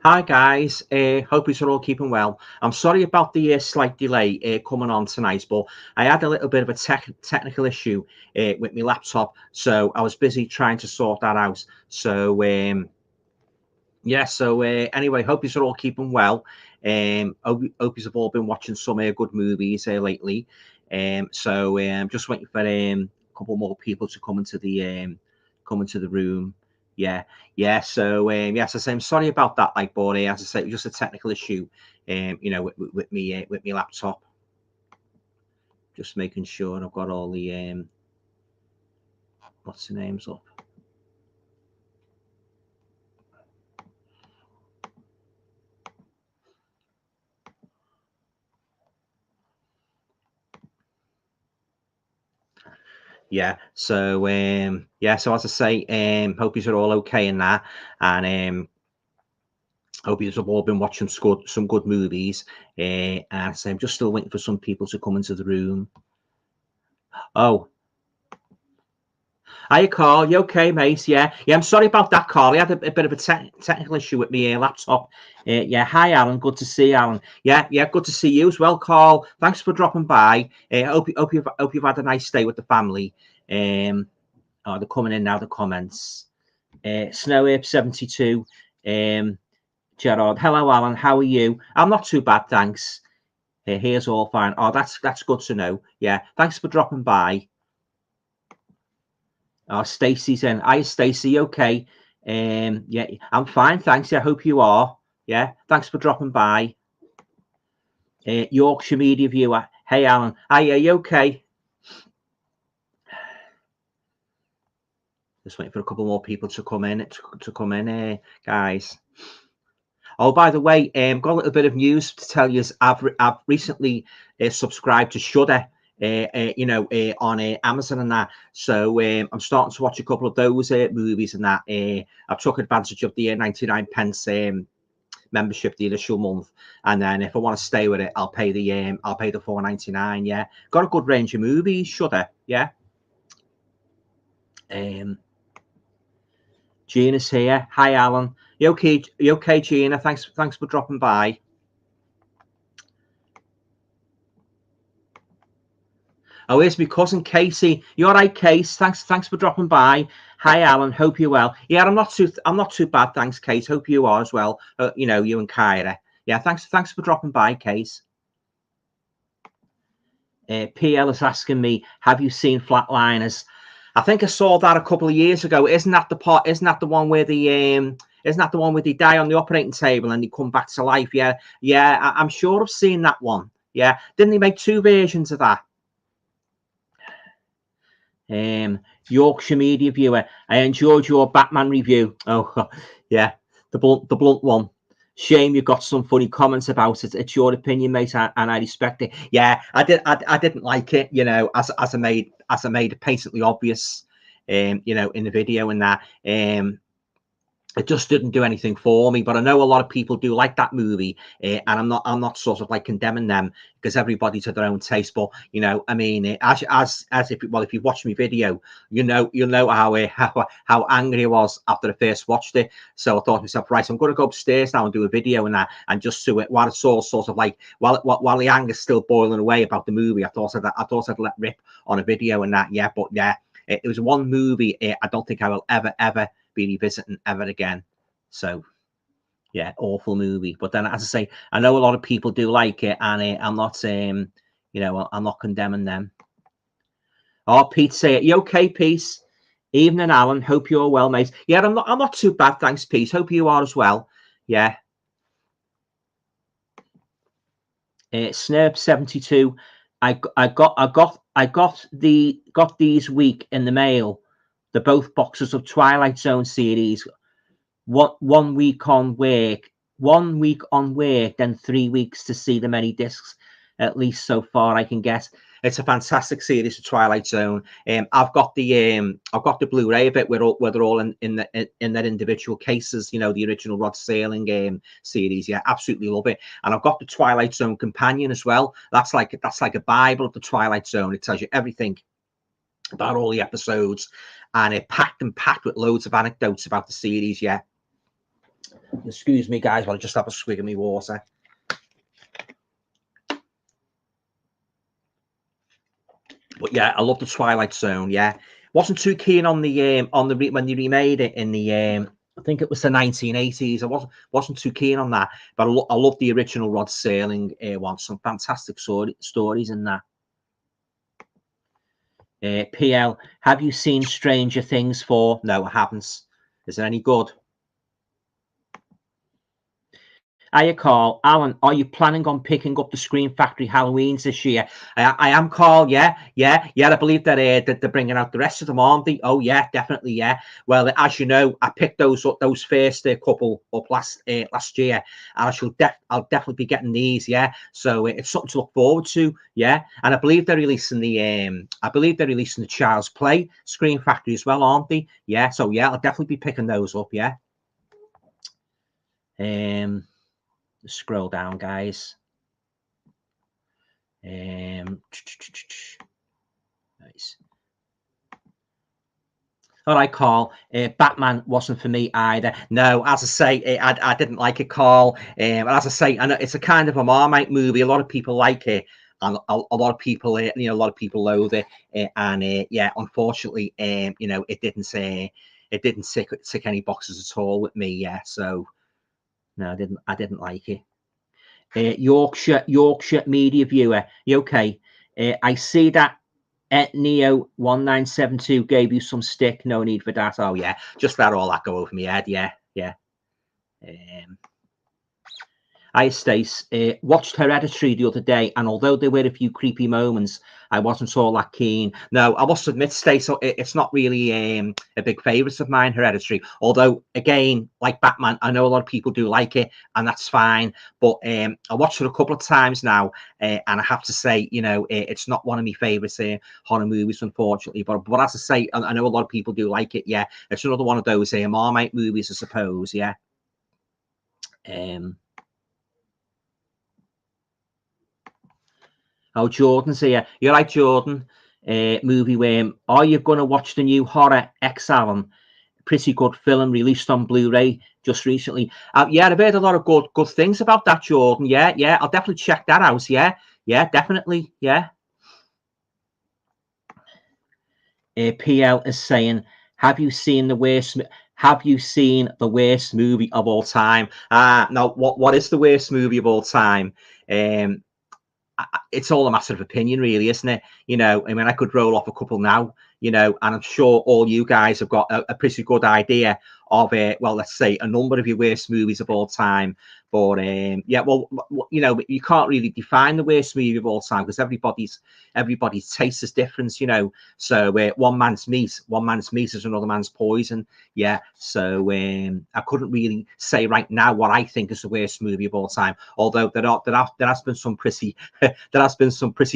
Hi guys, hope you're all keeping well. I'm sorry about the slight delay coming on tonight, but I had a little bit of a technical issue with my laptop, so I was busy trying to sort that out. So yeah, so anyway, hope you're all keeping well. Hope you've all been watching some good movies lately. Just waiting for a couple more people to come into the room. Yeah, yeah. So yes, I say I'm sorry about that. Like, but as I say, it was just a technical issue. With me laptop. Just making sure I've got all the what's the names up. Yeah. So yeah. So as I say, hope you're all okay in that, and hope you've all been watching some good movies. And so I'm just still waiting for some people to come into the room. Oh, hi, Carl. You okay, mate? Yeah, yeah. I'm sorry about that, Carl. I had a bit of a technical issue with my laptop. Yeah. Hi, Alan. Good to see you, Alan. Yeah, yeah. Good to see you as well, Carl. Thanks for dropping by. Hope you've had a nice day with the family. Oh, they're coming in now. The comments. Snow Ape 72. Gerard. Hello, Alan. How are you? I'm not too bad, thanks. Here's all fine. Oh, that's good to know. Yeah. Thanks for dropping by. Oh, Stacey's in. Hi, Stacey. Okay. Yeah, I'm fine, thanks. I hope you are. Yeah, thanks for dropping by. Yorkshire Media Viewer. Hey, Alan. Hi, are you okay? Just waiting for a couple more people to come in. Guys. Oh, by the way, got a little bit of news to tell you. I've recently subscribed to Shudder. On Amazon and that. So I'm starting to watch a couple of those movies and that. I've took advantage of the 99 pence membership, the initial month, and then if I want to stay with it, I'll pay the $4.99. Yeah, got a good range of movies. Shudder. Yeah. Gina's here. Hi, Alan. You okay? You okay, Gina? Thanks for dropping by. Oh, here's my cousin Casey. You all right, Case? Thanks for dropping by. Hi, Alan. Hope you're well. Yeah, I'm not too bad, thanks, Case. Hope you are as well. You and Kyra. Yeah, thanks for dropping by, Case. PL is asking me, have you seen Flatliners? I think I saw that a couple of years ago. Isn't that the one where they die on the operating table and they come back to life? Yeah, yeah. I'm sure I've seen that one. Yeah, didn't they make two versions of that? Yorkshire Media Viewer. I enjoyed your Batman review. Oh, yeah, the blunt one. Shame you got some funny comments about it. It's your opinion, mate, and I respect it. Yeah, I didn't like it. As I made it patently obvious. In the video and that. It just didn't do anything for me, but I know a lot of people do like that movie, and I'm not sort of like condemning them because everybody to their own taste. But I mean, if you watch my video, you'll know how angry I was after I first watched it. So I thought to myself, right, I'm going to go upstairs now and do a video and that, and just to it while it's all sort of like while the anger's still boiling away about the movie, I thought I'd let rip on a video and that. Yeah, but yeah, it was one movie I don't think I will ever be revisiting ever again. So yeah, awful movie. But then, as I say, I know a lot of people do like it, and I'm not I'm not condemning them. Oh, Pete, say it. You okay, Pete? Evening, Alan. Hope you're well, mate. Yeah, I'm not too bad, thanks, Pete. Hope you are as well. Yeah. Snurp 72. I got these week in the mail. The both boxes of Twilight Zone series. 1 week on work, 1 week on work, then 3 weeks to see the many discs. At least so far, I can guess. It's a fantastic series, of Twilight Zone. I've got the Blu-ray of it where they're all in their individual cases. The original Rod Serling series. Yeah, absolutely love it. And I've got the Twilight Zone companion as well. That's like a Bible of the Twilight Zone. It tells you everything about all the episodes, and it packed with loads of anecdotes about the series. Yeah. Excuse me, guys, while I just have a swig of my water. But yeah, I love the Twilight Zone. Yeah, wasn't too keen on the when they remade it in the I think it was the 1980s. I wasn't too keen on that, but I love the original Rod Serling one. Some fantastic stories in that. PL, have you seen Stranger Things 4? No, I haven't. Is it any good? Hiya, Carl. Alan, are you planning on picking up the Scream Factory Halloweens this year? I am, Carl. Yeah. I believe that they're bringing out the rest of them, aren't they? Oh, yeah, definitely. Yeah. Well, as you know, I picked those first couple up last year, and I'll definitely be getting these. Yeah. So it's something to look forward to. Yeah. And I believe they're releasing the Child's Play Scream Factory as well, aren't they? Yeah. So yeah, I'll definitely be picking those up. Yeah. Scroll down, guys. Nice. All right, Carl. Batman wasn't for me either. No, as I say, I didn't like it, Carl. As I say, I know it's a kind of a Marmite movie. A lot of people like it, and a lot of people, a lot of people loathe it. Yeah, unfortunately, it didn't tick any boxes at all with me. Yeah, so no, I didn't like it. Yorkshire media viewer. You okay? I see that Neo 1972 gave you some stick. No need for that. Oh yeah, just let all that go over my head. Yeah. I, Stace, watched Hereditary the other day, and although there were a few creepy moments, I wasn't all that keen. No, I must admit, Stace, it's not really a big favourite of mine, Hereditary. Although, again, like Batman, I know a lot of people do like it, and that's fine. But I watched it a couple of times now, and I have to say, it's not one of my favourite horror movies, unfortunately. But as I say, I know a lot of people do like it. Yeah, it's another one of those Marmite movies, I suppose. Yeah. Oh, Jordan's here. You're right, Jordan. Movie Worm. Are you going to watch the new horror Exile? Pretty good film released on Blu-ray just recently. Yeah, I've heard a lot of good things about that, Jordan. Yeah. I'll definitely check that out. Yeah, definitely. Yeah. PL is saying, have you seen the worst movie of all time? No. What is the worst movie of all time? It's all a matter of opinion, really, isn't it? I mean, I could roll off a couple now, and I'm sure all you guys have got a pretty good idea of well, let's say a number of your worst movies of all time. But yeah, well, you can't really define the worst movie of all time because everybody's taste is different, So one man's meat is another man's poison. Yeah. So I couldn't really say right now what I think is the worst movie of all time. Although there has been some pretty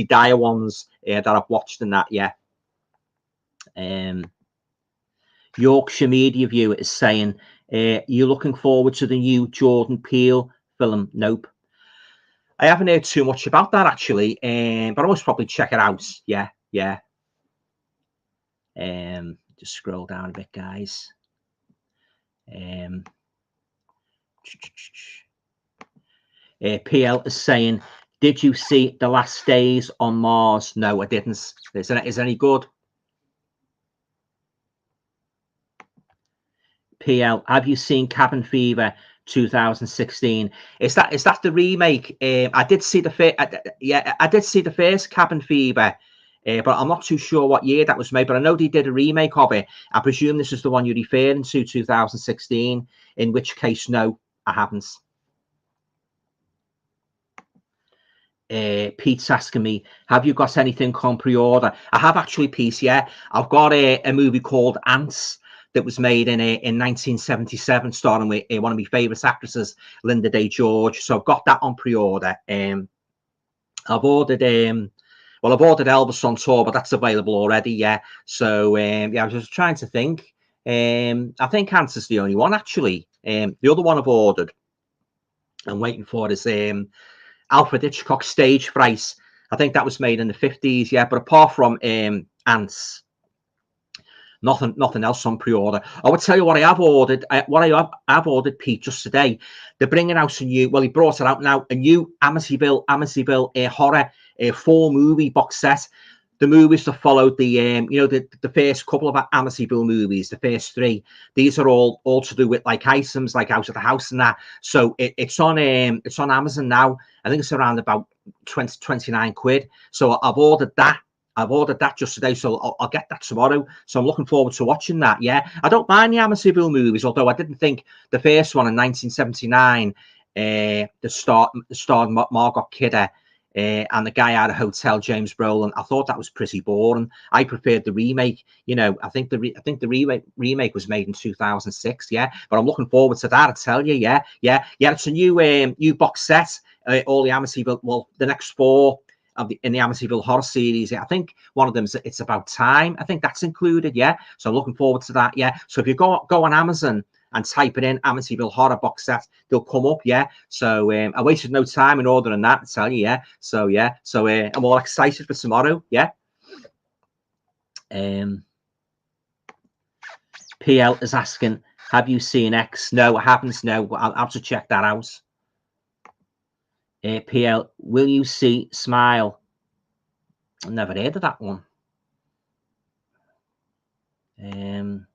dire ones that I've watched in that. Yeah. Yorkshire Media Viewer is saying, you're looking forward to the new Jordan Peele film? Nope. I haven't heard too much about that, actually, but I must probably check it out. Yeah. Just scroll down a bit, guys. PL is saying, did you see The Last Days on Mars? No, I didn't. Is it any good? PL, have you seen Cabin Fever 2016? Is that the remake? I did see the first Cabin Fever, but I'm not too sure what year that was made. But I know they did a remake of it. I presume this is the one you're referring to, 2016. In which case, no, I haven't. Pete's asking me, have you got anything on pre-order? I have actually, Pete. Yeah, I've got a movie called Ants that was made in 1977, starring with one of my favourite actresses, Linda Day George. So I've got that on pre-order. I've ordered Elvis on Tour, but that's available already. Yeah. So yeah, I was just trying to think. I think Ants is the only one actually. The other one I've ordered, I'm waiting for is Alfred Hitchcock Stage Fright. I think that was made in the 50s. Yeah, but apart from Ants, Nothing else on pre-order. I would tell you what I have ordered. I've ordered, Pete, just today. They're bringing out a new. Well, he brought it out now. A new Amityville horror 4-movie box set. The movies that followed the first couple of Amityville movies, the first 3. These are all to do with like items like out of the house and that. So it's on Amazon now. I think it's around about 29 quid. So I've ordered that. I've ordered that just today, so I'll get that tomorrow. So I'm looking forward to watching that. Yeah, I don't mind the Amityville movies, although I didn't think the first one in 1979, the starred Margot Kidder and the guy out of Hotel, James Brolin. I thought that was pretty boring. I preferred the remake. You know, I think the remake was made in 2006. Yeah, but I'm looking forward to that. I tell you, yeah. It's a new box set. All the Amityville, well, the next 4. In the Amityville horror series. I think one of them is It's About Time. I think that's included. Yeah, so I'm looking forward to that. Yeah, so if you go on Amazon and type it in Amityville horror box set, they'll come up. Yeah, so I wasted no time in ordering that, I tell you. Yeah, so I'm all excited for tomorrow. Yeah. PL is asking, have you seen X? No, I haven't. No, I'll have to check that out. PL, will you see Smile? I've never heard of that one. Where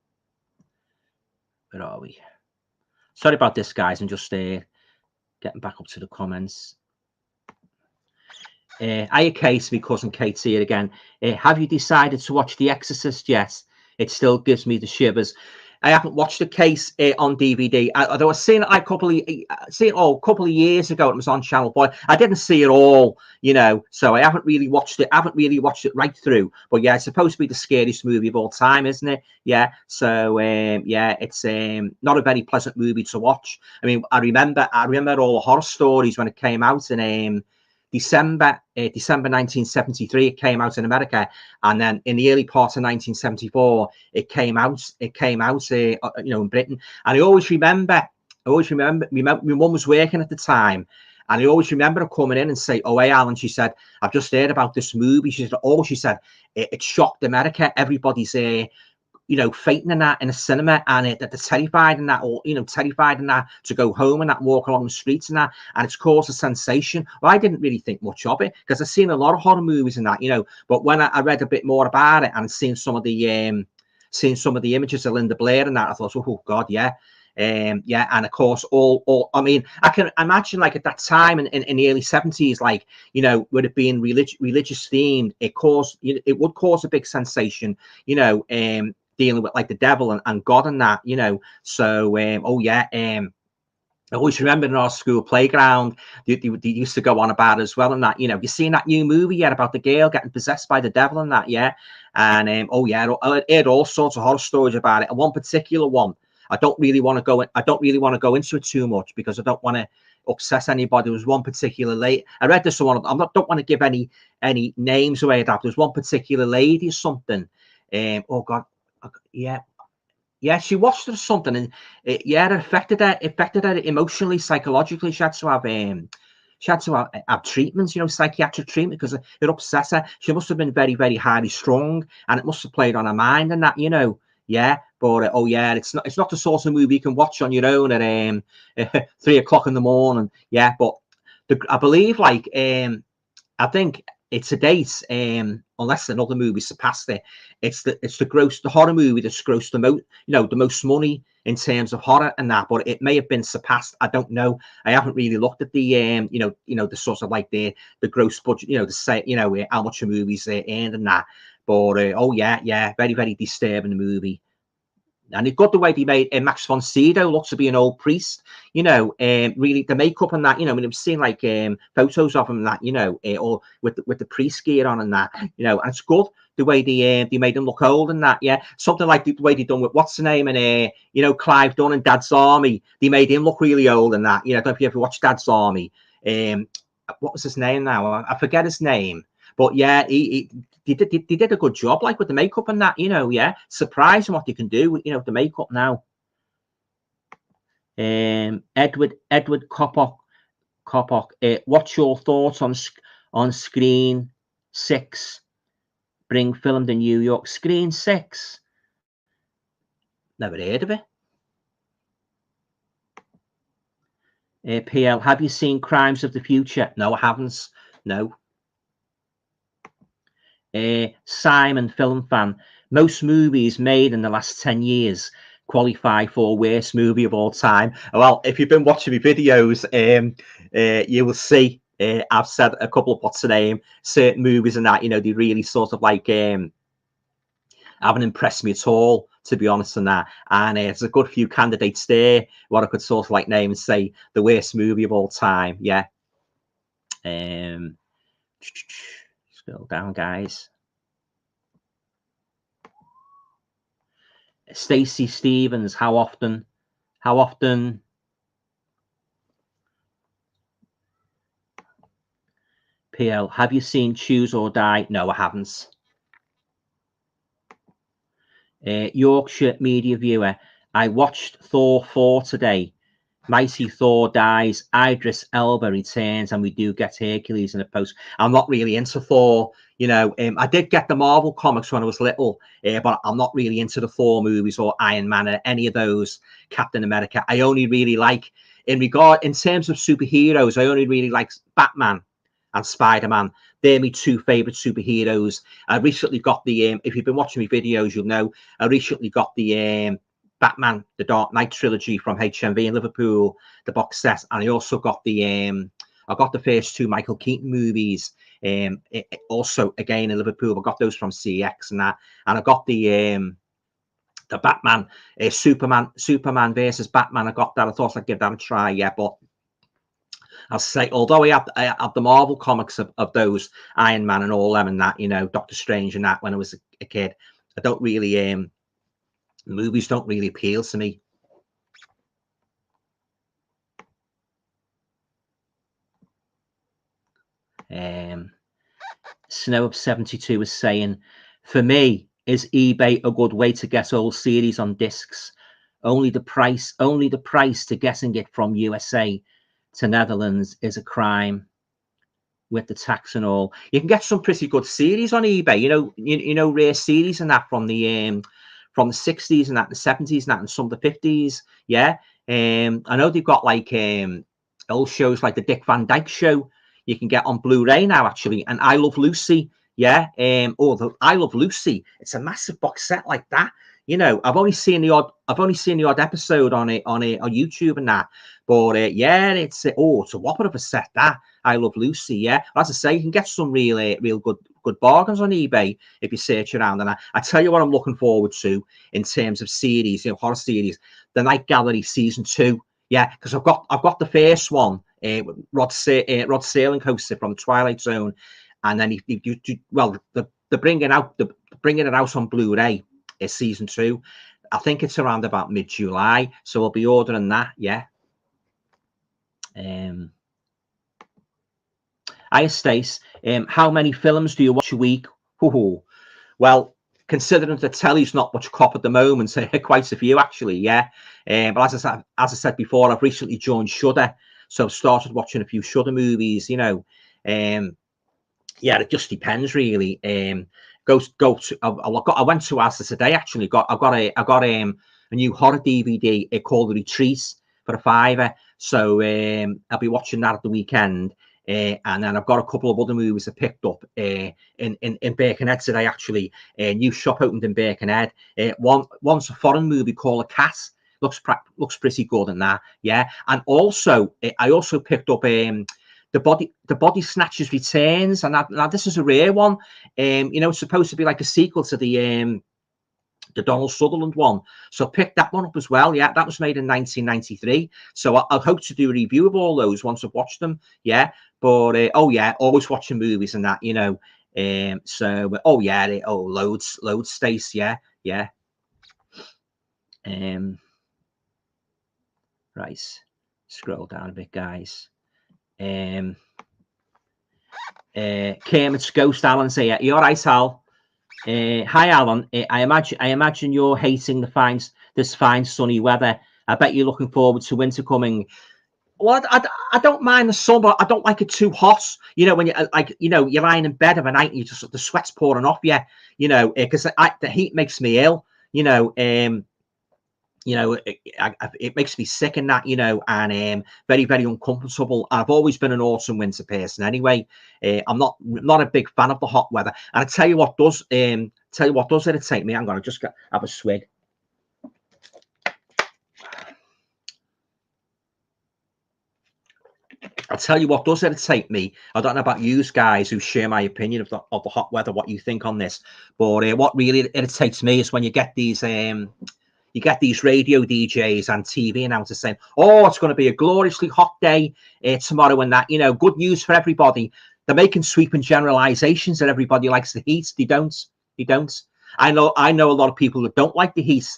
are we? Sorry about this, guys. I'm just getting back up to the comments. Hiya, Kate, my cousin Kate here again. Have you decided to watch The Exorcist yet? It still gives me the shivers. I haven't watched the case on DVD. Although I've seen it a couple of years ago. It was on Channel 4. I didn't see it all, you know, so I haven't really watched it. I haven't really watched it right through. But yeah, it's supposed to be the scariest movie of all time, isn't it? Yeah. So yeah, it's not a very pleasant movie to watch. I mean, I remember all the horror stories when it came out in December 1973. It came out in America, and then in the early part of 1974 it came out you know, in Britain. And I always remember my mum was working at the time, and I always remember her coming in and say, "Oh, hey, Alan," she said, "I've just heard about this movie." She said, it shocked America. Everybody's you know, fainting in that in a cinema, and that they're terrified in that, or you know, terrified in that to go home and that walk along the streets and that, and it's caused a sensation. Well, I didn't really think much of it because I've seen a lot of horror movies and that, you know. But when I read a bit more about it and seen some of the images of Linda Blair and that, I thought, oh God, yeah. Yeah, and of course, I mean, I can imagine like at that time in the early 70s, like, you know, would it being religious themed, it would cause a big sensation, you know, dealing with like the devil and God and that, you know. So oh yeah, I always remember in our school playground, they used to go on about it as well and that, you know. You seen that new movie yet about the girl getting possessed by the devil and that? Yeah. And oh yeah, I heard all sorts of horror stories about it. And one particular one, I don't really want to go into it too much because I don't want to upset anybody. There was one particular lady. I read this one. Don't want to give any names away. That there was one particular lady or something. Oh God, yeah. She watched it or something, and it affected her emotionally, psychologically. She had to have treatments, you know, psychiatric treatment, because it upset her. She must have been very, very highly strung, and it must have played on her mind and that, you know. Yeah, but oh yeah, it's not the sort of movie you can watch on your own at 3 o'clock in the morning. Yeah, but I believe like I think it's a date, unless another movie surpassed it. It's the horror movie that's grossed the most money in terms of horror and that, but it may have been surpassed. I don't know. I haven't really looked at the the sort of like the gross budget, you know, to say, you know, how much a movie's earned and that. But oh yeah, very, very disturbing movie. And it got the way they made Max von Sydow look to be an old priest, you know, really the makeup and that, you know. I mean, I've seen like photos of him and that, you know, or with the priest gear on and that, you know, and it's good the way they made him look old and that, yeah. Something like the way they done with what's the name and you know, Clive Dunn and Dad's Army. They made him look really old and that, you know. I don't know if you ever watched Dad's Army. What was his name now? I forget his name. But yeah, they did a good job, like with the makeup and that, you know. Yeah, surprising what they can do with, you know, the makeup now. Edward Kopok, what's your thoughts on Screen 6 being filmed in New York? Screen 6. Never heard of it. PL, have you seen Crimes of the Future? No, I haven't. No. Simon, film fan. Most movies made in the last 10 years qualify for worst movie of all time. Well, if you've been watching my videos, you will see I've said a couple of what's the name, certain movies and that, you know, they really sort of like haven't impressed me at all, to be honest, on that. And there's a good few candidates there what I could sort of like name and say the worst movie of all time. Yeah. Scroll down, guys. Stacey Stevens, how often PL, have you seen Choose or Die? No, I haven't. Yorkshire Media Viewer, I watched Thor 4 today. Mighty Thor dies, Idris Elba returns, and we do get Hercules in a post. I'm not really into Thor, you know. I did get the Marvel comics when I was little, but I'm not really into the Thor movies or Iron Man or any of those, Captain America. I only really like, in terms of superheroes, I only really like Batman and Spider-Man. They're my two favorite superheroes. I recently got the, if you've been watching my videos, you'll know, I recently got the Batman, the Dark Knight trilogy from HMV in Liverpool, the box set, and I also got the I got the first two Michael Keaton movies, also again in Liverpool. I got those from CX and that, and I got the Batman, Superman versus Batman. I got that. I thought I'd give that a try, yeah, but I'll say, although I had the Marvel comics of those, Iron Man and all them and that, you know, Doctor Strange and that when I was a kid, I don't really movies don't really appeal to me. Snow of 72 is saying, for me, is eBay a good way to get old series on discs? Only the price to getting it from USA to Netherlands is a crime with the tax and all. You can get some pretty good series on eBay, you know, rare series and that from the 60s and that, the 70s and that, and some of the 50s. Yeah. I know they've got like old shows like the Dick Van Dyke Show you can get on Blu-ray now, actually, and I Love Lucy. Yeah. I Love Lucy. It's a massive box set like that. You know, I've only seen the odd episode on YouTube and that, but yeah, it's a whopper of a set, that I Love Lucy. Yeah, as I say, you can get some real good bargains on eBay if you search around. And I tell you what, I'm looking forward to in terms of series, you know, horror series, The Night Gallery season 2. Yeah, because I've got the first one, Rod Serling hosted from the Twilight Zone, and then they're bringing it out on Blu-ray. Is season 2. I think it's around about mid-July, so we'll be ordering that. Yeah. Stace, how many films do you watch a week? Well, considering the telly's not much crop at the moment, quite a few actually. Yeah. But as I said before, I've recently joined Shudder, so I've started watching a few Shudder movies. You know, yeah, it just depends really. I went to Asda today. Actually, I got a new horror DVD called The Retreat for $5. So I'll be watching that at the weekend. And then I've got a couple of other movies I picked up in Birkenhead today. Actually, a new shop opened in Birkenhead. One's a foreign movie called A Cat. Looks pretty good in that. Yeah, and also I also picked up The Body Snatchers Returns, and now this is a rare one. You know, it's supposed to be like a sequel to the Donald Sutherland one, so pick that one up as well. Yeah, that was made in 1993. So I hope to do a review of all those once I've watched them. Yeah, but always watching movies and that, you know. Loads, Stace. Yeah. Right, scroll down a bit, guys. Kermit's Ghost Alan say, yeah, you're right, Al. Hi, Alan. I imagine you're hating this fine sunny weather. I bet you're looking forward to winter coming. Well, I don't mind the sun, but I don't like it too hot. You know, when you're lying in bed of a night and the sweat's pouring off you. You know, because the heat makes me ill. You know, you know, it makes me sick and that, you know, and very, very uncomfortable. I've always been an autumn winter person anyway. I'm not a big fan of the hot weather. And I tell you what does irritate me. I'm gonna just have a swig. I'll tell you what does irritate me. I don't know about you guys who share my opinion of the hot weather, what you think on this. But what really irritates me is when you get these radio DJs and TV announcers saying, "Oh, it's going to be a gloriously hot day tomorrow," and that, you know, good news for everybody. They're making sweeping generalizations that everybody likes the heat. They don't. They don't. I know a lot of people that don't like the heat.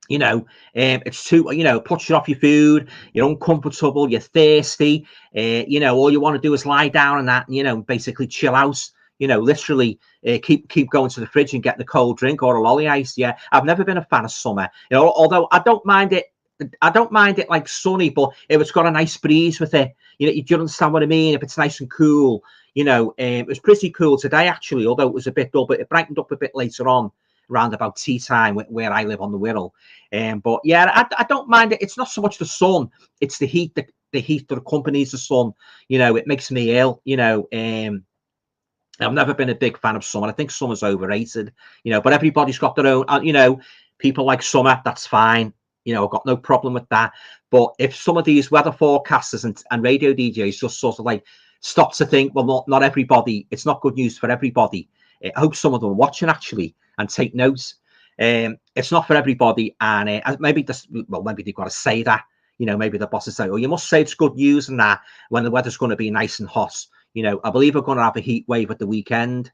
It's too, puts you off your food. You're uncomfortable. You're thirsty. All you want to do is lie down and that, basically chill out. Literally keep going to the fridge and get the cold drink or a lolly ice. Yeah, I've never been a fan of summer. Although I don't mind it. I don't mind it like sunny, but if it's got a nice breeze with it, you understand what I mean. If it's nice and cool, it was pretty cool today actually. Although it was a bit dull, but it brightened up a bit later on, around about tea time where I live on the Wirral. But yeah, I don't mind it. It's not so much the sun; it's the heat. The heat that accompanies the sun. It makes me ill. I've never been a big fan of summer. I think summer's overrated. But everybody's got their own. People like summer. That's fine. I've got no problem with that. But if some of these weather forecasters and radio DJs just sort of like stop to think, well, not everybody. It's not good news for everybody. I hope some of them are watching actually and take notes. It's not for everybody, and maybe they've got to say that. Maybe the bosses say, "Oh, you must say it's good news and that when the weather's going to be nice and hot." I believe we're going to have a heat wave at the weekend.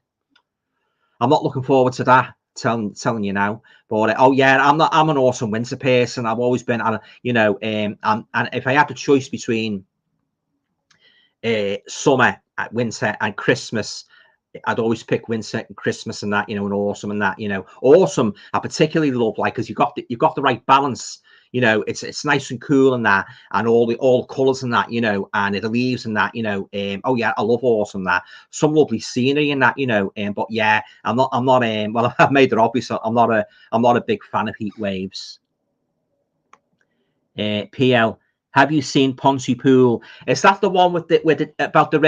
I'm not looking forward to that. Telling you now, but I'm an autumn winter person. I've always been, and if I had the choice between summer, winter, and Christmas, I'd always pick winter and Christmas and that, and autumn and that, autumn I particularly love, like, because you've got the right balance. It's nice and cool and that, and all the colours and that, and the leaves and that, I love autumn, that some lovely scenery and that, but yeah, I'm not well, I've made it obvious, I'm not a big fan of heat waves. PL, have you seen Pontypool? Is that the one about the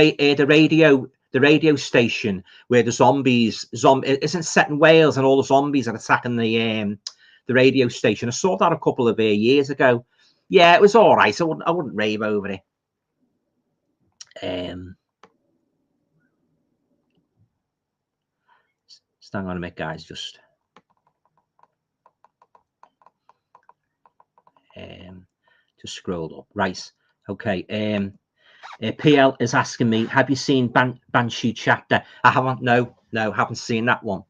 radio station where the zombies isn't set in Wales and all the zombies are attacking the radio station? I saw that a couple of years ago. Yeah, it was all right. I wouldn't rave over it. Hang on a minute, guys. Just scrolled up. Right. Okay. PL is asking me, have you seen Banshee Chapter? I haven't. No, haven't seen that one.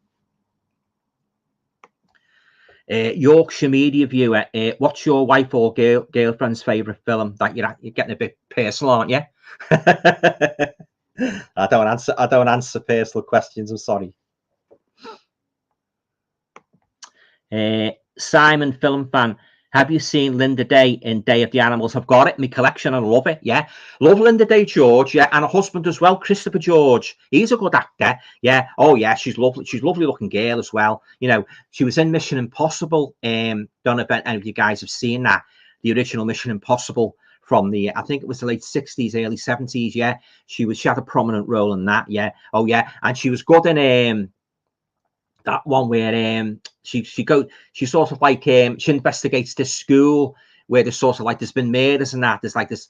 Yorkshire Media Viewer, what's your wife or girlfriend's favourite film? That you're getting a bit personal, aren't you? I don't answer personal questions. I'm sorry. Simon, film fan. Have you seen Linda Day in Day of the Animals? I've got it in my collection and I love it. Yeah. Love Linda Day George. Yeah. And her husband as well, Christopher George. He's a good actor. Yeah. Oh, yeah. She's lovely. She's a lovely looking girl as well. She was in Mission Impossible. Don't know if any of you guys have seen that. The original Mission Impossible from I think it was the late 60s, early 70s. Yeah. She had a prominent role in that. Yeah. Oh, yeah. And she was good in that one where she sort of like she investigates this school where there's sort of like there's been murders and that there's like this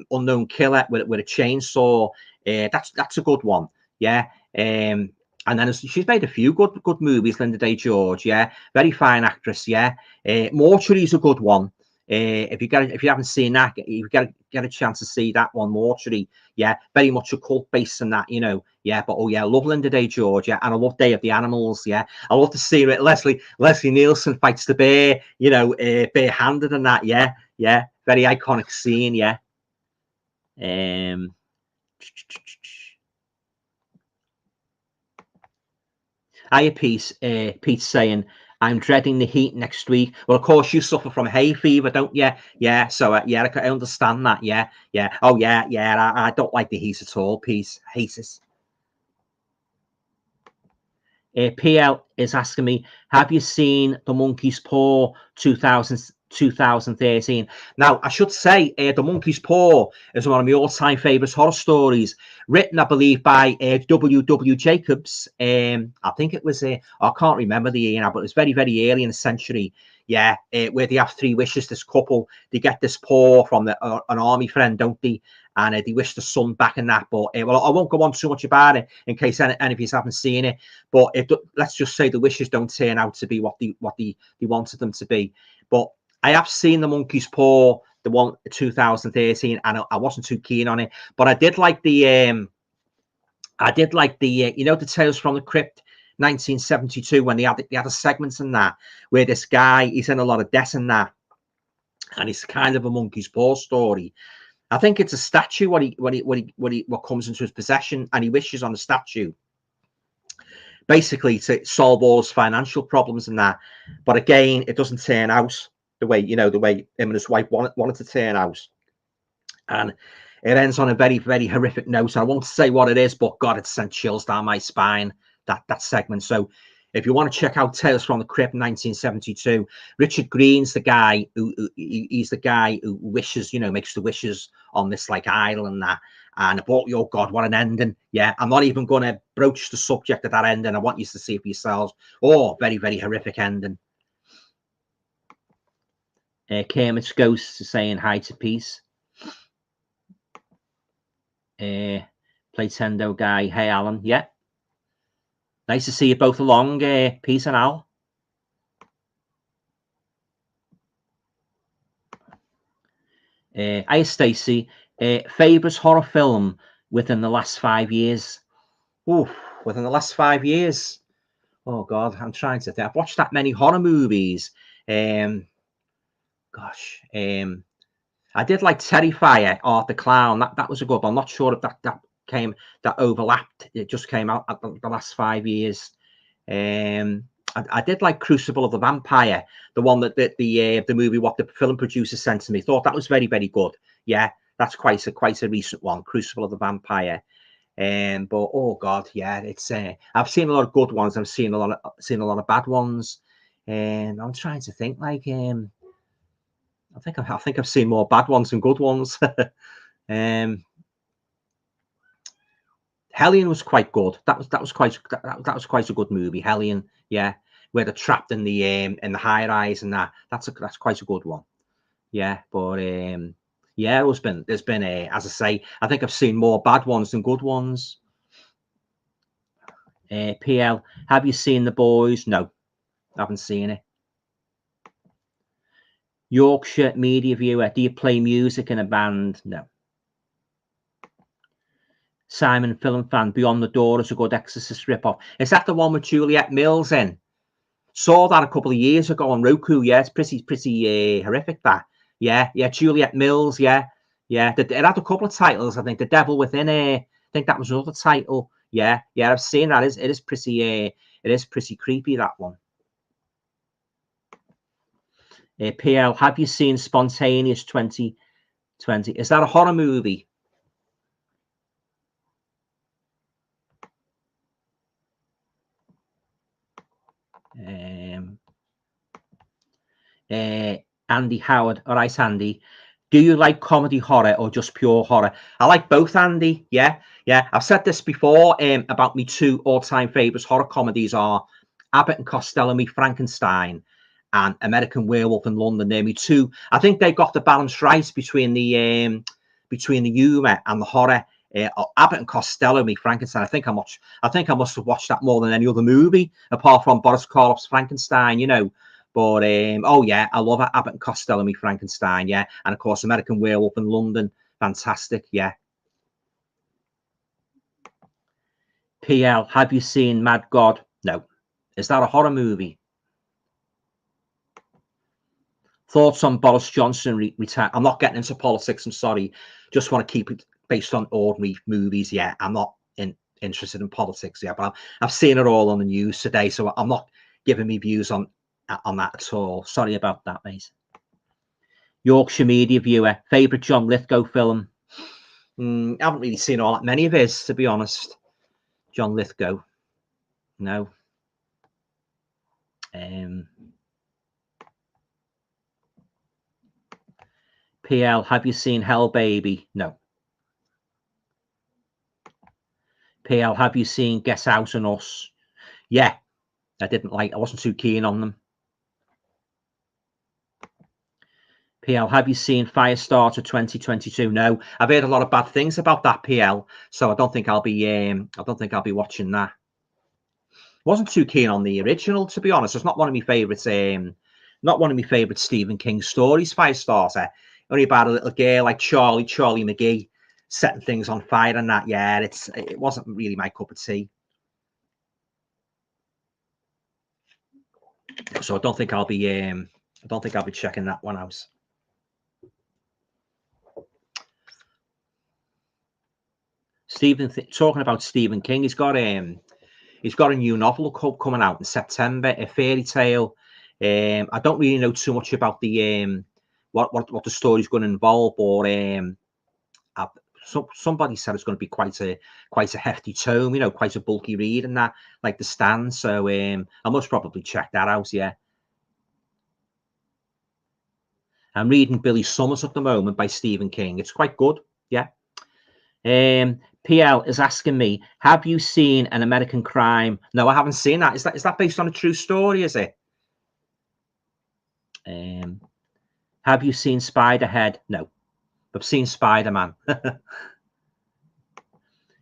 unknown killer with a chainsaw. That's a good one. Yeah. And then she's made a few good movies, Linda Day George. Yeah, very fine actress. Yeah. Mortuary's a good one. If you haven't seen that, you get a chance to see that one, Mortuary. Yeah, very much a cult base and that, Yeah, but I love Linda Day George. Yeah, and I love Day of the Animals. Yeah, I love to see it. Leslie Nielsen fights the bear, barehanded and that. Yeah, yeah, very iconic scene. Yeah. Pete's saying, I'm dreading the heat next week. Well, of course, you suffer from hay fever, don't you? Yeah. So, I understand that. Yeah. Yeah. Oh, yeah. Yeah. I don't like the heat at all. Pete hates it. PL is asking me, have you seen The Monkey's Paw 2013? Now, I should say, The Monkey's Paw is one of my all-time favourite horror stories, written, I believe, by W. Jacobs. I think it was, I can't remember the year now, but it was very, very early in the century. Yeah, where they have three wishes, this couple, they get this paw from an army friend, don't they? And they wish the son back in that. But well, I won't go on too much about it in case any of you haven't seen it. But let's just say the wishes don't turn out to be what they wanted them to be. But I have seen The Monkey's Paw, the one 2013, and I wasn't too keen on it. But I did like the you know, the Tales from the Crypt 1972, when they had a segment in that where this guy, he's in a lot of debt in that, and it's kind of a monkey's paw story. I think it's a statue what comes into his possession, and he wishes on the statue basically to solve all his financial problems and that. But again, it doesn't turn out the way, you know, the way him and his wife wanted to turn out, and it ends on a very, very horrific note. I won't say what it is, but God, it sent chills down my spine, that segment. So if you want to check out Tales from the Crypt 1972, Richard Green's the guy he's the guy who wishes, you know, makes the wishes on this like idol and that. And oh God, what an ending. Yeah, I'm not even going to broach the subject of that ending. I want you to see it for yourselves. Oh, very, very horrific ending. Kermit's Ghost is saying hi to Peace. Playtendo guy, hey Alan, yeah. Nice to see you both along, Peace and Al. Hi Stacey. Favourite horror film within the last 5 years? Oh, within the last 5 years. Oh God, I'm trying to think. I've watched that many horror movies. Gosh, I did like Terrifier, Art the Clown. That was a good one. I'm not sure if that overlapped. It just came out at the last 5 years. I did like Crucible of the Vampire, the one that the movie what the film producer sent to me. Thought that was very, very good. Yeah, that's quite a recent one, Crucible of the Vampire. But oh God, yeah, it's I've seen a lot of good ones. I've seen a lot of bad ones. And I'm trying to think, like I think I've seen more bad ones than good ones. Hellion was quite good. That was quite a good movie. Hellion, yeah, where they're trapped in the high rise and that. That's quite a good one. Yeah, but yeah, there's been as I say, I think I've seen more bad ones than good ones. PL, have you seen The Boys? No, I haven't seen it. Yorkshire media viewer, do you play music in a band? No. Simon, film fan, Beyond the Door is a good Exorcist ripoff. Is that the one with Juliet Mills in? Saw that a couple of years ago on Roku. Yeah, it's pretty horrific, that. Yeah, Juliet Mills, yeah. It had a couple of titles, I think. The Devil Within, I think that was another title. Yeah, I've seen that. It is pretty creepy, that one. PL, have you seen Spontaneous 2020? Is that a horror movie? Andy Howard. All right, Andy. Do you like comedy horror or just pure horror? I like both, Andy. Yeah. I've said this before about me two all-time favorites horror comedies are Abbott and Costello Meet Frankenstein and American Werewolf in London. They're me two. I think they got the balance right between the humor and the horror. Abbott and Costello Meet Frankenstein. I think I must have watched that more than any other movie apart from Boris Karloff's Frankenstein. You know. But oh yeah, I love Abbott and Costello Meet Frankenstein, yeah, and of course American Werewolf in London, fantastic, yeah. PL, have you seen Mad God? No. Is that a horror movie? Thoughts on Boris Johnson retire? I'm not getting into politics. I'm sorry. Just want to keep it based on ordinary movies. Yeah, I'm not interested in politics. Yeah, but I've seen it all on the news today, so I'm not giving me views on that at all. Sorry about that, mate. Yorkshire media viewer, favourite John Lithgow film? I haven't really seen all that many of his, to be honest. John Lithgow, no. PL, have you seen Hell Baby? No. PL, have you seen Get Out and Us? Yeah, I wasn't too keen on them. PL, have you seen Firestarter 2022? No, I've heard a lot of bad things about that, PL. So I don't think I'll be watching that. Wasn't too keen on the original, to be honest. It's not one of my favorites. Not one of my favorite Stephen King stories. Firestarter, only about a little girl like Charlie McGee setting things on fire and that. Yeah, it wasn't really my cup of tea. So I don't think I'll be checking that one out. Talking about Stephen King, he's got a new novel coming out in September, a fairy tale. I don't really know too much about the what the story's going to involve, or somebody said it's going to be quite a hefty tome, you know, quite a bulky read, and that, like The Stand. So I must probably check that out. Yeah, I'm reading Billy Summers at the moment by Stephen King. It's quite good. Yeah. PL is asking me, have you seen An American Crime? No, I haven't seen that. Is that based on a true story, is it? Have you seen Spiderhead? No. I've seen Spider-Man.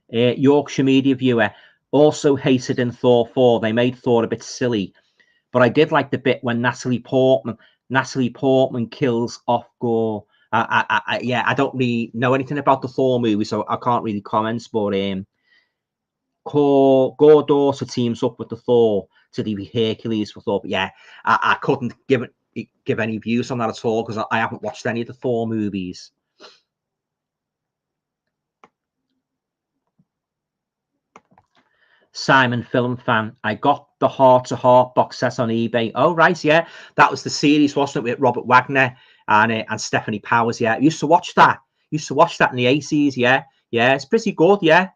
Yorkshire Media Viewer also hated in Thor 4. They made Thor a bit silly. But I did like the bit when Natalie Portman kills off Gore. Yeah, I don't really know anything about the Thor movie, so I can't really comment. But Gore Dorser teams up with the Thor to the Hercules for Thor. But yeah, I couldn't give any views on that at all because I haven't watched any of the Thor movies. Simon Film Fan, I got the Heart to Heart box set on eBay. Oh right, yeah, that was the series, wasn't it, with Robert Wagner and Stephanie Powers? Yeah, I used to watch that. In the 80s. Yeah, it's pretty good. Yeah.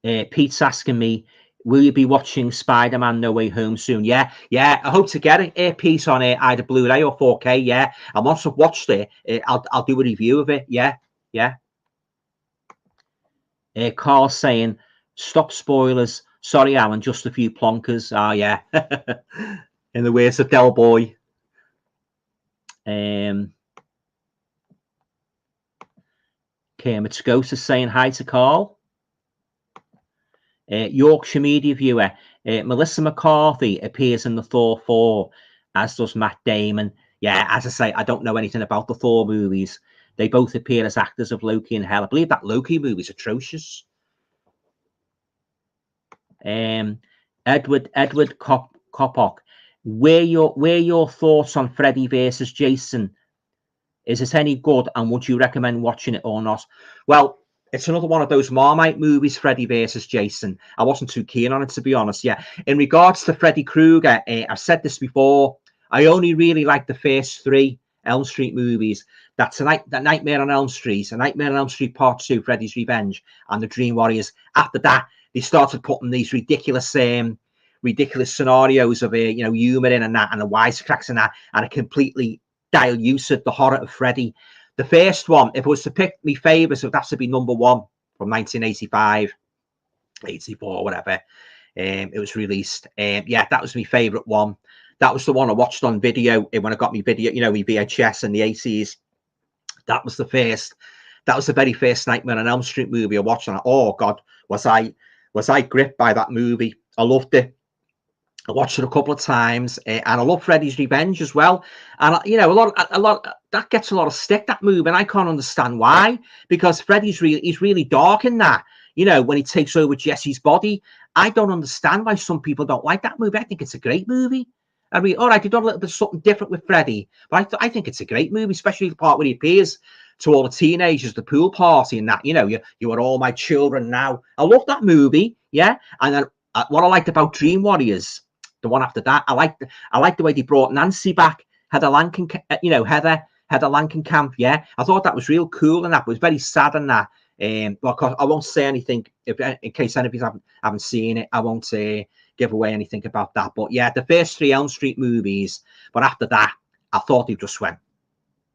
Pete's asking me, will you be watching Spider-Man No Way Home soon? Yeah. I hope to get a piece on it, either Blu-ray or 4K. Yeah, and once I've watched it, I'll do a review of it. Yeah. Carl saying, stop spoilers. Sorry, Alan, just a few plonkers. Oh, yeah. In the words of Del Boy. Kermit Scouser saying hi to Carl. Yorkshire Media Viewer. Melissa McCarthy appears in the Thor 4, as does Matt Damon. Yeah, as I say, I don't know anything about the Thor movies. They both appear as actors of Loki and Hell. I believe that Loki movie is atrocious. Edward Kopok, where your thoughts on Freddy versus Jason? Is it any good, and would you recommend watching it or not? Well, it's another one of those Marmite movies, Freddy versus Jason. I wasn't too keen on it, to be honest. Yeah, in regards to Freddy Krueger, I've said this before, I only really like the first 3 Elm Street movies. That's the Nightmare on Elm Street, A Nightmare on Elm Street Part 2, Freddy's Revenge, and The Dream Warriors. After that, they started putting these ridiculous scenarios of humor in and that, and the wisecracks and that, and it completely diluted the horror of Freddy. The first one, if it was to pick my favourites, it would have to be number 1 from 1985, 84, whatever. It was released. Yeah, that was my favourite one. That was the one I watched on video when I got my video, my VHS in the 80s. That was the very first Nightmare on Elm Street movie I watched, and oh God, was I gripped by that movie. I loved it. I watched it a couple of times, and I love Freddy's Revenge as well. And a lot that gets a lot of stick, that movie, and I can't understand why, because Freddy's really dark in that. When he takes over Jesse's body, I don't understand why some people don't like that movie. I think it's a great movie. I mean, all right, they've done a little bit of something different with Freddy, but I think it's a great movie, especially the part where he appears to all the teenagers, the pool party, and that. You are all my children now. I love that movie, yeah. And then what I liked about Dream Warriors, the one after that, I liked the way they brought Nancy back, Heather Langenkamp, yeah. I thought that was real cool, and that was very sad, and that Well, I won't say anything in case any of you haven't seen it. I won't give away anything about that. But yeah, the first 3 Elm Street movies. But after that, I thought they just went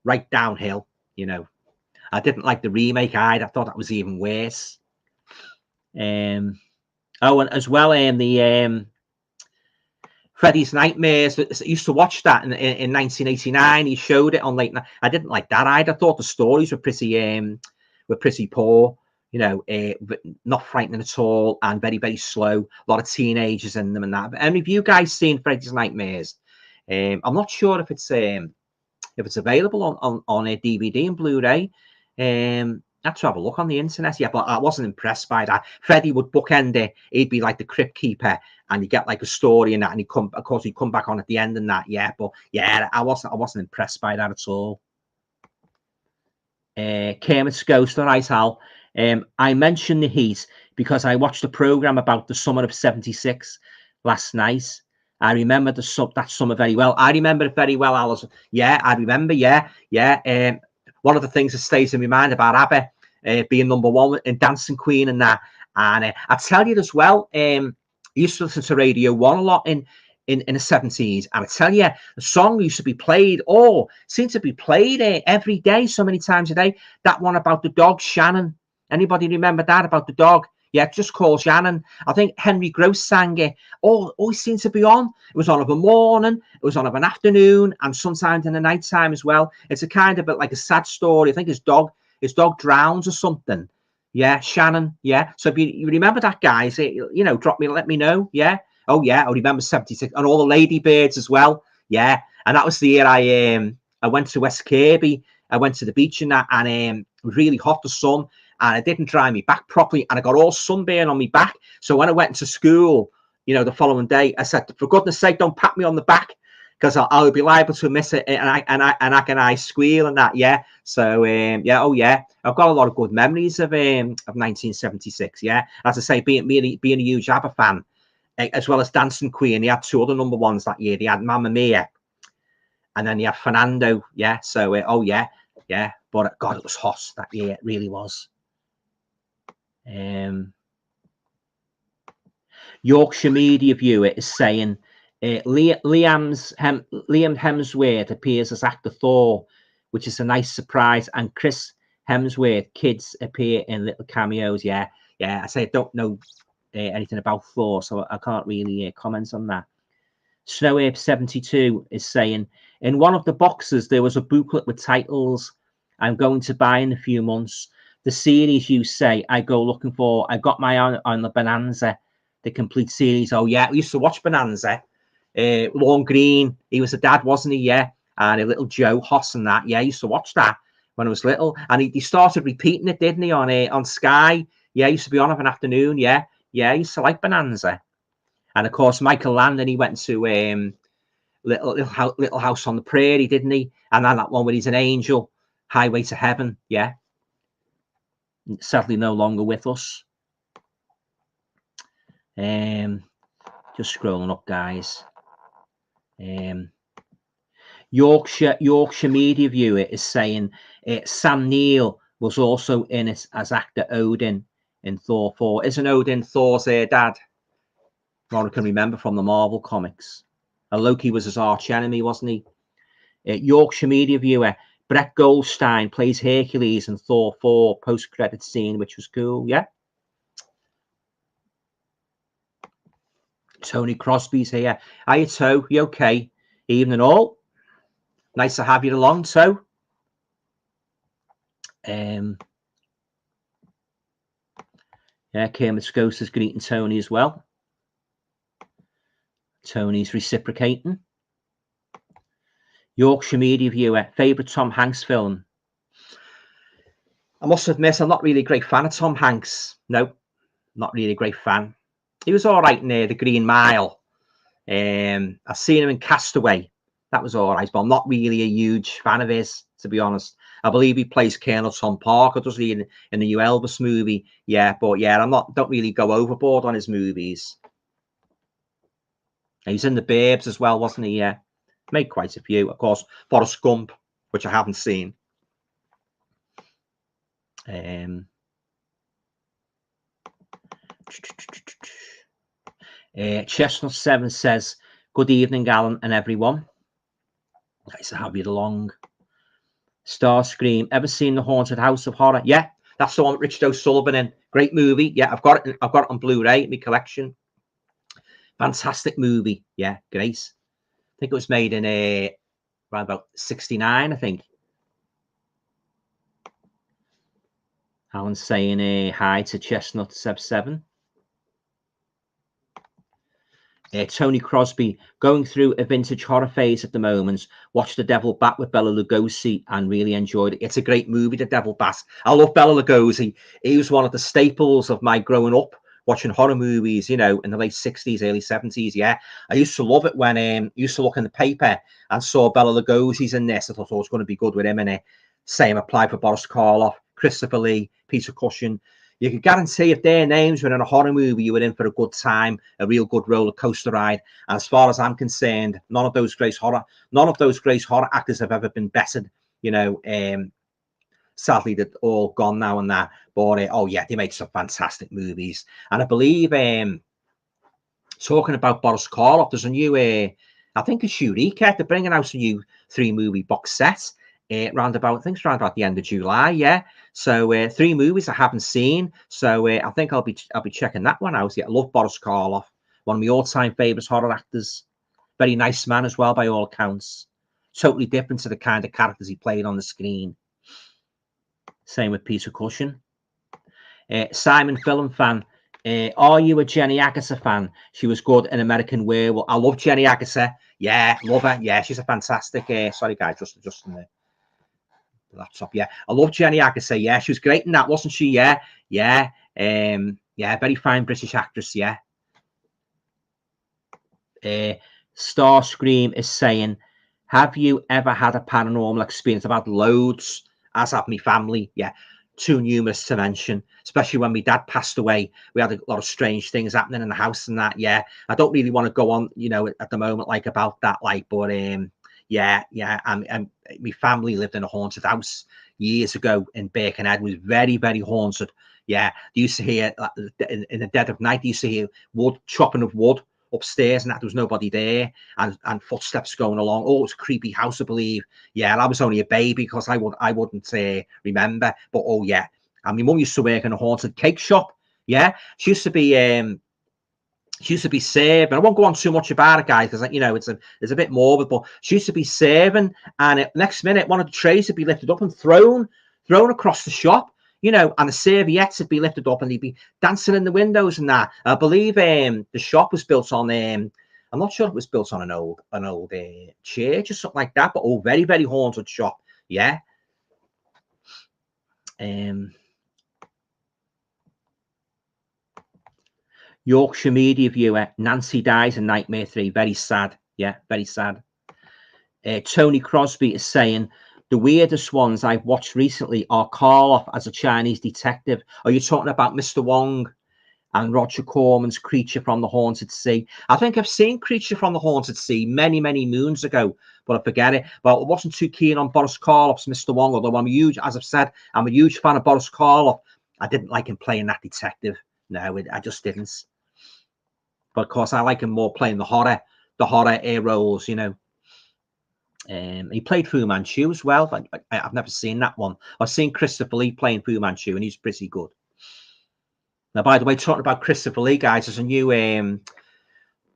right downhill. You know, I didn't like the remake either. I thought that was even worse. Oh, and as well, the Freddy's Nightmares. I used to watch that in 1989. He showed it on late night. I didn't like that either. I thought the stories were pretty poor. You know, not frightening at all, and very, very slow. A lot of teenagers in them and that. But any of you guys seen Freddy's Nightmares? I'm not sure if it's available on a DVD and Blu-ray. I have to have a look on the internet. Yeah, but I wasn't impressed by that. Freddy would bookend it. He'd be like the crypt keeper, and you get like a story and that, and of course he'd come back on at the end and that. Yeah, but yeah, I wasn't impressed by that at all. Kermit Scouser, right, Hal. I mentioned The Heat because I watched a program about the summer of '76 last night. I remember that summer very well. I remember it very well, Alice. Yeah, I remember. Yeah. One of the things that stays in my mind about ABBA being #1 in Dancing Queen and that. And I tell you as well, I used to listen to Radio 1 a lot in the 70s. And I tell you, the song used to be played, seemed to be played every day, so many times a day. That one about the dog, Shannon. Anybody remember that about the dog? Yeah, just call Shannon. I think Henry Gross sang it. Always seemed to be on. It was on of a morning, it was on of an afternoon, and sometimes in the night time as well. It's a kind of like a sad story. I think his dog drowns or something. Yeah, Shannon. Yeah. So if you remember that, guys, drop me, let me know. Yeah. Oh yeah, I remember '76 and all the ladybirds as well. Yeah, and that was the year I went to West Kirby. I went to the beach and that, and it was really hot, the sun. And I didn't dry me back properly, and I got all sunburn on my back. So when I went into school, the following day, I said, for goodness sake, don't pat me on the back, because I'll be liable to miss it, and I squeal and that. Yeah. So yeah, I've got a lot of good memories of 1976. Yeah, as I say, being a huge ABBA fan, as well as Dancing Queen. He had 2 other #1s that year. They had Mamma Mia, and then he had Fernando. Yeah. So yeah. But God, it was hot that year. It really was. Yorkshire Media Viewer is saying Liam Hemsworth appears as actor Thor, which is a nice surprise, and Chris Hemsworth kids appear in little cameos. Yeah. I say I don't know anything about Thor, so I can't really comment on that. Snow Ape 72 is saying, in one of the boxes there was a booklet with titles I'm going to buy in a few months. The series you say I go looking for. I got my eye on the Bonanza, the complete series. Oh yeah, we used to watch Bonanza. Lorne Green, he was a dad, wasn't he? Yeah, and a little Joe Hoss and that. Yeah, I used to watch that when I was little, and he started repeating it, didn't he, on Sky? Yeah, he used to be on of an afternoon. Yeah, I used to like Bonanza, and of course Michael Landon. He went to Little House on the Prairie, didn't he? And then that one where he's an angel, Highway to Heaven. Yeah. Sadly no longer with us. Just scrolling up, guys. Yorkshire Media Viewer is saying Sam Neill was also in it as actor Odin in Thor 4. Isn't Odin Thor's dad? Ron can remember from the Marvel comics. And Loki was his arch enemy, wasn't he? Yorkshire Media Viewer, Brett Goldstein plays Hercules in Thor 4 post-credit scene, which was cool. Yeah. Tony Crosby's here. Hiya, To. You okay? Evening all. Nice to have you along, To. Yeah, Kermit Scouser's greeting Tony as well. Tony's reciprocating. Yorkshire Media Viewer, favourite Tom Hanks film? I must admit, I'm not really a great fan of Tom Hanks. No, not really a great fan. He was all right near The Green Mile. I've seen him in Castaway. That was all right, but I'm not really a huge fan of his, to be honest. I believe he plays Colonel Tom Parker, does he, in the new Elvis movie? Yeah, but yeah, don't really go overboard on his movies. And he's in The Burbs as well, wasn't he? Yeah, made quite a few. Of course, Forrest Gump, which I haven't seen. Chestnut 7 says, good evening, Alan and everyone. Nice to have you along. Starscream, ever seen The Haunted House of Horror? Yeah, that's the one with Richard O'Sullivan in. Great movie. Yeah, I've got it on Blu-ray in my collection. Fantastic movie. Yeah, great. I think it was made in around about 69, I think. Alan's saying hi to Chestnut 7. Tony Crosby, going through a vintage horror phase at the moment. Watched The Devil Bat with Bela Lugosi and really enjoyed it. It's a great movie, The Devil Bat. I love Bela Lugosi. He was one of the staples of my growing up watching horror movies, you know, in the late 60s, early 70s. Yeah, I used to love it when I used to look in the paper and saw Bela Lugosi's in this. I thought, oh, it's going to be good with him in it. Same applied for Boris Karloff, Christopher Lee, Peter Cushing. You can guarantee if their names were in a horror movie, you were in for a good time, a real good roller coaster ride. And as far as I'm concerned, none of those great horror actors have ever been bettered. You know, sadly, they're all gone now and that. But oh yeah, they made some fantastic movies. And I believe, talking about Boris Karloff, there's a new, I think it's Eureka. They're bringing out a new 3-movie box set. Round about the end of July, yeah. So 3 movies I haven't seen. So I think I'll be checking that one out. Yeah, I love Boris Karloff, one of my all-time favourite horror actors. Very nice man as well, by all accounts. Totally different to the kind of characters he played on the screen. Same with Peter Cushing. Simon Film fan. Are you a Jenny Agutter fan? She was good in American Werewolf. I love Jenny Agutter. Yeah, love her. Yeah, she's a fantastic. Sorry, guys, just adjusting the laptop. Yeah, I love Jenny Agutter. Yeah, she was great in that, wasn't she? Yeah. Yeah, very fine British actress. Yeah. Starscream is saying, have you ever had a paranormal experience? I've had loads, as have my family. Yeah, too numerous to mention, especially when my dad passed away. We had a lot of strange things happening in the house and that. Yeah, I don't really want to go on, you know, at the moment, like about that, like, but yeah, and my family lived in a haunted house years ago in Birkenhead. It was very, very haunted. Yeah, they used to hear in the dead of night. They used to hear chopping of wood upstairs, and that there was nobody there, and footsteps going along. Oh, it's a creepy house, I believe. Yeah, and I was only a baby because I wouldn't remember. But oh yeah, and my mum used to work in a haunted cake shop. Yeah, she used to be serving. I won't go on too much about it, guys, because, you know, it's a bit morbid. But she used to be serving, and next minute, one of the trays would be lifted up and thrown across the shop. You know, and the serviettes would be lifted up, and he'd be dancing in the windows and that. I believe the shop was built on. I'm not sure if it was built on an old church or something like that. But oh, very, very haunted shop. Yeah. Yorkshire media viewer, Nancy dies in Nightmare 3. Very sad. Yeah, very sad. Tony Crosby is saying, the weirdest ones I've watched recently are Karloff as a Chinese detective. Are you talking about Mr. Wong and Roger Corman's Creature from the Haunted Sea? I think I've seen Creature from the Haunted Sea many, many moons ago, but I forget it. But I wasn't too keen on Boris Karloff's Mr. Wong, although as I've said, I'm a huge fan of Boris Karloff. I didn't like him playing that detective. No, I just didn't. But of course, I like him more playing the horror roles, you know. He played Fu Manchu as well, but I've never seen that one. I've seen Christopher Lee playing Fu Manchu, and he's pretty good. Now, by the way, talking about Christopher Lee, guys, there's a new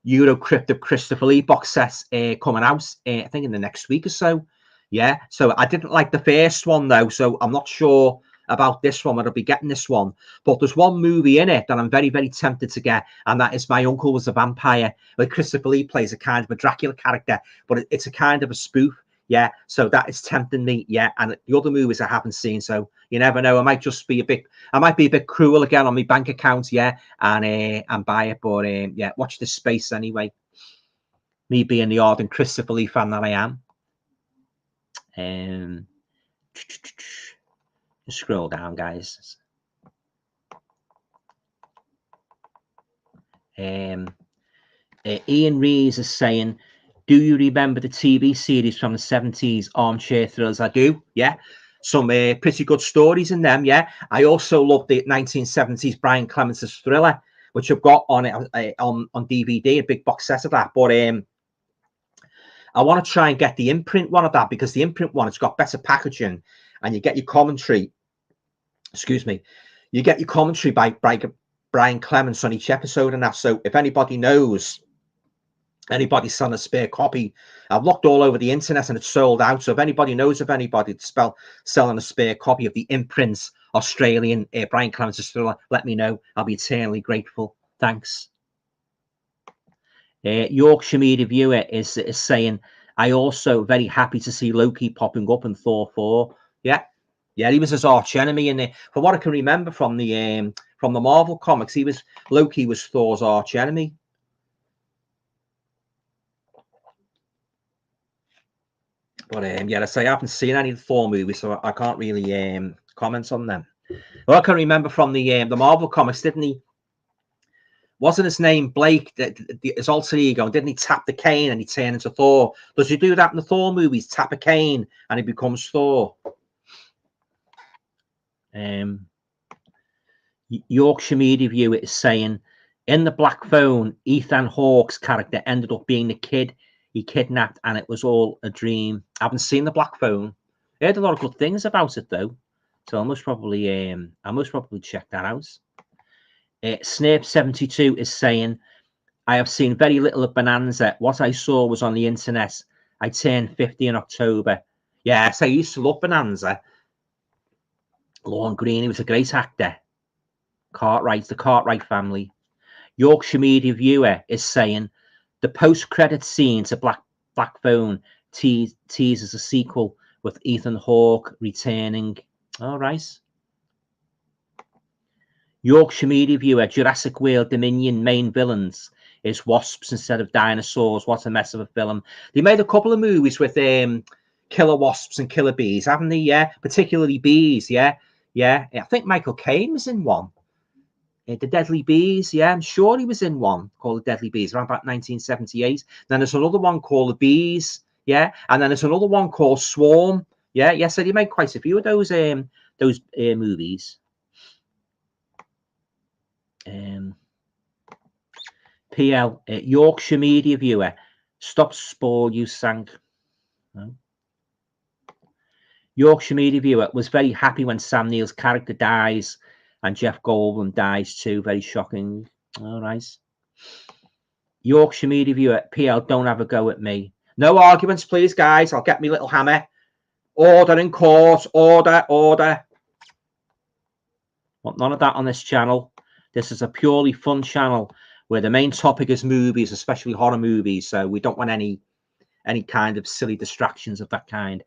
Euro Crypt of Christopher Lee box set coming out, I think in the next week or so. Yeah, so I didn't like the first one, though, so I'm not sure about this one, whether I'll be getting this one. But there's one movie in it that I'm very, very tempted to get, and that is My Uncle Was a Vampire, where Christopher Lee plays a kind of a Dracula character, but it's a kind of a spoof. Yeah, so that is tempting me. Yeah, and the other movies I haven't seen, so you never know. I might be a bit cruel again on my bank account. Yeah, and buy it. But yeah, watch this space anyway. Me being the ardent Christopher Lee fan that I am. Just scroll down, guys. Ian Rees is saying, do you remember the TV series from the 70s, Armchair Thrillers? I do, yeah. Some pretty good stories in them, yeah. I also love the 1970s Brian Clemens's Thriller which I've got on it on DVD, a big box set of that. But I want to try and get the imprint one of that, because the imprint one, it's got better packaging, and you get your commentary. Excuse me, you get your commentary by Brian Clements on each episode and that. So if anybody knows, anybody's selling a spare copy, I've looked all over the internet and it's sold out. So if anybody knows of anybody selling a spare copy of the imprints Australian Brian Clements thriller, let me know. I'll be eternally grateful. Thanks. Yorkshire Media Viewer is saying, I also very happy to see Loki popping up in Thor 4. Yeah, he was his arch enemy in there. From what I can remember from the Marvel comics, Loki was Thor's arch enemy. But yeah, I say I haven't seen any of the Thor movies, so I can't really comment on them. Well, I can remember from the Marvel comics, didn't he? Wasn't his name Blake, his alter ego? Didn't he tap the cane and he turned into Thor? Does he do that in the Thor movies? Tap a cane and he becomes Thor. Yorkshire Media Viewer is saying, in the Black Phone, Ethan Hawke's character ended up being the kid he kidnapped, and it was all a dream. I haven't seen the Black Phone. I heard a lot of good things about it though, so I must probably check that out. Snape72 is saying, I have seen very little of Bonanza. What I saw was on the internet. I turned 50 in October. Yeah, so I used to love Bonanza. Lorne Greene, he was a great actor. The Cartwright family. Yorkshire Media Viewer is saying, the post-credit scene to Black Phone teases a sequel with Ethan Hawke returning. All right. Yorkshire Media Viewer, Jurassic World Dominion main villains is wasps instead of dinosaurs. What a mess of a film. They made a couple of movies with killer wasps and killer bees, haven't they? Yeah, particularly bees. Yeah. I think Michael Caine was in one. The Deadly Bees, yeah, I'm sure he was in one called The Deadly Bees around about 1978. Then there's another one called The Bees, yeah, and then there's another one called Swarm, yeah. So he made quite a few of those movies. PL Yorkshire Media Viewer, stop spore, you sank. No. Yorkshire Media Viewer was very happy when Sam Neill's character dies. And Jeff Goldblum dies too. Very shocking. All right. Yorkshire Media Viewer, PL, don't have a go at me. No arguments, please, guys. I'll get me little hammer. Order in court. Order. Want none of that on this channel. This is a purely fun channel where the main topic is movies, especially horror movies. So we don't want any kind of silly distractions of that kind.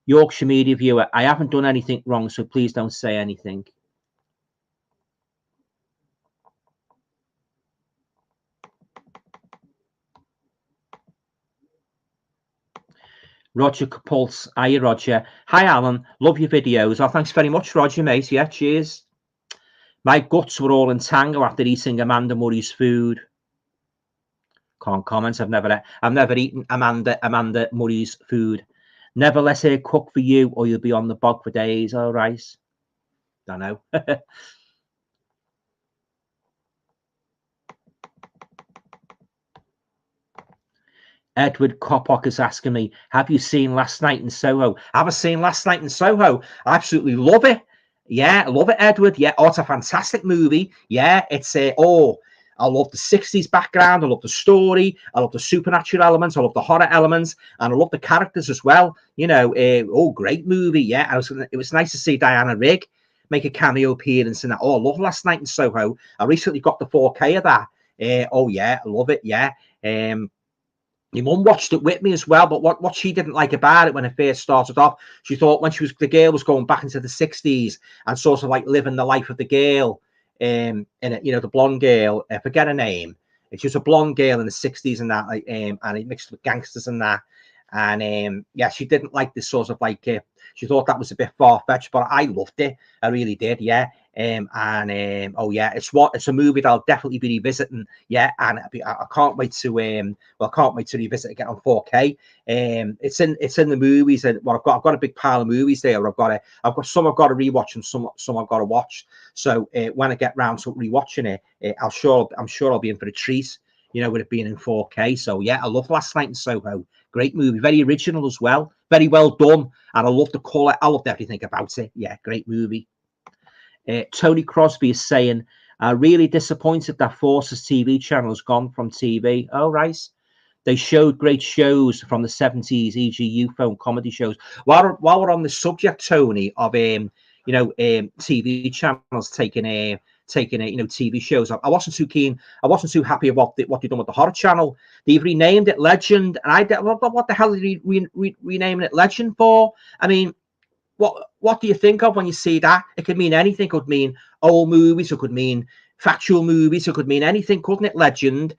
Yorkshire Media Viewer, I haven't done anything wrong, so please don't say anything. Roger Pulse. Hiya, Roger. Hi, Alan. Love your videos. Oh, thanks very much, Roger, mate. Yeah, cheers. My guts were all in tango after eating Amanda Murray's food. Can't comment. I've never eaten Amanda Murray's food. Never let her cook for you, or you'll be on the bog for days. All right. Don't know. Edward Kopok is asking me, have you seen Last Night in Soho? Have I seen Last Night in Soho? I absolutely love it. Yeah, I love it, Edward. Yeah, it's a fantastic movie. Yeah, it's I love the 60s background. I love the story. I love the supernatural elements. I love the horror elements. And I love the characters as well. You know, great movie. Yeah, it was nice to see Diana Rigg make a cameo appearance in that. Oh, I love Last Night in Soho. I recently got the 4K of that. Oh, yeah, I love it. Yeah. My mum watched it with me as well, but what she didn't like about it when it first started off, she thought when the girl was going back into the 60s and sort of like living the life of the girl, in it, you know, the blonde girl, I forget her name. She was a blonde girl in the 60s and that, like, and it mixed with gangsters and that. And yeah, she didn't like this sort of like, she thought that was a bit far-fetched, but I loved it. I really did, yeah. Oh yeah, it's a movie that I'll definitely be revisiting. Yeah, and I can't wait to I can't wait to revisit it again on 4K. It's in the movies, and well, I've got a big pile of movies there. I've got some I've got to rewatch and some I've got to watch. So when I get round to rewatching it, I'm sure I'll be in for a treat. You know, with it being in 4K. So yeah, I love Last Night in Soho. Great movie, very original as well, very well done, and I love the colour. I loved everything about it. Yeah, great movie. Tony Crosby is saying, really disappointed that Force's TV channel has gone from TV. Oh, right. They showed great shows from the 70s, e.g. UFO and comedy shows. While we're on the subject, Tony, of TV channels taking TV shows, I wasn't too keen. I wasn't too happy about what they've done with the horror channel. They've renamed it Legend, and what the hell are they renaming it Legend for? I mean, what do you think of when you see that? It could mean anything. It could mean old movies. It could mean factual movies. It could mean anything, couldn't it? Legend.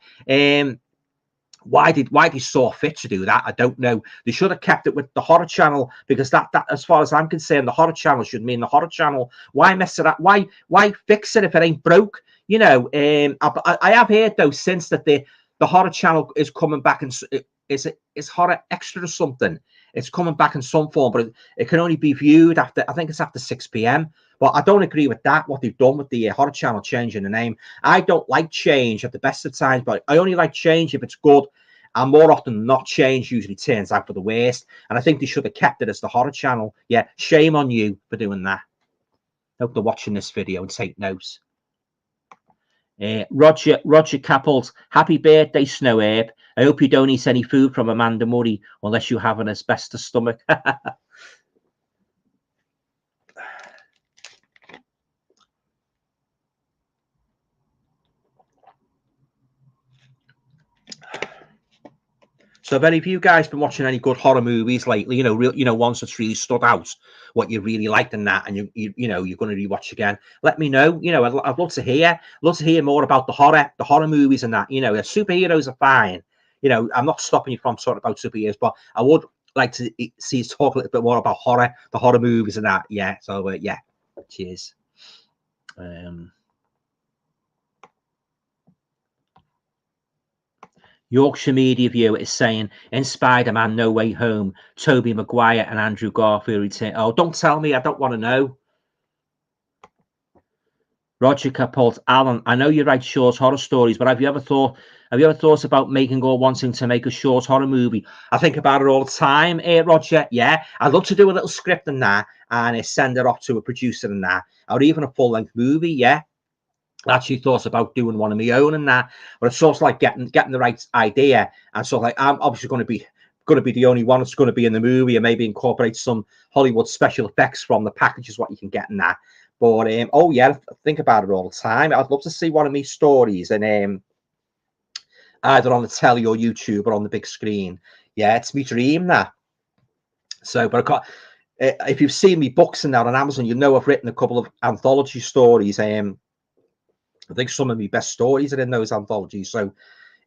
Why they saw fit to do that, I don't know. They should have kept it with the horror channel, because that as far as I'm concerned, the horror channel should mean the horror channel. Why mess it up? Why fix it if it ain't broke? You know, I have heard though since that the horror channel is coming back, and it's horror extra or something. It's coming back in some form, but it can only be viewed after, I think it's after 6 p.m. But I don't agree with that, what they've done with the horror channel changing the name. I don't like change at the best of times, but I only like change if it's good. And more often than not, change usually turns out for the worst. And I think they should have kept it as the horror channel. Yeah, shame on you for doing that. Hope they're watching this video and take notes. Roger Capples, happy birthday, Snow Herb. I hope you don't eat any food from Amanda Murray unless you have an asbestos stomach. So, have any of you guys been watching any good horror movies lately? Ones that's really stood out, what you really liked in that, and you're going to rewatch again. Let me know. I'd love to hear. Love to hear more about the horror movies and that. The superheroes are fine. I'm not stopping you from talking about superheroes, but I would like to see you talk a little bit more about the horror movies and that. Yeah. So yeah. Cheers. Yorkshire Media Viewer is saying, in Spider-Man No Way Home, Tobey Maguire and Andrew Garfield return. Oh, don't tell me. I don't want to know. Roger Capolt, Alan, I know you write short horror stories, but have you ever thought about making or wanting to make a short horror movie? I think about it all the time, Roger. Yeah, I'd love to do a little script in that and send it off to a producer in that, or even a full-length movie. Yeah. I actually thought about doing one of my own and that, but it's sort of like getting the right idea, and so like I'm obviously going to be the only one that's going to be in the movie, and maybe incorporate some Hollywood special effects from the packages what you can get in that. But oh yeah, I think about it all the time. I'd love to see one of my stories and either on the telly or YouTube or on the big screen. Yeah, it's my dream that. So, but I can't. If you've seen me books and that on Amazon, you know I've written a couple of anthology stories. I think some of my best stories are in those anthologies. So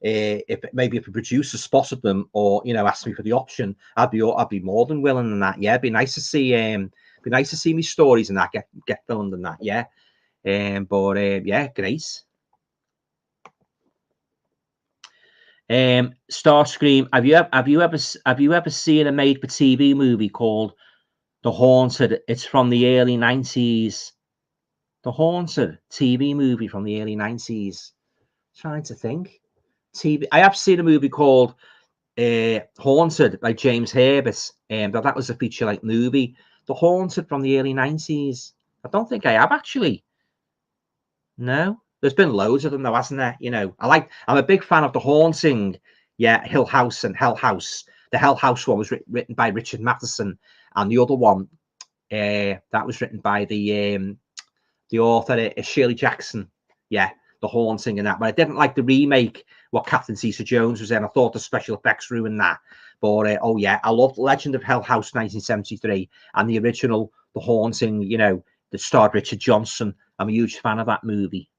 if a producer spotted them or asked me for the option, I'd be more than willing in that. Yeah, it'd be nice to see me stories and that get filmed and that. Yeah, yeah, great. Starscream, have you ever seen a made for TV movie called The Haunted? It's from the early 90s. The Haunted TV movie from the early 90s. Trying to think. TV. I have seen a movie called Haunted by James Herbert, but that was a feature-length movie. The Haunted from the early 90s. I don't think I have actually. No, there's been loads of them though, hasn't there? I'm a big fan of The Haunting. Yeah, Hill House and Hell House. The Hell House one was written by Richard Matheson, and the other one that was written by the author Shirley Jackson. Yeah, The Haunting and that. But I didn't like the remake, what Catherine Zeta-Jones was in. I thought the special effects ruined that. But oh yeah, I loved Legend of Hell House 1973 and the original The Haunting, that starred Richard Johnson. I'm a huge fan of that movie.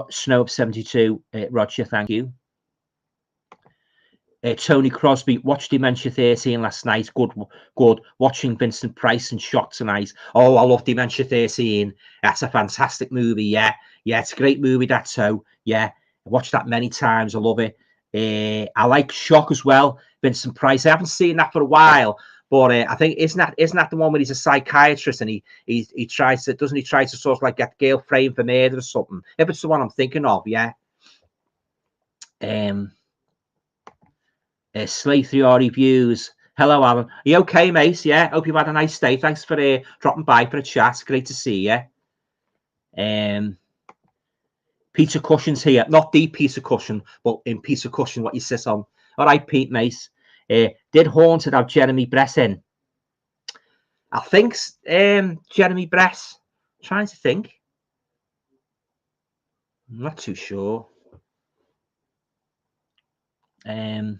Snow of 72, Roger, thank you. Tony Crosby, watched Dementia 13 last night. Good. Watching Vincent Price and Shock tonight. Oh, I love Dementia 13. That's a fantastic movie. Yeah, it's a great movie. That's so. Yeah, I watched that many times. I love it. I like Shock as well. Vincent Price. I haven't seen that for a while, but I think isn't that the one where he's a psychiatrist and he tries to try to sort of like get the girl framed for murder or something? If it's the one I'm thinking of, yeah. Slay through our reviews. Hello, Alan. Are you okay, mate? Yeah, hope you've had a nice day. Thanks for dropping by for a chat. Great to see you. Peter Cushion's here. Not the Peter Cushion, but in Peter Cushion, what you sit on. All right, Pete, mate. Did Haunted have Jeremy Brett in? I think Jeremy Brett. Trying to think. I'm not too sure. I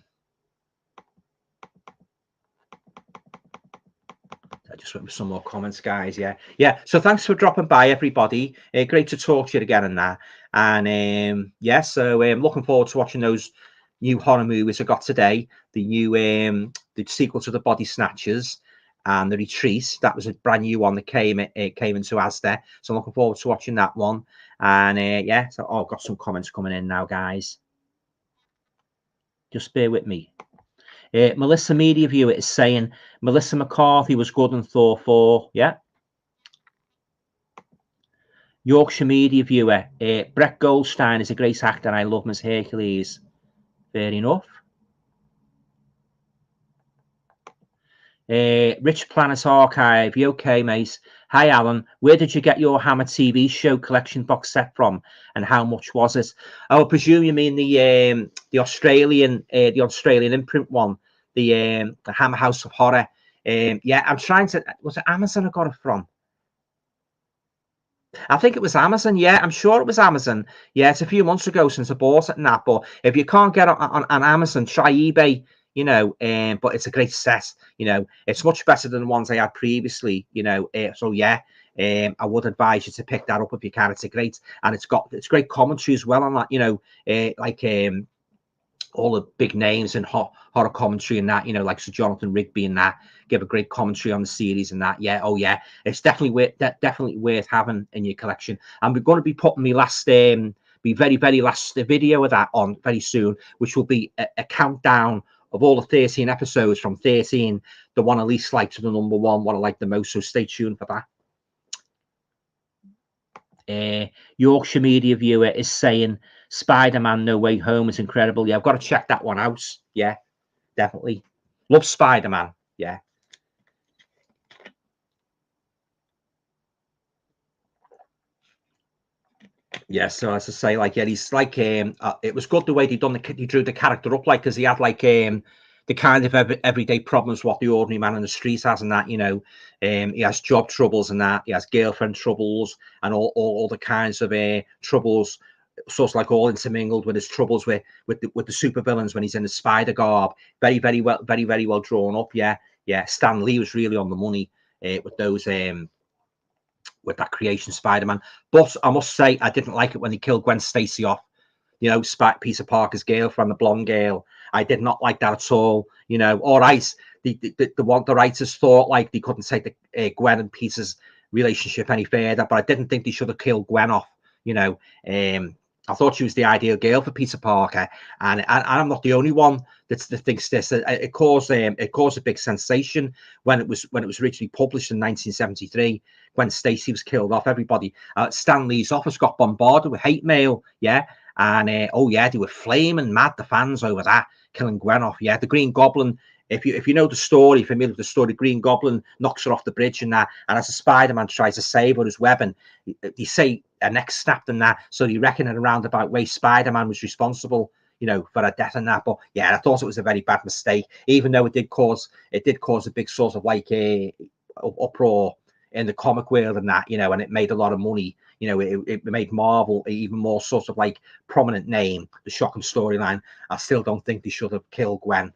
just went with some more comments, guys. Yeah. So thanks for dropping by, everybody. Great to talk to you again and that. And yeah, so looking forward to watching those new horror movies I got today. The new the sequel to The Body Snatchers and The Retreat. That was a brand new one that came into Asda. So I'm looking forward to watching that one. And yeah, so I've got some comments coming in now, guys. Just bear with me. Melissa Media Viewer is saying Melissa McCarthy was good in Thor 4. Yeah. Yorkshire Media Viewer, Brett Goldstein is a great actor. I love him as Hercules. Fair enough. Rich Planet Archive, you okay, mate? Hi, Alan. Where did you get your Hammer TV show collection box set from, and how much was it? I presume you mean the Australian imprint one, the Hammer House of Horror. Yeah, I'm trying to. Was it Amazon I got it from? I think it was Amazon. Yeah, I'm sure it was Amazon. Yeah, it's a few months ago since I bought it and that. But if you can't get it on Amazon, try eBay. But it's a great set. It's much better than the ones I had previously. So yeah, I would advise you to pick that up if you can. It's great, and it's great commentary as well on that. All the big names and horror commentary and that, like Sir Jonathan Rigby and that, give a great commentary on the series and that. Yeah, oh yeah, it's definitely worth having in your collection. And we're going to be putting my last, very last video of that on very soon, which will be a countdown of all the 13 episodes from 13, the one I least like to the number one, what I like the most. So stay tuned for that. Yorkshire Media Viewer is saying Spider-Man No Way Home is incredible. Yeah, I've got to check that one out. Yeah, definitely. Love Spider-Man. Yeah. Yeah, so as I say, he's like it was good the way he drew the character up, because he had the kind of everyday problems what the ordinary man in the street has, and that he has job troubles and that, he has girlfriend troubles and all the kinds of troubles, sort of like all intermingled with his troubles with the supervillains when he's in the spider garb. Very well drawn up. Yeah. Stan Lee was really on the money with those with that creation Spider-Man. But I must say, I didn't like it when he killed Gwen Stacy off. Peter Parker's girlfriend, the blonde girl. I did not like that at all. All right, the writers thought they couldn't take the Gwen and Peter's relationship any further, but I didn't think they should have killed Gwen off. I thought she was the ideal girl for Peter Parker, and I'm not the only one that thinks this. It caused a big sensation when it was originally published in 1973. When Stacy was killed off, everybody, Stan Lee's office got bombarded with hate mail. Yeah, and they were flaming mad, the fans, over that, killing Gwen off. Yeah, the Green Goblin. If you know the story, familiar with the story, Green Goblin knocks her off the bridge and that, and as a Spider-Man tries to save her, his weapon, they say her neck snapped and that, so they reckon in a roundabout way Spider-Man was responsible, for her death and that. But yeah, I thought it was a very bad mistake, even though it did cause a big sort of uproar in the comic world and that, and it made a lot of money. It made Marvel even more sort of prominent name, the shocking storyline. I still don't think they should have killed Gwen.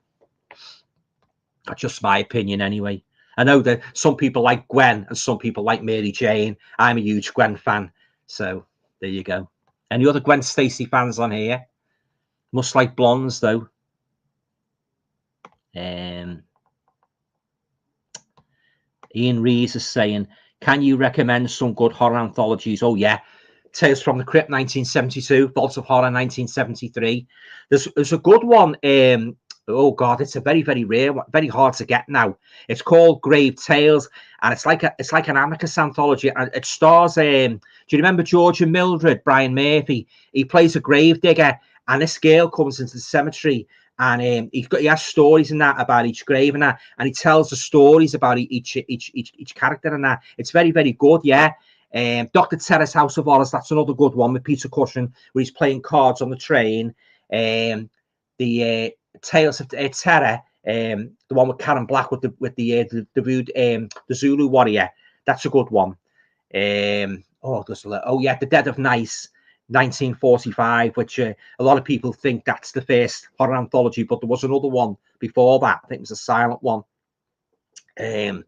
That's just my opinion anyway. I know that some people like Gwen and some people like Mary Jane. I'm a huge Gwen fan. So there you go. Any other Gwen Stacy fans on here? Must like blondes though. Ian Rees is saying, can you recommend some good horror anthologies? Oh, yeah. Tales from the Crypt, 1972. Vault of Horror, 1973. There's a good one. Oh, God, it's a very, very rare one. Very hard to get now. It's called Grave Tales, and it's like an Amicus anthology. And it stars, do you remember George and Mildred, Brian Murphy? He plays a grave digger, and this girl comes into the cemetery, and he has stories in that about each grave and that, and he tells the stories about each character and that. It's very, very good, yeah. Dr. Terrace House of Horrors, that's another good one with Peter Cushing, where he's playing cards on the train. The Tales of Terror, the one with Karen Black with the Zulu warrior, that's a good one. The Dead of Night, 1945, which a lot of people think that's the first horror anthology, but there was another one before that. I think it was a silent one. There's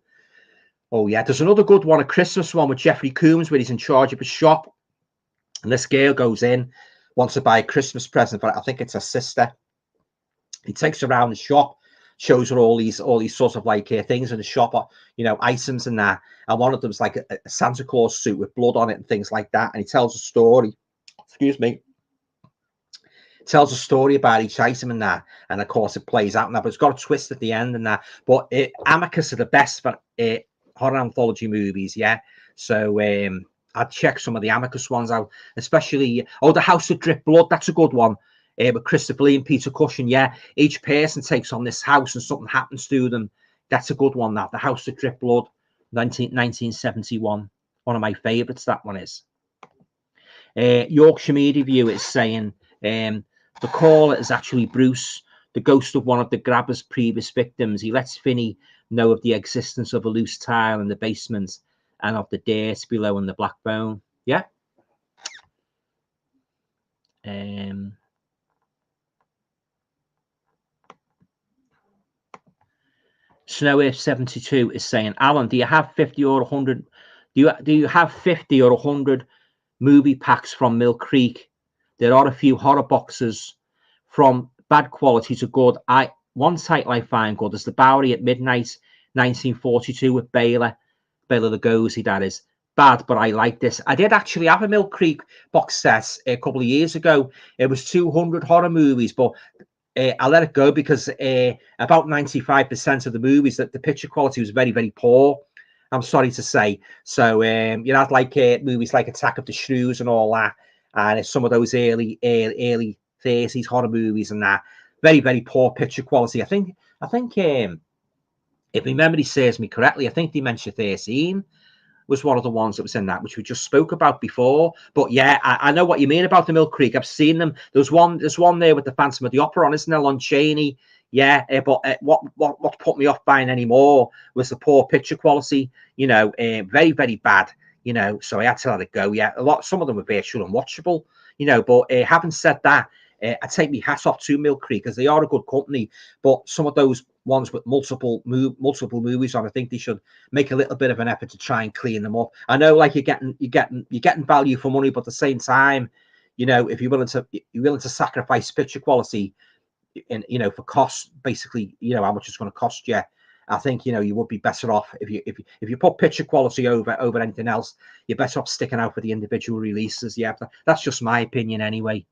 another good one, a Christmas one with Jeffrey Combs, where he's in charge of a shop, and this girl goes in, wants to buy a Christmas present, but I think it's her sister. He takes her around the shop, shows her all these sorts of like things in the shop, items and that, and one of them's like a Santa Claus suit with blood on it and things like that, and he tells a story. Tells a story about each item and that, and of course it plays out now, but it's got a twist at the end and that. But Amicus are the best for horror anthology movies, yeah. So I'd check some of the Amicus ones out, especially The House of Drip Blood. That's a good one. With Christopher Lee and Peter Cushing, yeah. Each person takes on this house and something happens to them. That's a good one. That The House of Drip Blood, 1971. One of my favourites. That one is. Yorkshire Media View is saying the caller is actually Bruce, the ghost of one of the grabber's previous victims. He lets Finney know of the existence of a loose tile in the basement and of the dirt below in the black bone. Yeah. Snow Earth 72 is saying, Alan, do you have 50 or 100? Do you have 50 or 100 movie packs from Mill Creek? There are a few horror boxes from bad quality to good. One title I find good is The Bowery at Midnight, 1942 with Bela Lugosi. That is bad, but I like this. I did actually have a Mill Creek box set a couple of years ago. It was 200 horror movies, but I let it go because about 95% of the movies, that the picture quality was very, very poor. I'm sorry to say. So you had like movies like Attack of the Shrews and all that, and some of those early 30s horror movies and that, very, very poor picture quality. I think if my memory serves me correctly, I think Dementia 13 was one of the ones that was in that, which we just spoke about before. But yeah, I know what you mean about the Mill Creek. I've seen them. There's one there with the Phantom of the Opera on, isn't there, Lon Chaney? Yeah, but what put me off buying any more was the poor picture quality. Very, very bad. So I had to let it go. Yeah, some of them were virtual and watchable. But having said that, I take my hat off to Mill Creek because they are a good company. But some of those ones with multiple movies on, I think they should make a little bit of an effort to try and clean them up. I know, like you're getting value for money, but at the same time, if you're willing to sacrifice picture quality, and for cost, basically, how much it's going to cost you, I think you would be better off if you put picture quality over anything else. You're better off sticking out for the individual releases. Yeah, that's just my opinion anyway.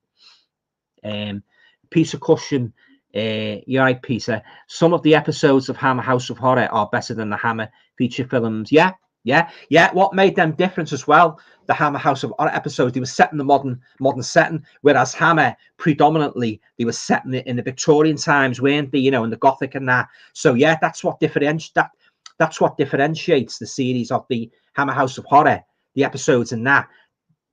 Peter Cushing, you're right, Peter. Some of the episodes of Hammer House of Horror are better than the Hammer feature films. Yeah. What made them different as well? The Hammer House of Horror episodes, they were set in the modern setting, whereas Hammer predominantly they were set in the Victorian times, weren't they? In the Gothic and that. So yeah, that's what differentiates the series of the Hammer House of Horror. The episodes and that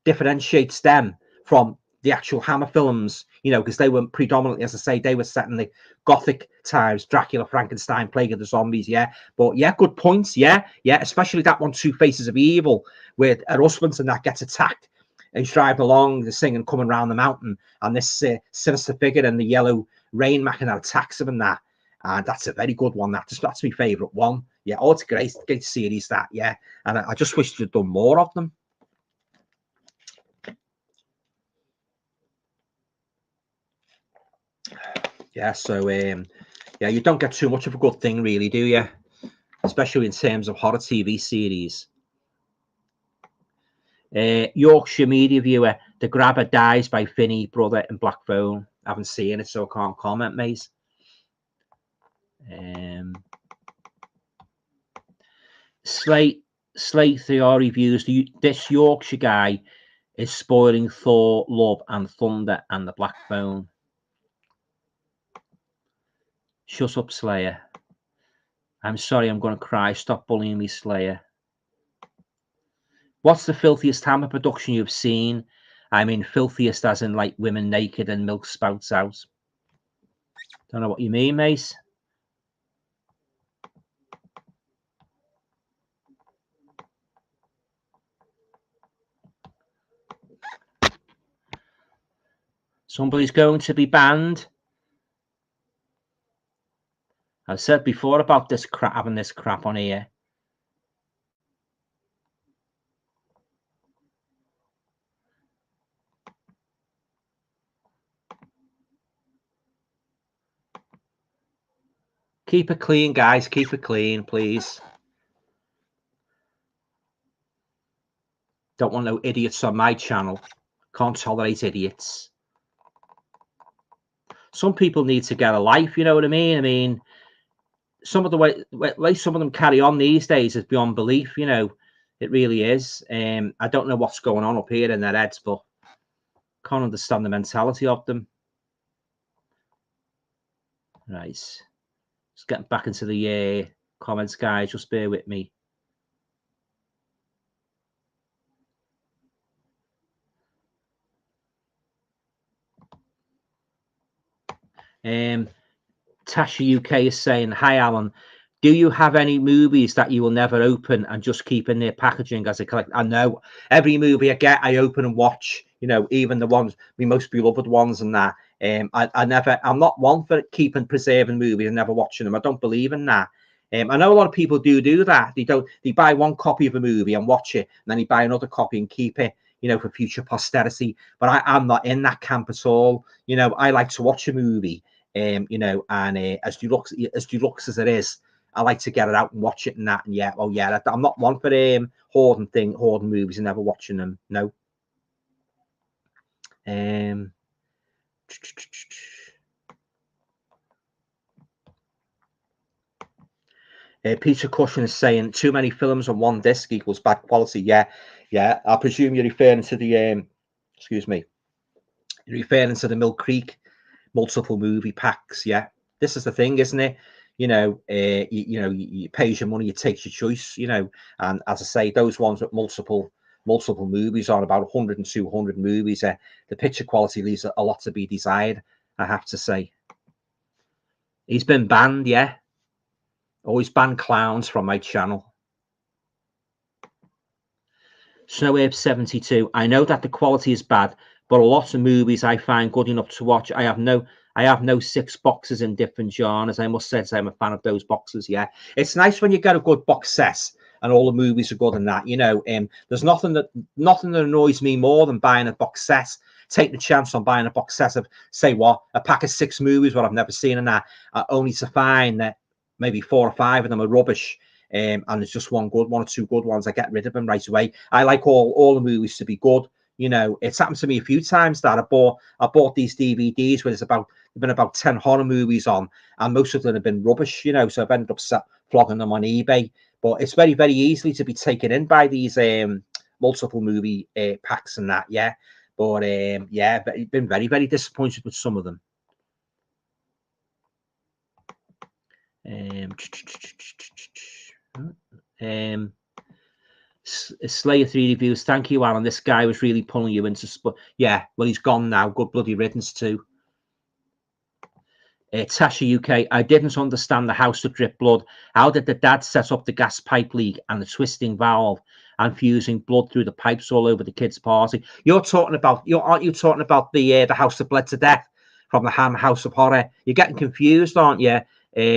differentiates them from the actual Hammer films, because they were predominantly, as I say, they were set in the Gothic times, Dracula, Frankenstein, Plague of the Zombies, yeah. But yeah, good points, yeah, especially that one, Two Faces of Evil, where her husband and that gets attacked, and he's driving along, the singing, coming around the mountain, and this sinister figure in the yellow rain macking attacks him and that. And that's a very good one. That's my favourite one. Yeah, it's a great series, that, yeah. And I just wish they'd done more of them. Yeah, so Yeah, you don't get too much of a good thing, really, do you? Especially in terms of horror TV series. Yorkshire Media Viewer, The Grabber Dies by Finney, Brother and Black Phone. I haven't seen it, so I can't comment, mate. Slate Theory Reviews, this Yorkshire guy is spoiling Thor, Love and Thunder and the Black Phone. Shut up, Slayer. I'm sorry, I'm going to cry. Stop bullying me, Slayer. What's the filthiest Hammer production you've seen? I mean, filthiest as in like women naked and milk spouts out. Don't know what you mean, mate. Somebody's going to be banned. I've said before about this crap, having this crap on here. Keep it clean, guys. Keep it clean, please. Don't want no idiots on my channel. Can't tolerate idiots. Some people need to get a life, you know what I mean? I mean, some of the way some of them carry on these days is beyond belief, you know. It really is. I don't know what's going on up here in their heads, but can't understand the mentality of them. Right. Just getting back into the comments, guys. Just bear with me. Tasha UK is saying, hi, Alan. Do you have any movies that you will never open and just keep in their packaging as a collect? I know every movie I get, I open and watch, you know, even the ones, the most beloved ones and that. I'm not one for keeping preserving movies and never watching them. I don't believe in that. I know a lot of people do that. They buy one copy of a movie and watch it, and then they buy another copy and keep it, you know, for future posterity. But I'm not in that camp at all. You know, I like to watch a movie, you know, and as deluxe as it is, I like to get it out and watch it and that. And yeah, I'm not one for hoarding movies and never watching them. No. Peter Cushion is saying too many films on one disc equals bad quality. Yeah. I presume you're referring to the excuse me. You're referring to the Mill Creek multiple movie packs. Yeah. This is the thing, isn't it? You know, you pay your money, you take your choice, you know, and as I say, those ones with multiple movies on, about 100 and 200 movies, the picture quality leaves a lot to be desired, I have to say. He's been banned, yeah. Always ban clowns from my channel. Snowwave 72. I know that the quality is bad, but a lot of movies I find good enough to watch. I have no 6 boxes in different genres. I must say I'm a fan of those boxes. Yeah, it's nice when you get a good box set and all the movies are good and that. You know, there's nothing that annoys me more than buying a box set. Take the chance on buying a box set of, say, a pack of 6 movies what I've never seen and that, only to find that maybe 4 or 5 of them are rubbish. And there's just one or two good ones. I get rid of them right away. I like all the movies to be good. You know, it's happened to me a few times that I bought these DVDs where there's been about 10 horror movies on, and most of them have been rubbish. You know, so I've ended up flogging them on eBay. But it's very, very easily to be taken in by these multiple movie packs and that. Yeah, but yeah, been very, very disappointed with some of them. Slayer 3 reviews. Thank you, Alan. This guy was really pulling you into sport. Yeah, well, he's gone now. Good bloody riddance too. Tasha UK. I didn't understand the House of Drip Blood. How did the dad set up the gas pipe leak and the twisting valve and fusing blood through the pipes all over the kids' party? Aren't you talking about the house that bled to death from the Hammer House of Horror? You're getting confused, aren't you?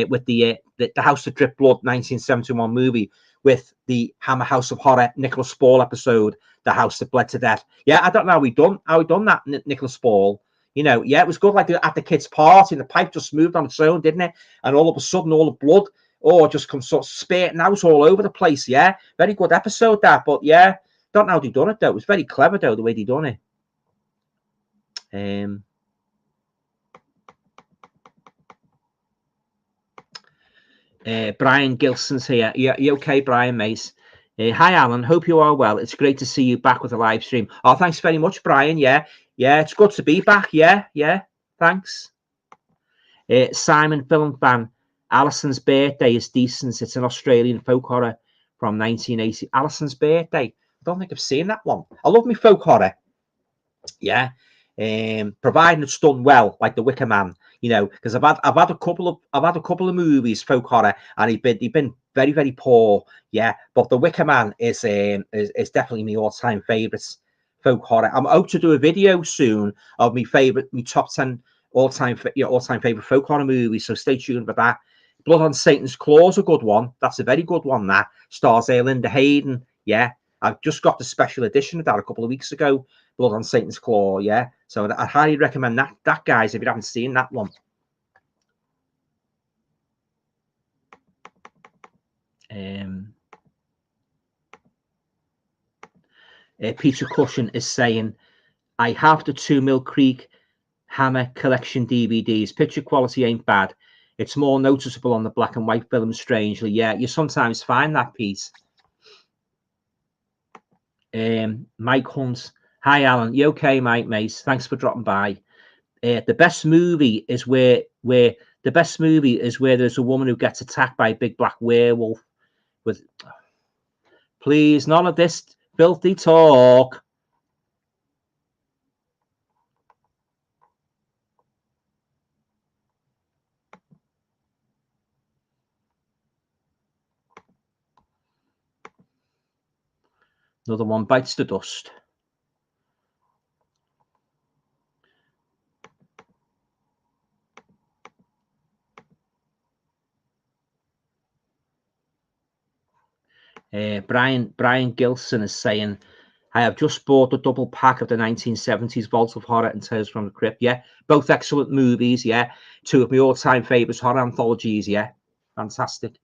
With the House of Drip Blood 1971 movie with the Hammer House of Horror Nicholas Spall episode, The House That Bled to Death. Yeah, I don't know how we done that, Nicholas Spall. You know, yeah, it was good. Like at the kids' party, and the pipe just moved on its own, didn't it? And all of a sudden, all the blood, just comes sort of spurting out all over the place. Yeah, very good episode that. But yeah, don't know how they done it though. It was very clever though the way they done it. Brian Gilson's here. You okay, Brian, mate? Hi, Alan. Hope you are well. It's great to see you back with a live stream. Oh, thanks very much, Brian. Yeah, it's good to be back. Yeah, thanks. Simon Film Fan. Alison's Birthday is decent. It's an Australian folk horror from 1980. Alison's Birthday. I don't think I've seen that one. I love me folk horror. Yeah. Providing it's done well, like The Wicker Man, you know, because I've had a couple of movies folk horror, and he've been very, very poor. Yeah, but The Wicker Man is definitely my all-time favourites folk horror. I'm out to do a video soon of my top 10 all-time favourite folk horror movies, so stay tuned for that. Blood on Satan's Claw is a good one. That's a very good one. That stars Linda Hayden. Yeah, I just got the special edition of that a couple of weeks ago. Blood on Satan's Claw, yeah. So I highly recommend that, guys, if you haven't seen that one. Peter Cushion is saying, I have the 2 Mill Creek Hammer collection DVDs. Picture quality ain't bad. It's more noticeable on the black and white film, strangely. Yeah, you sometimes find that piece. Mike Hunt. Hi, Alan. You okay, mate? Thanks for dropping by. The best movie is where there's a woman who gets attacked by a big black werewolf. Please, none of this filthy talk. Another one bites the dust. Brian Gilson is saying, I have just bought a double pack of the 1970s Vault of Horror and Tales from the Crypt. Yeah, both excellent movies. Yeah, 2 of my all-time favourites horror anthologies. Yeah, fantastic.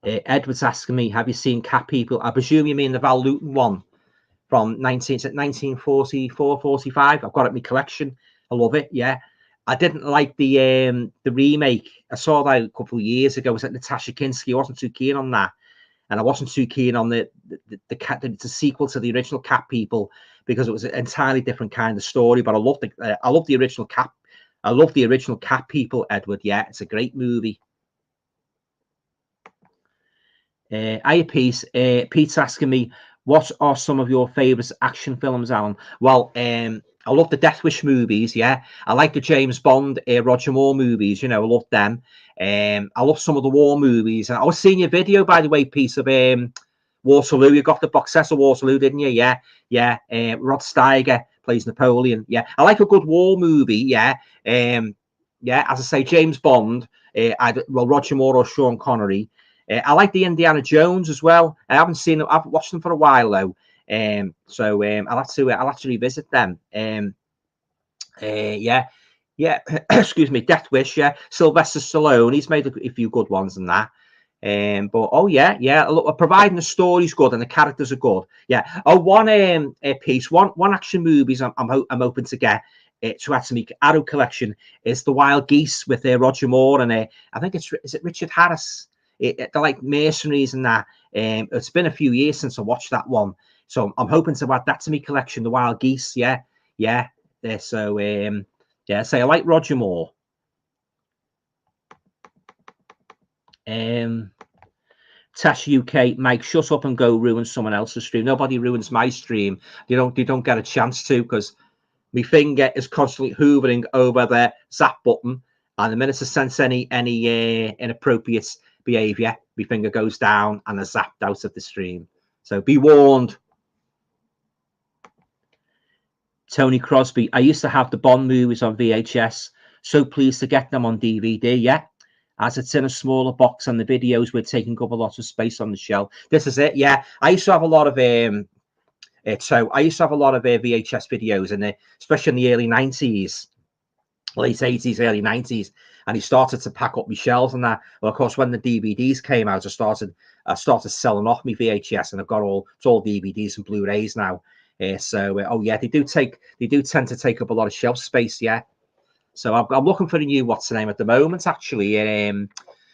Edward's asking me, have you seen Cat People? I presume you mean the Val Lewton one from 1944, 45. I've got it in my collection. I love it. Yeah, I didn't like the remake. I saw that a couple of years ago. It was like Natasha Kinski. I wasn't too keen on that, and I wasn't too keen on the sequel to the original Cat People, because it was an entirely different kind of story. But I love the original Cat. I love the original Cat People, Edward. Yeah, it's a great movie. Pete's asking me, what are some of your favourite action films, Alan? Well, I love the Death Wish movies. Yeah, I like the James Bond, Roger Moore movies. You know, I love them. I love some of the war movies. I was seeing your video, by the way, Pete, of Waterloo. You got the box set of Waterloo, didn't you? Yeah. Rod Steiger plays Napoleon. Yeah, I like a good war movie. Yeah. As I say, James Bond. Roger Moore or Sean Connery. I like the Indiana Jones as well. I haven't seen them. I've watched them for a while though. So I'll have to revisit them. Excuse me. Death Wish. Yeah, Sylvester Stallone. He's made a few good ones in that. But look, providing the story's good and the characters are good. Yeah. One action movies I'm hoping to get to add to my Arrow collection is The Wild Geese with Roger Moore, and I think is it Richard Harris. They're like mercenaries and that. It's been a few years since I watched that one, so I'm hoping to add that to my collection. The Wild Geese, yeah. So I like Roger Moore. Tash UK, Mike, shut up and go ruin someone else's stream. Nobody ruins my stream. They don't get a chance to, because my finger is constantly hoovering over the zap button, and the minute I sense any inappropriate behavior, my finger goes down and is zapped out of the stream. So be warned. Tony Crosby, I used to have the Bond movies on VHS. So pleased to get them on DVD. Yeah, as it's in a smaller box and the videos were taking up a lot of space on the shelf. This is it. Yeah, I used to have a lot of So I used to have a lot of VHS videos, and especially in the early 90s, late 80s, early 90s, and he started to pack up my shelves and that. Well, of course, when the DVDs came out, I started selling off my VHS, and I've got it's all DVDs and Blu-rays now. Oh yeah, they do tend to take up a lot of shelf space. Yeah. So I'm looking for a new what's the name at the moment, actually. A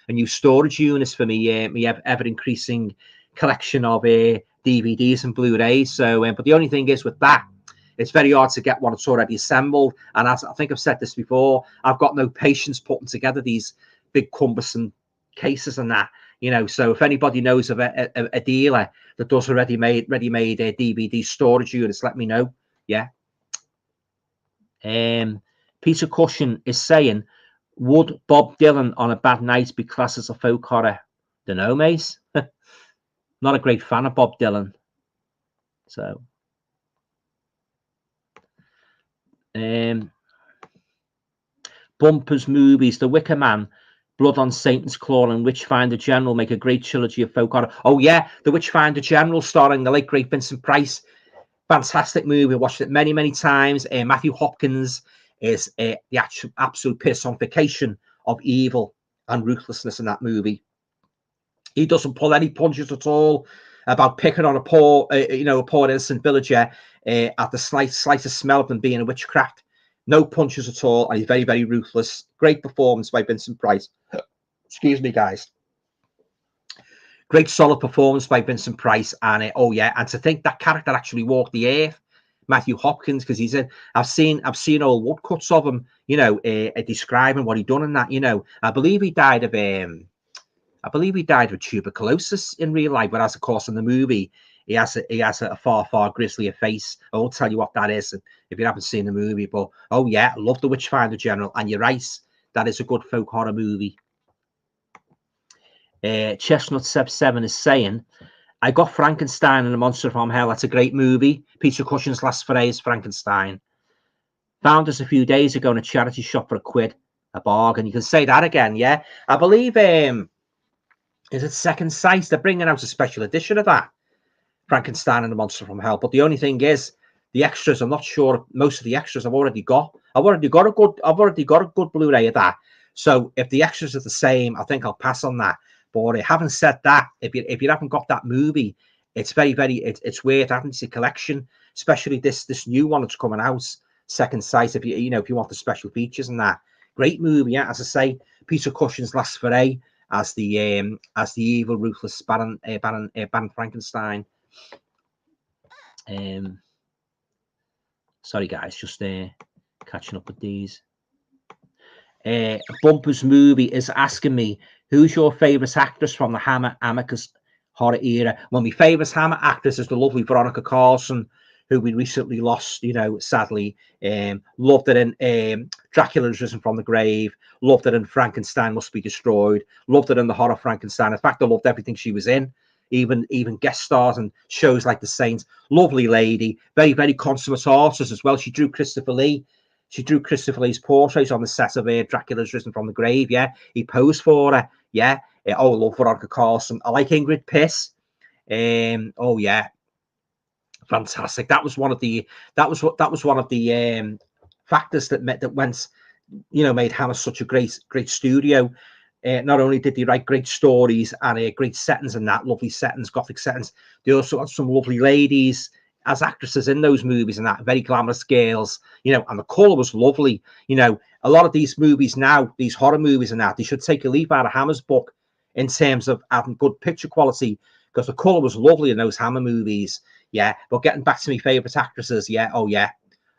new storage unit for me. Me ever increasing collection of DVDs and Blu-rays. So, but the only thing is with that, it's very hard to get one that's already assembled. And as I think I've said this before, I've got no patience putting together these big cumbersome cases and that. So if anybody knows of a dealer that does a ready-made DVD storage units, let me know. Yeah. Peter Cushion is saying, would Bob Dylan on a bad night be classed as a folk horror? Don't know, mate. Not a great fan of Bob Dylan. So, Bumpers movies, The Wicker Man, Blood on Satan's Claw, and Witchfinder General make a great trilogy of folk horror. Oh yeah, The Witchfinder General, starring the late great Vincent Price. Fantastic movie. I watched it many, many times. Matthew Hopkins is the absolute personification of evil and ruthlessness in that movie. He doesn't pull any punches at all about picking on a poor innocent villager at the slightest smell of them being a witchcraft. No punches at all, and he's very, very ruthless. Great performance by Vincent Price. Excuse me, guys. Great solid performance by Vincent Price, and and to think that character actually walked the earth, Matthew Hopkins, because he's in. I've seen old woodcuts of him, describing what he'd done in that. I believe he died of tuberculosis in real life, whereas of course in the movie he has a far grislier face. I won't tell you what that is if you haven't seen the movie, but oh yeah, I love The Witchfinder General, and you're right, that is a good folk horror movie. Chestnut 7 is saying, I got Frankenstein and the Monster from Hell. That's a great movie. Peter Cushion's last foray is Frankenstein. Found us a few days ago in a charity shop for £1, a bargain. You can say that again, yeah. I believe is it Second Sight? They're bringing out a special edition of that, Frankenstein and the Monster from Hell. But the only thing is, the extras, I'm not sure. Most of the extras I've already got. I've already got a good Blu-ray of that. So if the extras are the same, I think I'll pass on that. But having said that, if you haven't got that movie, it's very, very it's worth having to collection, especially this new one that's coming out, Second Sight. If you want the special features and that, great movie. Yeah, as I say, Peter Cushion's last foray as the evil, ruthless Baron Frankenstein. Sorry guys, just catching up with these. Bumpers movie is asking me, who's your favourite actress from the Hammer Amicus horror era? Well, my favourite Hammer actress is the lovely Veronica Carlson, who we recently lost, sadly. Loved it in Dracula's Risen from the Grave. Loved it in Frankenstein Must Be Destroyed. Loved it in the Horror Frankenstein. In fact, I loved everything she was in, even guest stars and shows like The Saints. Lovely lady, very, very consummate artist as well. She drew Christopher Lee. She drew Christopher Lee's portrait on the set of Dracula's Risen from the Grave. Yeah, he posed for her. Yeah. I love Veronica Carlson. I like Ingrid Piss. Oh yeah, fantastic. That was one of the factors that made Hammer such a great studio. Not only did they write great stories and great settings and that, lovely settings, gothic settings, they also had some lovely ladies as actresses in those movies and that, very glamorous girls, and the colour was lovely. A lot of these movies now, these horror movies and that, they should take a leaf out of Hammer's book in terms of having good picture quality, because the colour was lovely in those Hammer movies. Yeah, but getting back to my favourite actresses, yeah, oh yeah,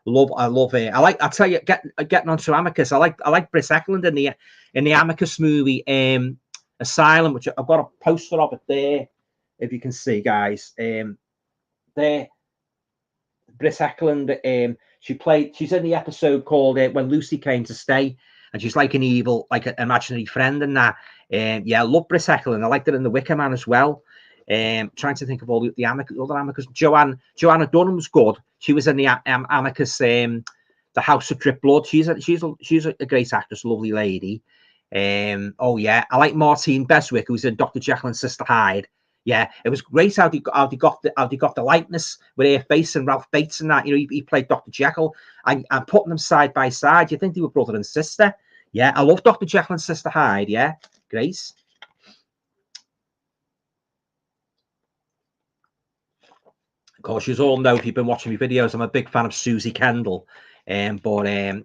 I love it. I'll tell you, getting onto Amicus, I like Britt Eklund in the Amicus movie, Asylum, which I've got a poster of it there, if you can see, guys. There, Britt Eklund, she's in the episode called When Lucy Came to Stay, and she's like an evil, like an imaginary friend in that. Yeah, I love Britt Eklund. I liked it in The Wicker Man as well. Trying to think of all the other Amicus. Joanna Dunham's good. She was in the Amicus, The House of Drip Blood. She's a great actress, lovely lady. Oh yeah, I like Martine Beswick, who's in Dr. Jekyll and Sister Hyde. Yeah, it was great how they got the likeness with her face and Ralph Bates and that. You know, he played Dr. Jekyll, and putting them side by side, you think they were brother and sister. Yeah, I love Dr. Jekyll and Sister Hyde. Yeah, Grace. Of course, you all know if you've been watching my videos, I'm a big fan of Susie Kendall, but I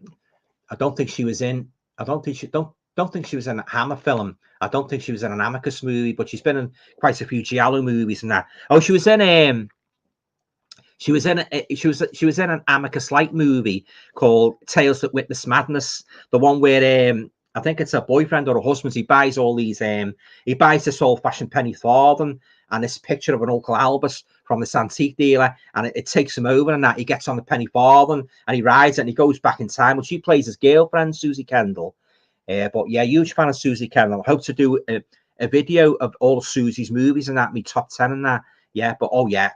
don't think she was in. I don't think she was in a Hammer film. I don't think she was in an Amicus movie, but she's been in quite a few Giallo movies and that. Oh, she was in an Amicus Light movie called Tales That Witness Madness. The one where I think it's a boyfriend or a husband. He buys all these. He buys this old-fashioned penny farthing and this picture of an Uncle Albus from this antique dealer, and it takes him over, and that he gets on the penny farthing and he rides it and he goes back in time. Well, she plays his girlfriend, Susie Kendall. But yeah, huge fan of Susie Kendall. I hope to do a video of all of Susie's movies and that, me top 10 and that. Yeah, but oh yeah,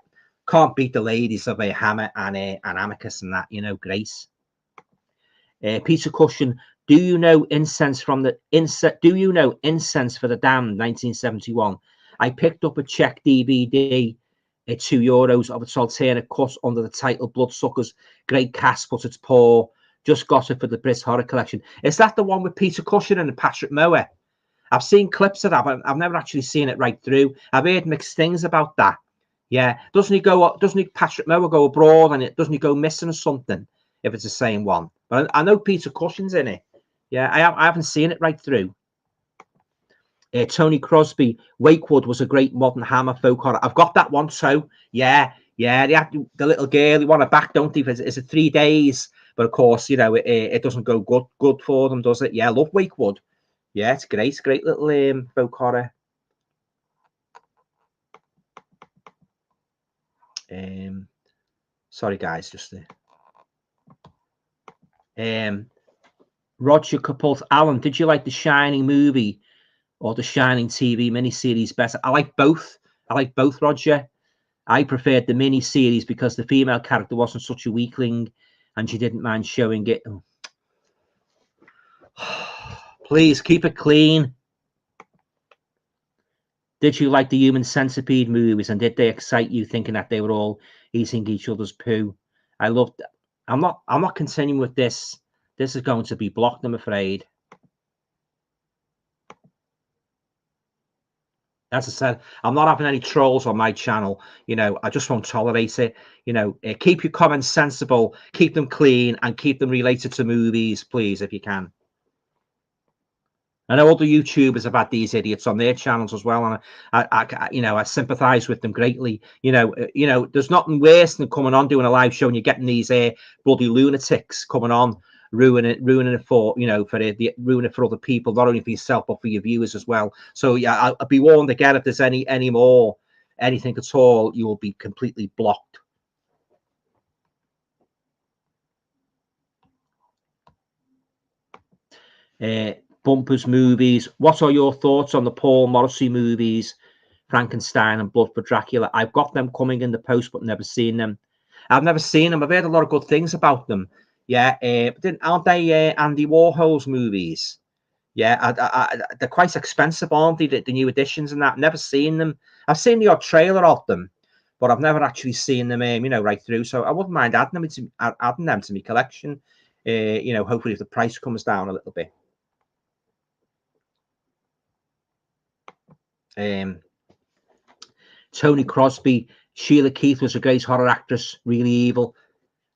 can't beat the ladies of a Hammer and Amicus and that, you know, Grace. Peter Cushion, do you know Incense for the Damned, 1971? I picked up a Czech DVD at €2 of its alternate cut under the title Bloodsuckers. Great cast, but it's poor. Just got it for the Brit Horror Collection. Is that the one with Peter Cushing and Patrick Mower? I've seen clips of that, but I've never actually seen it right through. I've heard mixed things about that. Yeah, doesn't he Patrick Mower go abroad, and doesn't he go missing or something if it's the same one? But I know Peter Cushing's in it. Yeah, I haven't seen it right through. Tony Crosby, Wakewood was a great modern Hammer folk horror. I've got that one too. Yeah. The little girl, you want her back, don't they? Is it 3 days? But of course, you know, it doesn't go good for them, does it? Yeah, I love Wakewood. Yeah, it's great little folk horror. Sorry guys, just Roger Capult, Alan, did you like the Shining movie or the Shining TV miniseries better? I like both, Roger. I preferred the miniseries because the female character wasn't such a weakling and she didn't mind showing it. Oh. Please keep it clean. Did you like the Human Centipede movies, and did they excite you, thinking that they were all eating each other's poo? I loved. I'm not continuing with this. This is going to be blocked, I'm afraid. As I said, I'm not having any trolls on my channel. You know, I just won't tolerate it. You know, keep your comments sensible, keep them clean, and keep them related to movies, please, if you can. I know all the YouTubers have had these idiots on their channels as well, and I sympathise with them greatly. You know, there's nothing worse than coming on doing a live show and you're getting these bloody lunatics coming on, ruining it for ruining it for other people, not only for yourself but for your viewers as well. So yeah, I'll be warned again, if there's anything at all, you will be completely blocked. Bumpers movies. What are your thoughts on the Paul Morrissey movies, Frankenstein and Blood for Dracula? I've got them coming in the post, but never seen them. I've never seen them. I've heard a lot of good things about them. Yeah, aren't they Andy Warhol's movies? Yeah, they're quite expensive, aren't they? The new editions and that. Never seen them. I've seen the odd trailer of them, but I've never actually seen them. Right through. So I wouldn't mind adding them to my collection. Hopefully if the price comes down a little bit. Tony Crosby, Sheila Keith was a great horror actress, really evil.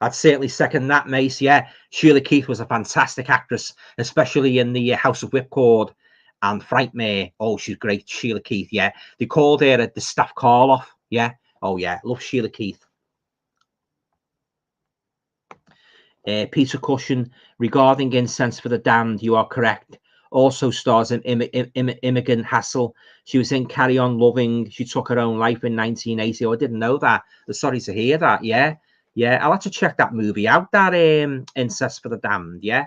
I'd certainly second that, Mace. Yeah, Sheila Keith was a fantastic actress, especially in the House of Whipcord and Frightmare. Oh, she's great, Sheila Keith. Yeah, they called her the Staff Karloff. Yeah, oh yeah, love Sheila Keith. Peter Cushion, regarding Incense for the Damned, you are correct. Also stars in Imogen Hassel. She was in Carry On Loving. She took her own life in 1980. Oh, I didn't know that. I'm sorry to hear that. Yeah, I'll have to check that movie out, that Incest for the Damned. Yeah.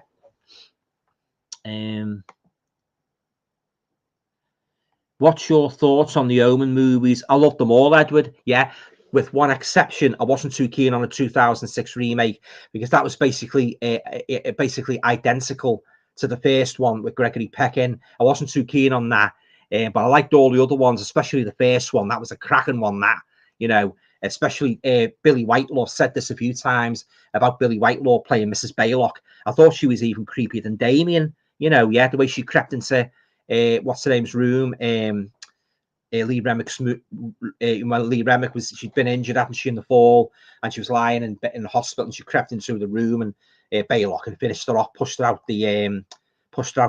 What's your thoughts on the Omen movies? I love them all, Edward. Yeah, with one exception, I wasn't too keen on the 2006 remake because that was basically identical to the first one with Gregory Peck in. I wasn't too keen on that. but I liked all the other ones, especially the first one. That was a cracking one, that, you know, especially Billy Whitelaw said this a few times about Billy Whitelaw playing Mrs. Baylock. I thought she was even creepier than Damien, you know, yeah, the way she crept into what's her name's room, Lee Remick's, well, Lee Remick she'd been injured, hadn't she, in the fall, and she was lying in the hospital, and she crept into the room, and Baylock and finished her off, pushed her out the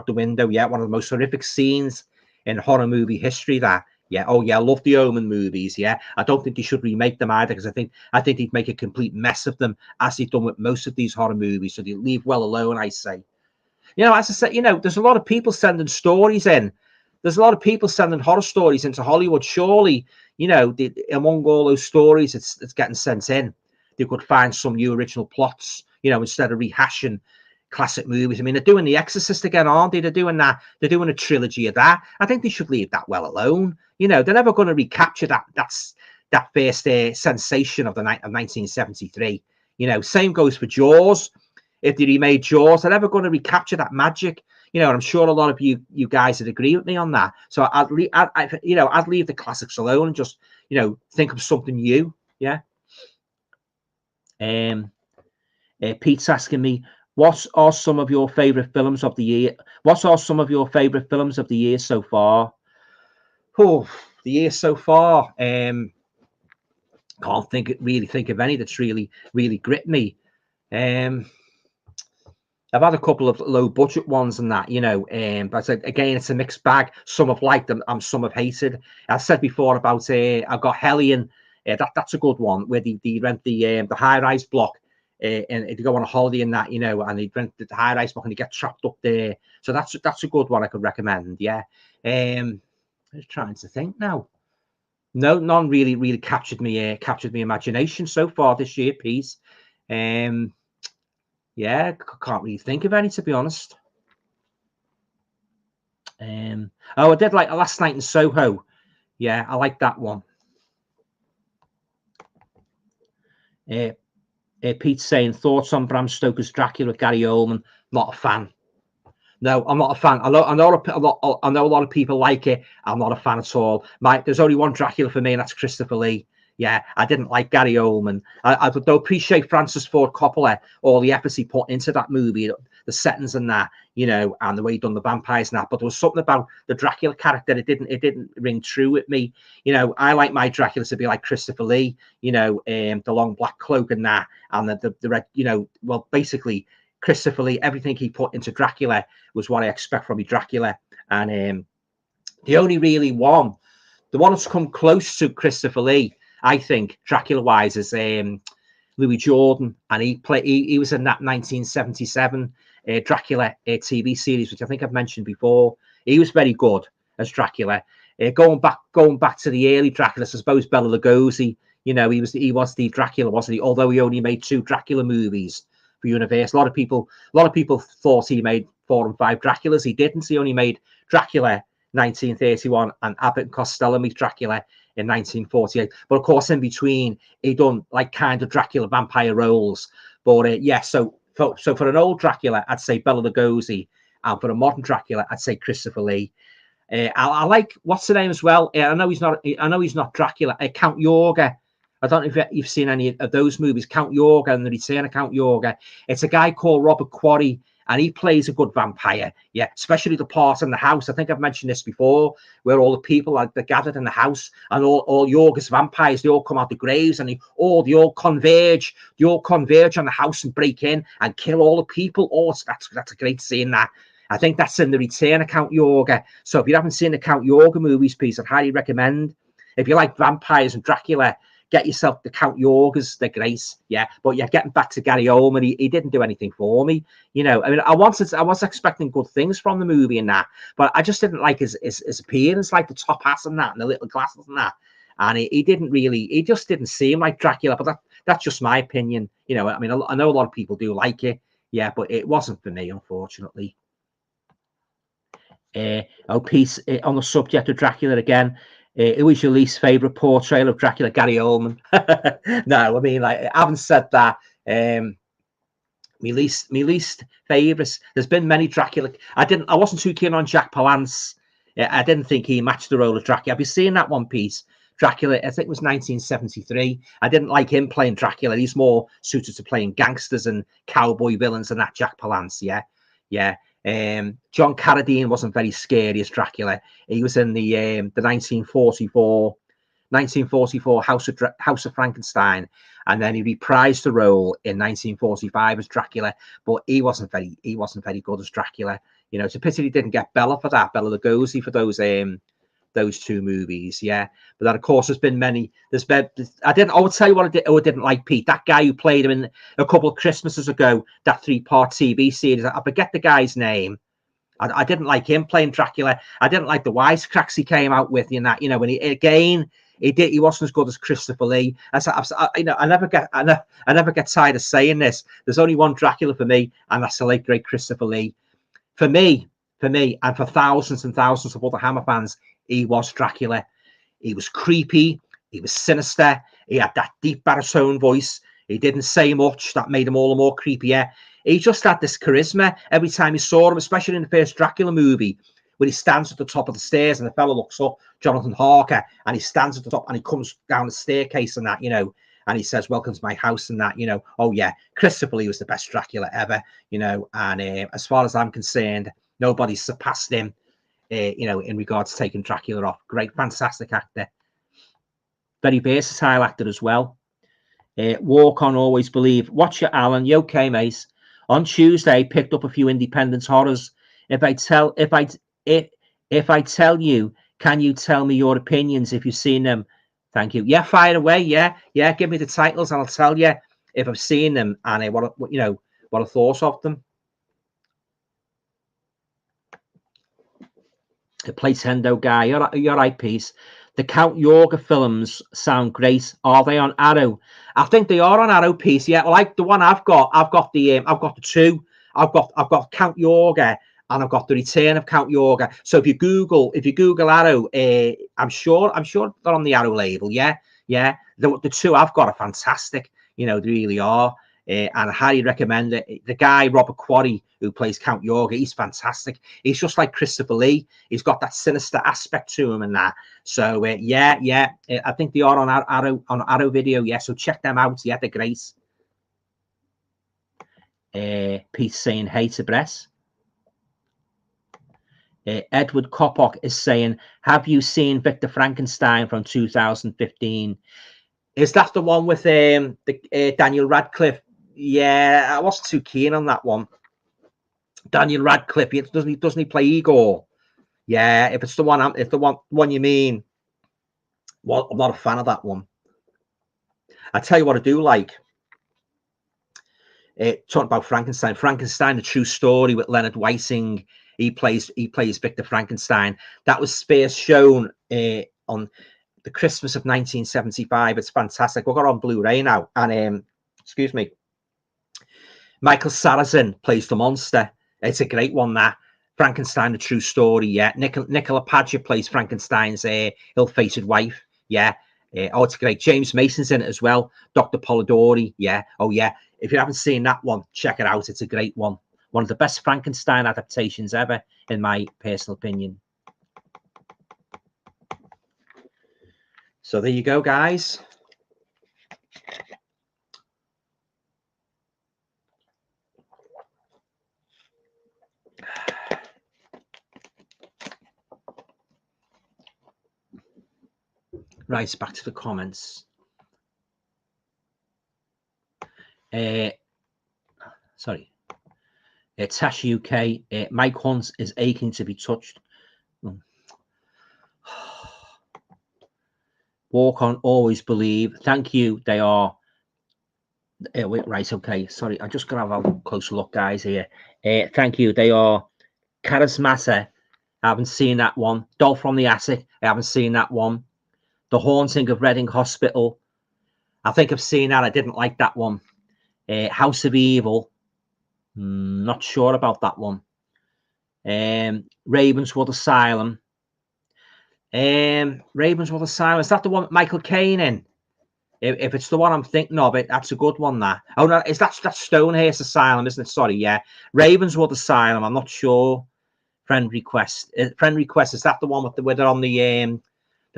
window. Yeah, one of the most horrific scenes in horror movie history. That, yeah, oh yeah, I love the Omen movies. Yeah, I don't think they should remake them either, because I think they'd make a complete mess of them, as they've done with most of these horror movies. So they leave well alone, I say. You know, as I said, you know, there's a lot of people sending stories in. There's a lot of people sending horror stories into Hollywood. Surely, you know, among all those stories it's getting sent in, they could find some new original plots, you know, instead of rehashing classic movies. I mean, they're doing The Exorcist again, aren't they? They're doing that. They're doing a trilogy of that. I think they should leave that well alone. You know, they're never going to recapture that first sensation of 1973. You know, same goes for Jaws. If they remade Jaws, they're never going to recapture that magic. You know, and I'm sure a lot of you guys would agree with me on that. So I'd leave the classics alone and just, you know, think of something new. Yeah. Pete's asking me, what are some of your favorite films of the year? What are some of your favorite films of the year so far? Oh, the year so far. Can't really think of any that's really gripped me. I've had a couple of low budget ones and that, you know, but again, it's a mixed bag. Some have liked them and some have hated. I said before about I've got Hellion. That's a good one, where they rent the high-rise block and they go on a holiday and that, you know, and they rent the high-rise block and they get trapped up there. So that's a good one I could recommend. Yeah. I'm just trying to think now. No, none really captured my imagination so far this year, Pete. Yeah, can't really think of any, to be honest. I did like Last Night in Soho. Yeah, I like that one. Pete's saying, thoughts on Bram Stoker's Dracula with Gary Oldman? Not a fan. No, I'm not a fan. I know a lot of people like it. I'm not a fan at all. There's only one Dracula for me, and that's Christopher Lee. Yeah, I didn't like Gary Oldman. I don't appreciate Francis Ford Coppola, all the efforts he put into that movie, the settings and that, you know, and the way he done the vampires and that. But there was something about the Dracula character, it didn't ring true with me. You know, I like my Dracula to be like Christopher Lee, you know, the long black cloak and that, and the red, you know, well, basically Christopher Lee, everything he put into Dracula was what I expect from me Dracula. And the only really one that's come close to Christopher Lee, I think, Dracula-wise, is Louis Jordan, and he was in that 1977 Dracula TV series, which I think I've mentioned before. He was very good as Dracula. Going back to the early Draculas, I suppose Bela Lugosi, you know, he was the Dracula, wasn't he? Although he only made 2 Dracula movies for Universal. A lot of people thought he made 4 and 5 Draculas. He didn't. He only made Dracula 1931 and Abbott and Costello meet Dracula in 1948. But of course, in between, he done like kind of Dracula vampire roles. But yeah, so for an old Dracula, I'd say Bela Lugosi, and for a modern Dracula, I'd say Christopher Lee. I like, what's the name as well? I know he's not Dracula. Count Yorga. I don't know if you've seen any of those movies. Count Yorga and the Return of Count Yorga. It's a guy called Robert Quarry, and he plays a good vampire. Yeah, especially the part in the house. I think I've mentioned this before, where all the people are gathered in the house, and all Yorga's vampires, they all come out the graves, and they all converge. They all converge on the house and break in and kill all the people. Oh, that's a great scene. That, I think that's in the Return of Count Yorga. So if you haven't seen the Count Yorga movies, please, I'd highly recommend. If you like vampires and Dracula, get yourself the Count Yorgas, they're great. Yeah, but yeah, getting back to Gary Oldman, he didn't do anything for me. You know, I mean, I was expecting good things from the movie and that, but I just didn't like his appearance, like the top hat and that, and the little glasses and that. And he just didn't seem like Dracula. But that's just my opinion. You know, I mean, I know a lot of people do like it. Yeah, but it wasn't for me, unfortunately. Peace on the subject of Dracula again. Who is your least favorite portrayal of Dracula? Gary Oldman. No, I mean, like, I haven't said that. My least favorites. There's been many Dracula. I wasn't too keen on Jack Palance I didn't think he matched the role of Dracula. Have you seen that one piece? Dracula, I think it was 1973. I didn't like him playing Dracula. He's more suited to playing gangsters and cowboy villains and that, Jack Palance. Yeah, yeah. John Carradine wasn't very scary as Dracula. He was in the 1944 House of Frankenstein, and then he reprised the role in 1945 as Dracula. But he wasn't very good as Dracula. You know, it's a pity he didn't get Bela for that, Bela Lugosi for those two movies. Yeah, but then of course there's been many. I would tell you what I didn't like, Pete. That guy who played him in a couple of Christmases ago, that 3-part TV series. I forget the guy's name. I didn't like him playing Dracula. I didn't like the wisecracks he came out with in that. You know, when he wasn't as good as Christopher Lee. I never get tired of saying this. There's only one Dracula for me, and that's the late great Christopher Lee. For me, and for thousands and thousands of other Hammer fans, he was Dracula. He was creepy. He was sinister. He had that deep baritone voice. He didn't say much. That made him all the more creepier. He just had this charisma every time you saw him, especially in the first Dracula movie, when he stands at the top of the stairs and the fella looks up, Jonathan Harker, and he stands at the top and he comes down the staircase and that, you know, and he says, "Welcome to my house," and that, you know. Oh yeah, Christopher Lee was the best Dracula ever, you know. And as far as I'm concerned, nobody surpassed him, you know, in regards to taking Dracula off. Great, fantastic actor, very versatile actor as well. Walk on, always believe. Watch your Alan. You okay, mate? On Tuesday, picked up a few independent horrors. If I tell you, can you tell me your opinions if you've seen them? Thank you. Yeah, fire away. Yeah. Give me the titles and I'll tell you if I've seen them and what I thought of them. The Playtendo guy. You're right, Peace. The Count Yorga films sound great. Are they on Arrow? I think they are on Arrow, Peace. Yeah, like the one I've got the two. I've got Count Yorga and I've got The Return of Count Yorga. So if you Google Arrow, I'm sure they're on the Arrow label. Yeah. The two I've got are fantastic. You know, they really are. And I highly recommend it. The guy, Robert Quarry, who plays Count Yorga, he's fantastic. He's just like Christopher Lee. He's got that sinister aspect to him and that. So, yeah. I think they are on Arrow Video. Yeah, so check them out. Yeah, they're great. Pete's saying, hey to Bress. Edward Kopok is saying, have you seen Victor Frankenstein from 2015? Is that the one with Daniel Radcliffe? Yeah, I wasn't too keen on that one. Daniel Radcliffe, doesn't he play Igor? Yeah, if it's the one you mean, well, I'm not a fan of that one. I tell you what I do like. Talking about Frankenstein, a True Story with Leonard Whiting. He plays Victor Frankenstein. That was first shown on the Christmas of 1975. It's fantastic. We've got it on Blu-ray now. And excuse me, Michael Sarrazin plays the monster. It's a great one, that. Frankenstein, a True Story. Yeah. Nicola Padgett plays Frankenstein's ill-fated wife. Yeah. It's great. James Mason's in it as well. Dr. Polidori. Yeah. Oh, yeah. If you haven't seen that one, check it out. It's a great one. One of the best Frankenstein adaptations ever, in my personal opinion. So there you go, guys. Right, back to the comments. Sorry. Tash UK. Mike Hunt is aching to be touched. Walk on, always believe. Thank you. They are. Right, okay. Sorry, I'm just going to have a closer look, guys, here. Thank you. They are Charismata. I haven't seen that one. Doll from the Attic. I haven't seen that one. The Haunting of Reading Hospital. I think I've seen that. I didn't like that one. House of Evil. Not sure about that one. Ravenswood Asylum. Ravenswood Asylum. Is that the one with Michael Caine in? If it's the one I'm thinking of, that's a good one. That. Oh no, that's Stonehurst Asylum, isn't it? Sorry, yeah. Ravenswood Asylum. I'm not sure. Friend request. Friend request, is that the one with the where they're on the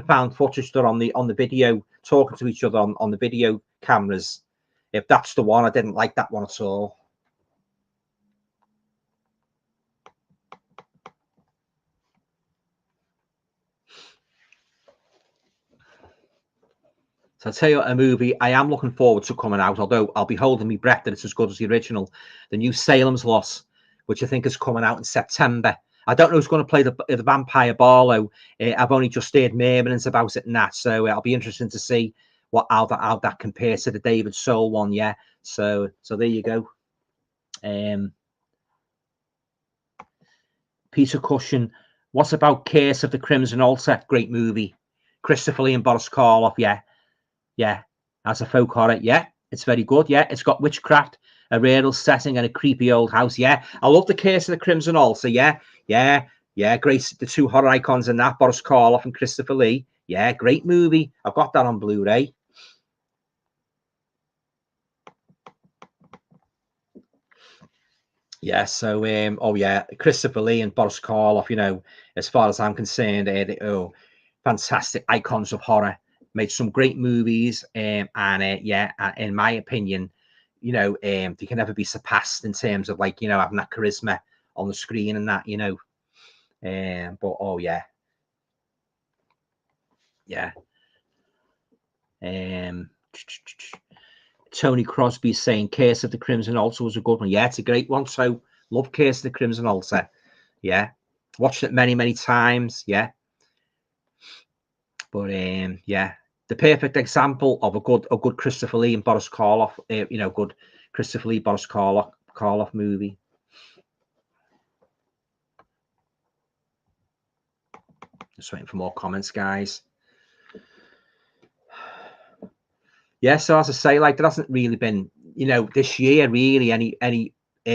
found footage? They're on the video talking to each other on the video cameras. If that's the one, I didn't like that one at all. So I'll tell you what, a movie I am looking forward to coming out, although I'll be holding my breath that it's as good as the original. The new Salem's Lot, which I think is coming out in September. I don't know who's going to play the vampire Barlow. I've only just heard murmurings about it and that, so it'll be interesting to see how that compares to the David Soul one. Yeah, so there you go. Peter Cushing, what about Curse of the Crimson Altar? Great movie. Christopher Lee and Boris Karloff. Yeah, as a folk horror, yeah, it's very good. Yeah, it's got witchcraft, a rural setting, and a creepy old house. Yeah, I love the Curse of the Crimson Altar. Yeah. Great, the two horror icons in that, Boris Karloff and Christopher Lee. Yeah, great movie. I've got that on Blu-ray. Yeah, so oh yeah, Christopher Lee and Boris Karloff. You know, as far as I'm concerned, fantastic icons of horror. Made some great movies, and in my opinion, you know, they can never be surpassed in terms of, like, you know, having that charisma on the screen and that, you know. But oh yeah. Tony Crosby saying Curse of the Crimson Altar was a good one. Yeah, it's a great one. So love Curse of the Crimson Altar. Yeah, watched it many times. Yeah, but yeah, the perfect example of a good Christopher Lee and Boris Karloff, you know, good Christopher Lee, Boris Karloff movie. Just waiting for more comments, guys. Yeah, so as I say, like, there hasn't really been, you know, this year really any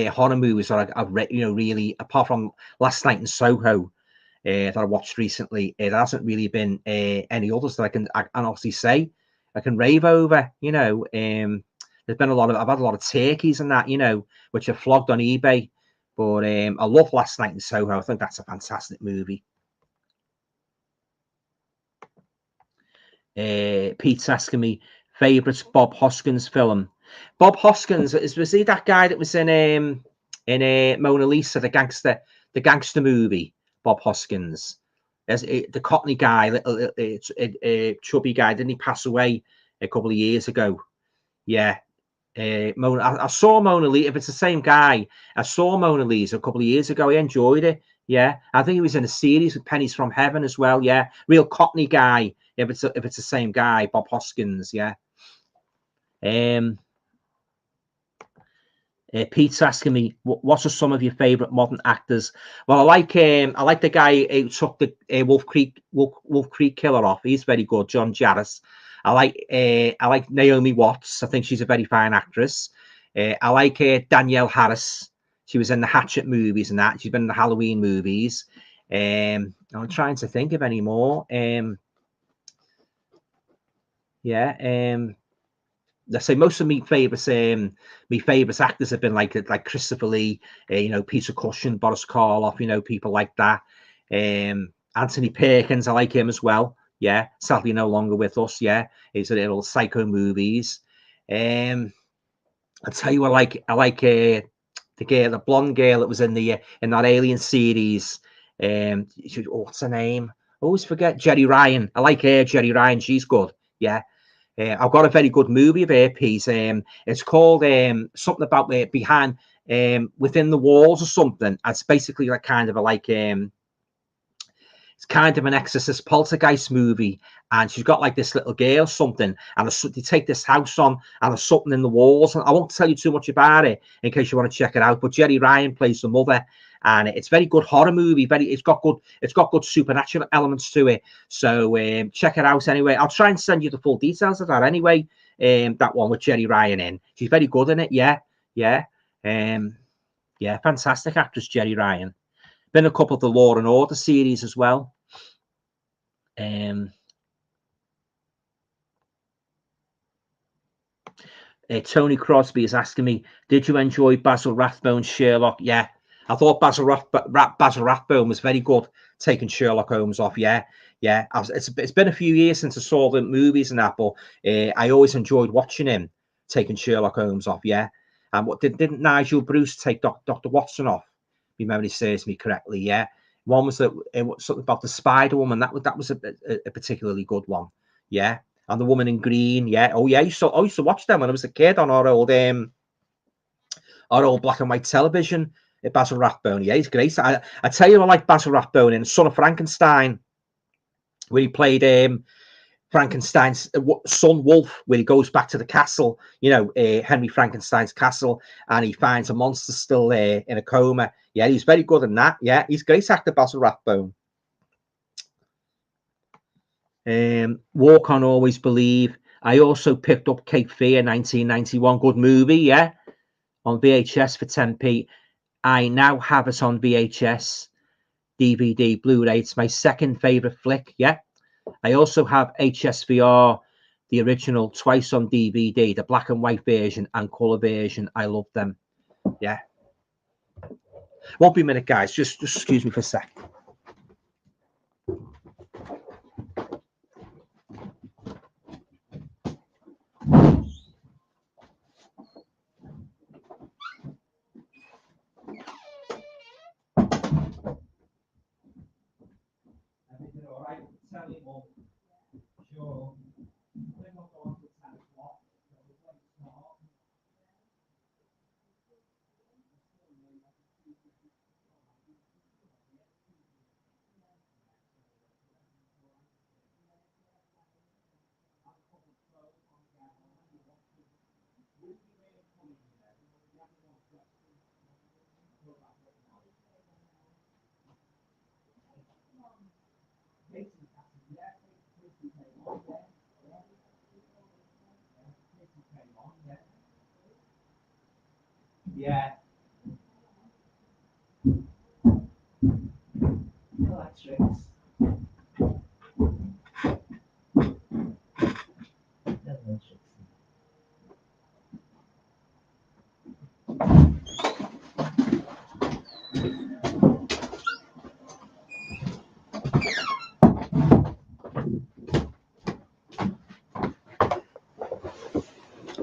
horror movies that I've read, you know, really, apart from Last Night in Soho that I watched recently. There hasn't really been any others that I can honestly say I can rave over. You know, there's been I've had a lot of turkeys and that, you know, which are flogged on eBay. But I love Last Night in Soho. I think that's a fantastic movie. Pete's asking me favorite Bob Hoskins film. Bob Hoskins was he that guy that was in Mona Lisa, the gangster movie? Bob Hoskins, as the Cockney guy, chubby guy. Didn't he pass away a couple of years ago? Yeah. I saw Mona Lisa. If it's the same guy, I saw Mona Lisa a couple of years ago. I enjoyed it. Yeah, I think he was in a series with Pennies from Heaven as well. Yeah, real Cockney guy. If it's the same guy, Bob Hoskins. Yeah. Pete's asking me, what are some of your favorite modern actors? Well, I like the guy who took the Wolf Creek Killer off. He's very good, John Jarvis. I like Naomi Watts. I think she's a very fine actress. I like Danielle Harris. She was in the Hatchet movies and that. She's been in the Halloween movies. I'm trying to think of any more. I say most of my favorites actors have been like Christopher Lee, you know, Peter Cushing, Boris Karloff, you know, people like that. Anthony Perkins, I like him as well. Yeah, sadly no longer with us. Yeah, he's in little Psycho movies. I'll tell you what, I like the blonde girl that was in that Alien series. What's her name? I always forget. Jerry Ryan. I like her. Jerry Ryan. She's good. Yeah. I've got a very good movie of her piece. It's called something about behind within the walls or something. It's basically like kind of it's kind of an Exorcist poltergeist movie, and she's got like this little girl or something, and they take this house on, and there's something in the walls. And I won't tell you too much about it in case you want to check it out. But Jerry Ryan plays the mother, and it's very good horror movie. It's got good supernatural elements to it. So check it out anyway. I'll try and send you the full details of that anyway. That one with Jerry Ryan in. She's very good in it. Yeah. Fantastic actress, Jerry Ryan. Been a couple of the Law and Order series as well. Tony Crosby is asking me, did you enjoy Basil Rathbone's Sherlock? Yeah, I thought Basil Rathbone was very good taking Sherlock Holmes off. Yeah. It's been a few years since I saw the movies and that, but I always enjoyed watching him taking Sherlock Holmes off. Yeah. And what didn't Nigel Bruce take Dr. Watson off? If memory serves me correctly. Yeah. One was something about the Spider Woman. That was a particularly good one. Yeah. And the Woman in Green. Yeah. Oh yeah. I used to watch them when I was a kid on our old black and white television. Basil Rathbone. Yeah, he's great. I tell you, I like Basil Rathbone in Son of Frankenstein, where he played Frankenstein's son Wolf, where he goes back to the castle, Henry Frankenstein's castle, and he finds a monster still there in a coma. Yeah, he's very good in that. Yeah, he's a great actor, Basil Rathbone. Walk On, Always Believe. I also picked up Cape Fear, 1991, good movie, yeah, on VHS for 10p. I now have it on VHS, DVD, Blu-ray. It's my second favorite flick, yeah. I also have HSVR, the original, twice on DVD, the black and white version and color version. I love them. Yeah. Won't be a minute, guys. Just excuse me for a sec. Everything all right? Tell me more. Sure. Yeah. Electrics.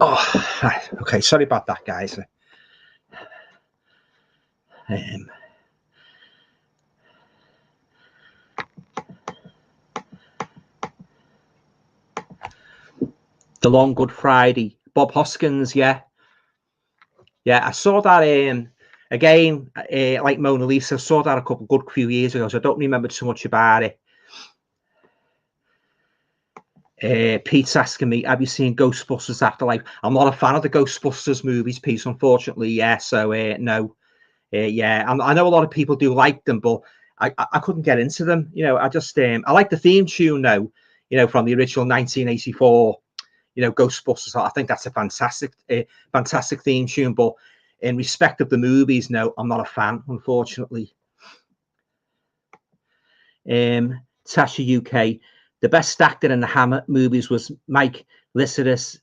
Oh, right. Okay. Sorry about that, guys. The Long Good Friday, Bob Hoskins. Yeah, I saw that again, like Mona Lisa. I saw that a good few years ago, so I don't remember too much about it. Pete's asking me, have you seen Ghostbusters Afterlife? I'm not a fan of the Ghostbusters movies, Pete, unfortunately. Yeah, so no. Yeah, I know a lot of people do like them, but I couldn't get into them. I just I like the theme tune though. From the original 1984. Ghostbusters. I think that's a fantastic theme tune. But in respect of the movies, no, I'm not a fan, unfortunately. Tasha UK. The best actor in the Hammer movies was Mike Lycidas.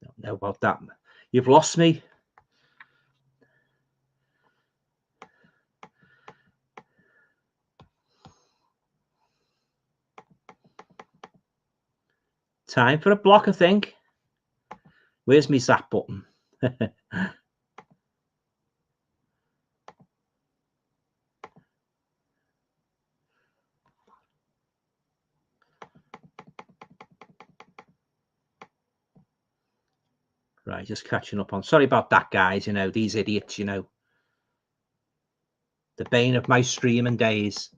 Don't know about that. You've lost me. Time for a block, I think. Where's my zap button? Right, just catching up on. Sorry about that, guys. These idiots, the bane of my streaming days.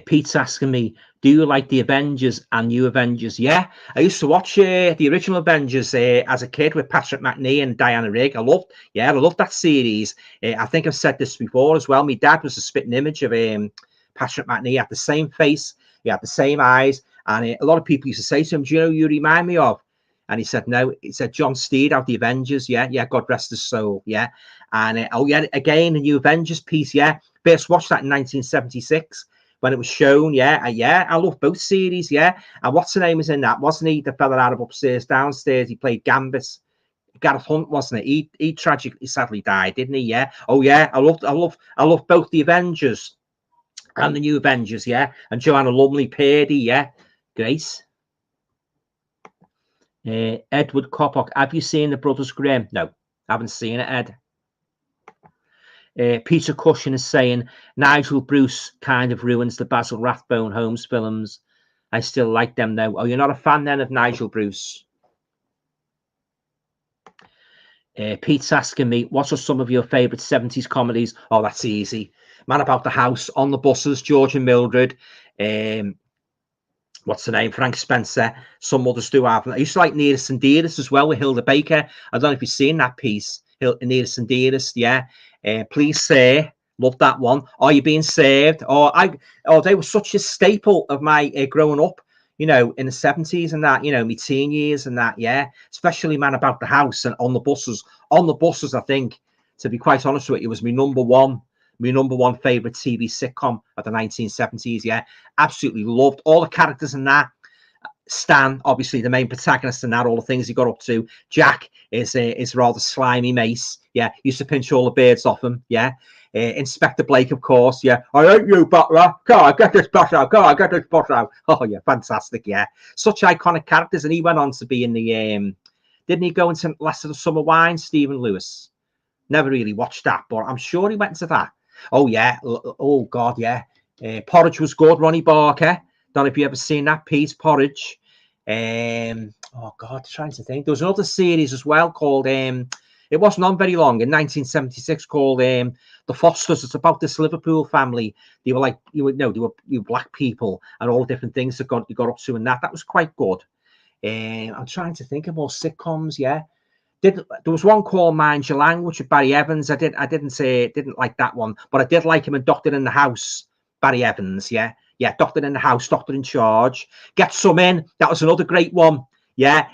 Pete's asking me, do you like the Avengers and New Avengers? Yeah, I used to watch the original Avengers as a kid with Patrick McNee and Diana Rigg. I loved that series. I think I've said this before as well. My dad was a spitting image of Patrick McNee. He had the same face, he had the same eyes, and a lot of people used to say to him, do you know who you remind me of? And he said, no. He said, John Steed out the Avengers. Yeah, God rest his soul. Yeah. And again, the New Avengers piece. Yeah, first watched that in 1976. when it was shown. Yeah, I love both series. Yeah, and what's the name is in that? Wasn't he the fella out of Upstairs Downstairs? He played Gambit. Gareth Hunt, wasn't it? He tragically, sadly died, didn't he? Yeah. Oh yeah, I love both the Avengers and the New Avengers. Yeah, and Joanna Lumley Purdy. Yeah, Grace. Edward Coppock, have you seen the Brothers Grimm? No, haven't seen it, Ed. Peter Cushing is saying Nigel Bruce kind of ruins the Basil Rathbone Holmes films. I still like them though. Oh, you're not a fan then of Nigel Bruce? Pete's asking me, what are some of your favourite 70s comedies? Oh, that's easy. Man About the House, On the Buses, George and Mildred. What's the name? Frank Spencer. Some others do have. I used to like Nearest and Dearest as well with Hilda Baker. I don't know if you've seen that piece, Nearest and Dearest. Yeah. Please Say. Love that one. Are You Being Saved? They were such a staple of my growing up, you know, in the 70s and that, you know, my teen years and that, yeah. Especially Man About the House and On the Buses. On the Buses, I think, to be quite honest with you, was my number one favorite TV sitcom of the 1970s. Yeah, absolutely loved all the characters in that. Stan, obviously the main protagonist in that, all the things he got up to. Jack is rather slimy mace. Yeah, used to pinch all the beards off him. Yeah. Inspector Blake, of course. Yeah, I hate you, butler. Come on, get this bus out. Come on, get this bus out. Oh yeah, fantastic. Yeah, such iconic characters, and he went on to be in the. Didn't he go into Last of the Summer Wine? Stephen Lewis. Never really watched that, but I'm sure he went into that. Oh yeah. Oh God, yeah. Porridge was good. Ronnie Barker. Don't know if you ever seen that piece, Porridge. Oh God, trying to think. There was another series as well called. It wasn't on very long in 1976 called The Fosters. It's about this Liverpool family. They were like they were black people and all different things that you got up to, and that was quite good. I'm trying to think of more sitcoms. Yeah. There was one called Mind Your Language with Barry Evans. I didn't like that one, but I did like him in Doctor in the House. Barry Evans, yeah, Doctor in the House, Doctor in Charge. Get Some In. That was another great one. Yeah,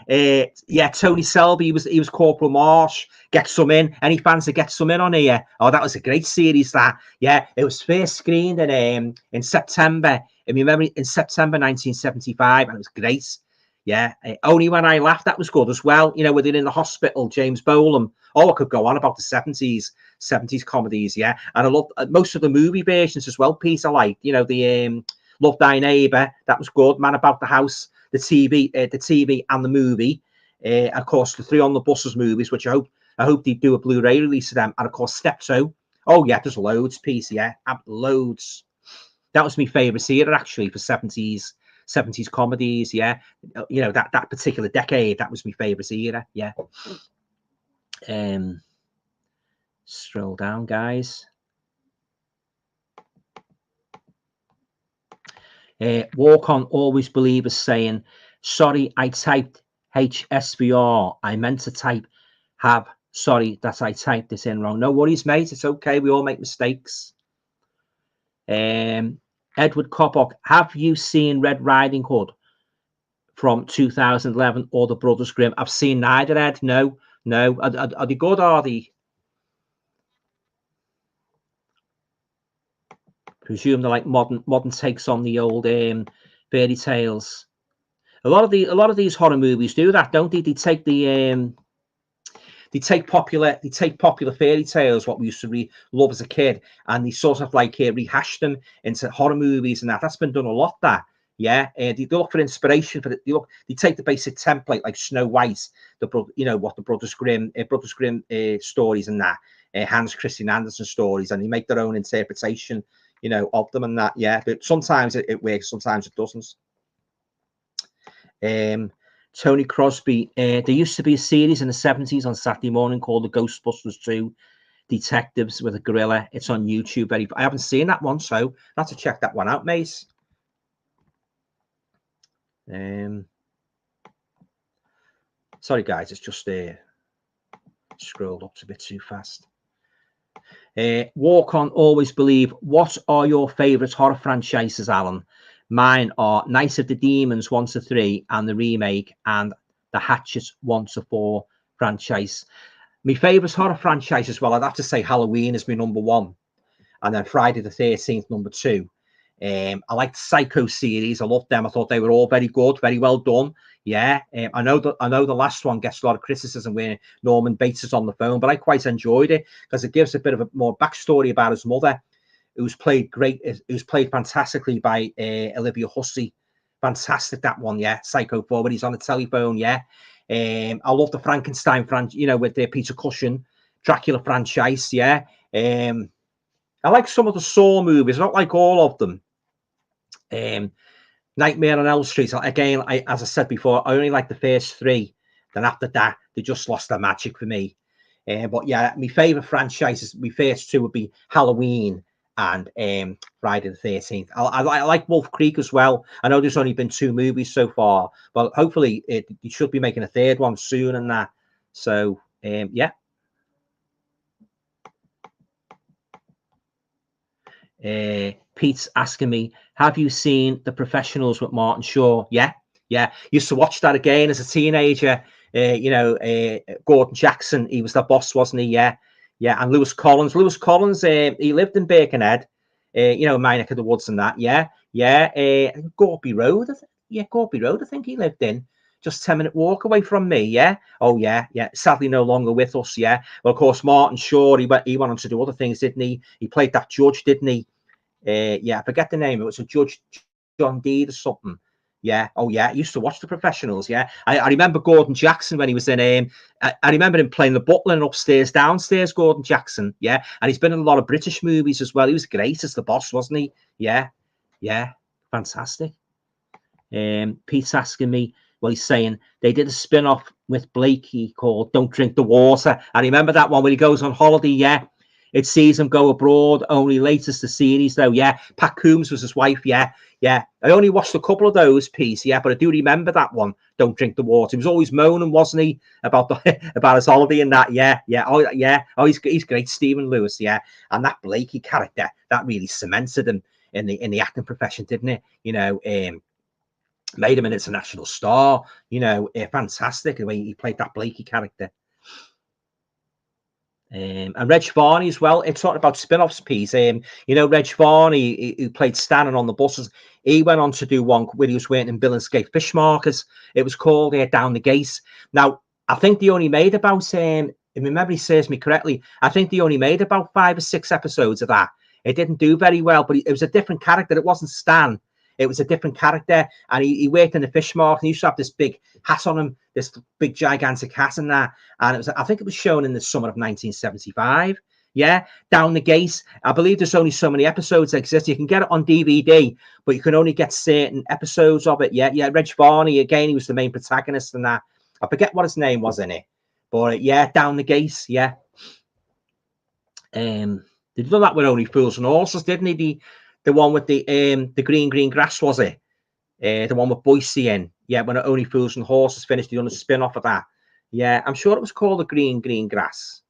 Tony Selby. He was Corporal Marsh. Get Some In. Any fans that Get Some In on here? Oh, that was a great series. That, yeah, it was first screened in September. If you remember, in September 1975, and it was great. Yeah, Only When I Laugh, that was good as well. You know, within in the hospital, James Bolam. Oh, I could go on about the 70s comedies. Yeah, and I love most of the movie versions as well. Piece I like. You know, the Love Thy Neighbor, that was good. Man About the House, the TV and the movie. Of course, the Three on the Buses movies, which I hope they do a Blu-ray release of them. And of course, Steptoe. Oh yeah, there's loads. Piece, yeah, loads. That was my favourite era actually for 70s comedies. Yeah, you know, that particular decade, that was my favorite era. Yeah. Scroll down, guys. Walk On Always Believe is saying, sorry, I typed HSVR. I meant to type have. Sorry that I typed this in wrong. No worries, mate. It's okay. We all make mistakes. Edward Coppock, have you seen Red Riding Hood from 2011 or The Brothers Grimm? I've seen neither, Ed. No. Are they good, are they? Presume they're like modern takes on the old fairy tales. A lot of these horror movies do that, don't they? They take the they take popular fairy tales, what we used to love as a kid, and they sort of like rehash them into horror movies, and that's been done a lot. That, yeah, they look for inspiration for it. They take the basic template like Snow White, what the Brothers Grimm stories and that, Hans Christian Andersen stories, and they make their own interpretation, you know, of them and that. Yeah, but sometimes it works, sometimes it doesn't. Tony Crosby, there used to be a series in the 70s on Saturday morning called The Ghostbusters 2 Detectives with a Gorilla. It's on YouTube. I haven't seen that one, so I have to check that one out, mate. Sorry, guys, it's just scrolled up a bit too fast. Walk On Always Believe. What are your favourite horror franchises, Alan? Mine are Night of the Demons 1 to 3 and the remake, and the Hatchet 1 to 4 franchise. My favourite horror franchise as well, I'd have to say Halloween is my number 1, and then Friday the 13th number 2. I liked the Psycho series. I loved them. I thought they were all very good, very well done. Yeah, I know the last one gets a lot of criticism where Norman Bates is on the phone, but I quite enjoyed it because it gives a bit of a more backstory about his mother, who's played fantastically by Olivia Hussey. Fantastic, that one. Yeah, Psycho 4 when he's on the telephone. Yeah, I love the Frankenstein franchise, with Peter Cushing, Dracula franchise. Yeah, I like some of the Saw movies, not like all of them. Nightmare on Elm Street, again, as I said before, I only like the first 3. Then after that, they just lost their magic for me. But yeah, my favourite franchises, my first 2 would be Halloween and Friday the 13th. I like Wolf Creek as well. I know there's only been 2 movies so far, but hopefully you should be making a 3rd one soon and that. So, yeah. Pete's asking me, have you seen The Professionals with Martin Shaw? Yeah. Used to watch that again as a teenager. Gordon Jackson, he was the boss, wasn't he? Yeah. And Lewis Collins, he lived in Birkenhead, my neck of the woods and that. Yeah. Gorby Road, Gorby Road, I think he lived in. Just 10-minute walk away from me. Yeah. Oh yeah. Sadly, no longer with us. Yeah. Well, of course, Martin Shaw, he went on to do other things, didn't he? He played that judge, didn't he? I forget the name. It was a Judge John Deed or something. Yeah. Oh yeah. I used to watch The Professionals. Yeah. I remember Gordon Jackson when he was in. I remember him playing the butler in Upstairs, Downstairs. Gordon Jackson. Yeah. And he's been in a lot of British movies as well. He was great as the boss, wasn't he? Yeah. Fantastic. Pete's asking me. Well, he's saying they did a spin-off with Blakey called Don't Drink the Water. I remember that one when he goes on holiday. Yeah. It sees him go abroad. Only latest the series, though. Yeah. Pat Coombs was his wife. Yeah. I only watched a couple of those pieces. Yeah. But I do remember that one. Don't Drink the Water. He was always moaning, wasn't he, about his holiday and that. Yeah. Oh, he's great, Stephen Lewis. Yeah. And that Blakey character, that really cemented him in the acting profession, didn't it? Made him an international star. Fantastic the way he played that Blakey character. And Reg Varney as well. It's talking about spin-offs piece. Reg Varney, who played Stannon on the buses, he went on to do one where he was working in Billingsgate Fish Markets. It was called Down the Gate. Now, I think they only made about, if my memory serves me correctly, I think they only made about 5 or 6 episodes of that. It didn't do very well, but it was a different character. It wasn't Stan. It was a different character, and he worked in the fish market. And he used to have this big hat on him, this big gigantic hat and that. And I think it was shown in the summer of 1975. Yeah, Down the Gate. I believe there's only so many episodes that exist. You can get it on DVD, but you can only get certain episodes of it. Yeah. Reg Varney, again, he was the main protagonist in that. I forget what his name was in it, but Down the Gate. Yeah. They did that with Only Fools and Horses, didn't he? The one with the green grass, was it? The one with Boise in. Yeah, when Only Fools and Horses finished, they done a spin-off of that. Yeah, I'm sure it was called the green grass.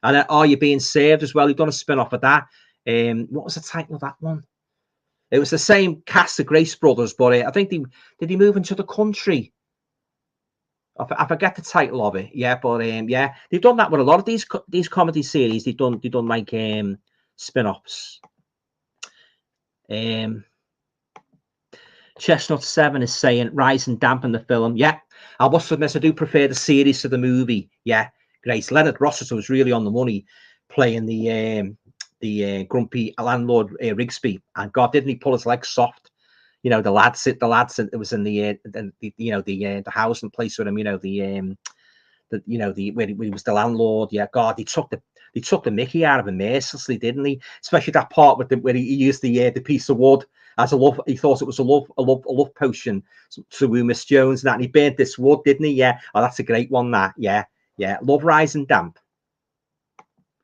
And Are You Being Saved as well? He done a spin-off of that. What was the title of that one? It was the same cast, the Grace Brothers, but I think did he move into the country? I forget the title of it. Yeah, but they've done that with a lot of these comedy series. They've done like spin-offs. Chestnut 7 is saying Rise and Dampen the film. Yeah, I must admit I do prefer the series to the movie. Yeah, great. Leonard Rossiter was really on the money playing the grumpy landlord Rigsby, and God, didn't he pull his legs soft? The lads it was in the housing place with him. Where he was the landlord. Yeah, God, he took the mickey out of him mercilessly, didn't he? Especially that part where he used the piece of wood as a love. He thought it was a love potion to woo Miss Jones and that. And he burnt this wood, didn't he? Yeah. Oh, that's a great one. That. Yeah. Love, Rise and Damp.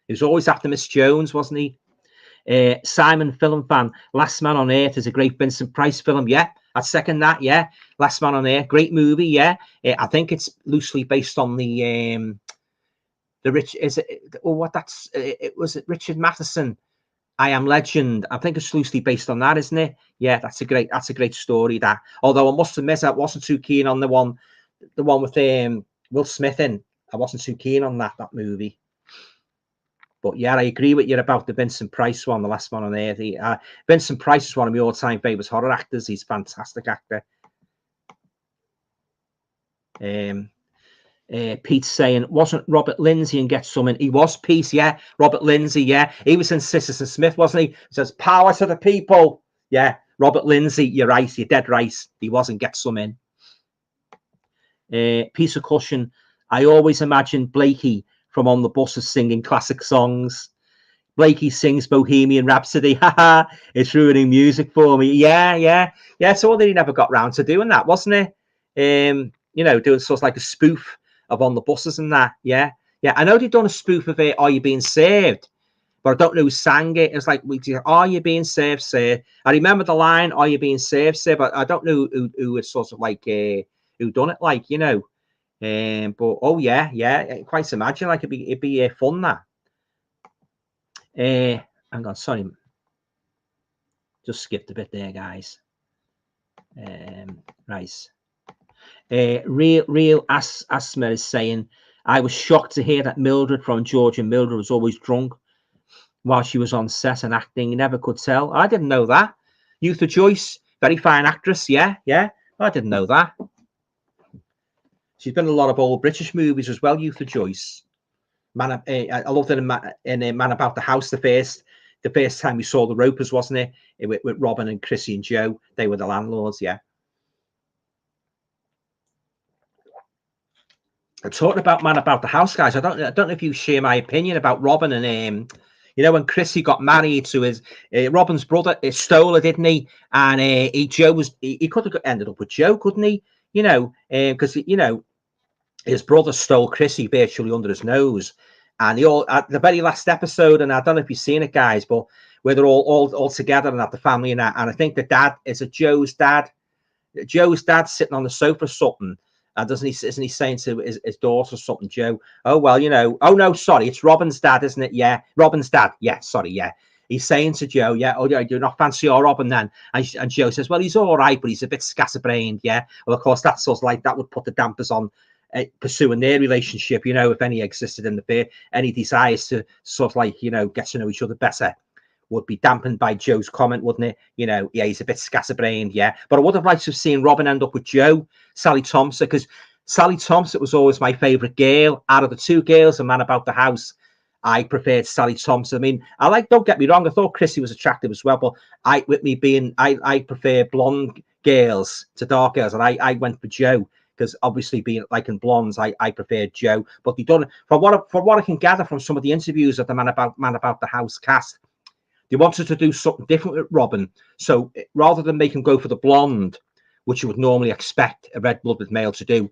He was always after Miss Jones, wasn't he? Simon, film fan. Last Man on Earth is a great Vincent Price film. Yeah, I'd second that. Yeah, Last Man on Earth, great movie. Yeah, I think it's loosely based on the rich. Is it? Or what? That's it. Was it Richard Matheson? I Am Legend. I think it's loosely based on that, isn't it? Yeah, that's a great story. That. Although I must admit, I wasn't too keen on the one with Will Smith in. I wasn't too keen on that movie. But yeah, I agree with you about the Vincent Price one, the last one on there. Vincent Price is one of my all-time favourite horror actors. He's a fantastic actor. Pete's saying, wasn't Robert Lindsay and Get Something? He was, Pete, yeah. Robert Lindsay, yeah. He was in Sisters and Smith, wasn't he? He says, power to the people. Yeah, Robert Lindsay, you're right. You're dead right. He wasn't Get Something. Piece of cushion. I always imagine Blakey from On the Buses singing classic songs. Blakey sings Bohemian Rhapsody. Haha, it's ruining music for me. Yeah. So all that he never got round to doing that, wasn't it? You know, doing sort of like a spoof of On the Buses and that. Yeah. I know they've done a spoof of it, Are You Being Served? But I don't know who sang it. It's like, Are You Being Served, sir? I remember the line, Are You Being Served, sir? But I don't know who it's sort of like, who done it, like, you know. But oh yeah, quite imagine like it'd be fun that. Hang on, sorry, just skipped a bit there, guys. Right. Real Asthma is saying, I was shocked to hear that Mildred from George and Mildred was always drunk while she was on set and acting. Never could tell. I didn't know that. Eutha Joyce, very fine actress. Yeah. I didn't know that. She's been in a lot of old British movies as well, Eutha Joyce. I loved it in Man About the House, the first time we saw the Ropers, wasn't it? With Robin and Chrissy and Joe. They were the landlords, yeah. I'm talking about Man About the House, guys. I don't know if you share my opinion about Robin and you know, when Chrissy got married to his Robin's brother, stole her, didn't he? And he could have ended up with Joe, couldn't he? You know, because you know, his brother stole Chrissy virtually under his nose. And at the very last episode, and I don't know if you've seen it, guys, but where they're all together and at the family and that. And I think the dad is Joe's dad. Joe's dad sitting on the sofa or something. And isn't he saying to his daughter or something, Joe? Oh, well, you know, oh, no, sorry, it's Robin's dad, isn't it? Yeah, Robin's dad. Yeah, sorry, yeah. He's saying to Joe, yeah, oh, yeah, do not fancy your Robin then? And Joe says, well, he's all right, but he's a bit scatterbrained, yeah. Well, of course, that's sort of like, that would put the dampers on pursuing their relationship, you know, if any existed in the pair. Any desires to sort of like, you know, get to know each other better would be dampened by Joe's comment, wouldn't it? You know, yeah, he's a bit scatterbrained, yeah. But I would have liked to have seen Robin end up with Joe, Sally Thompson, because Sally Thompson was always my favourite girl. Out of the two girls in Man About the House, I preferred Sally Thompson. I mean, don't get me wrong, I thought Chrissy was attractive as well, but I prefer blonde girls to dark girls, and I went for Joe. Because obviously, being like in blondes, I preferred Joe. But they done, from what I can gather from some of the interviews of the Man About the House cast, they wanted to do something different with Robin. So rather than make him go for the blonde, which you would normally expect a red-blooded male to do,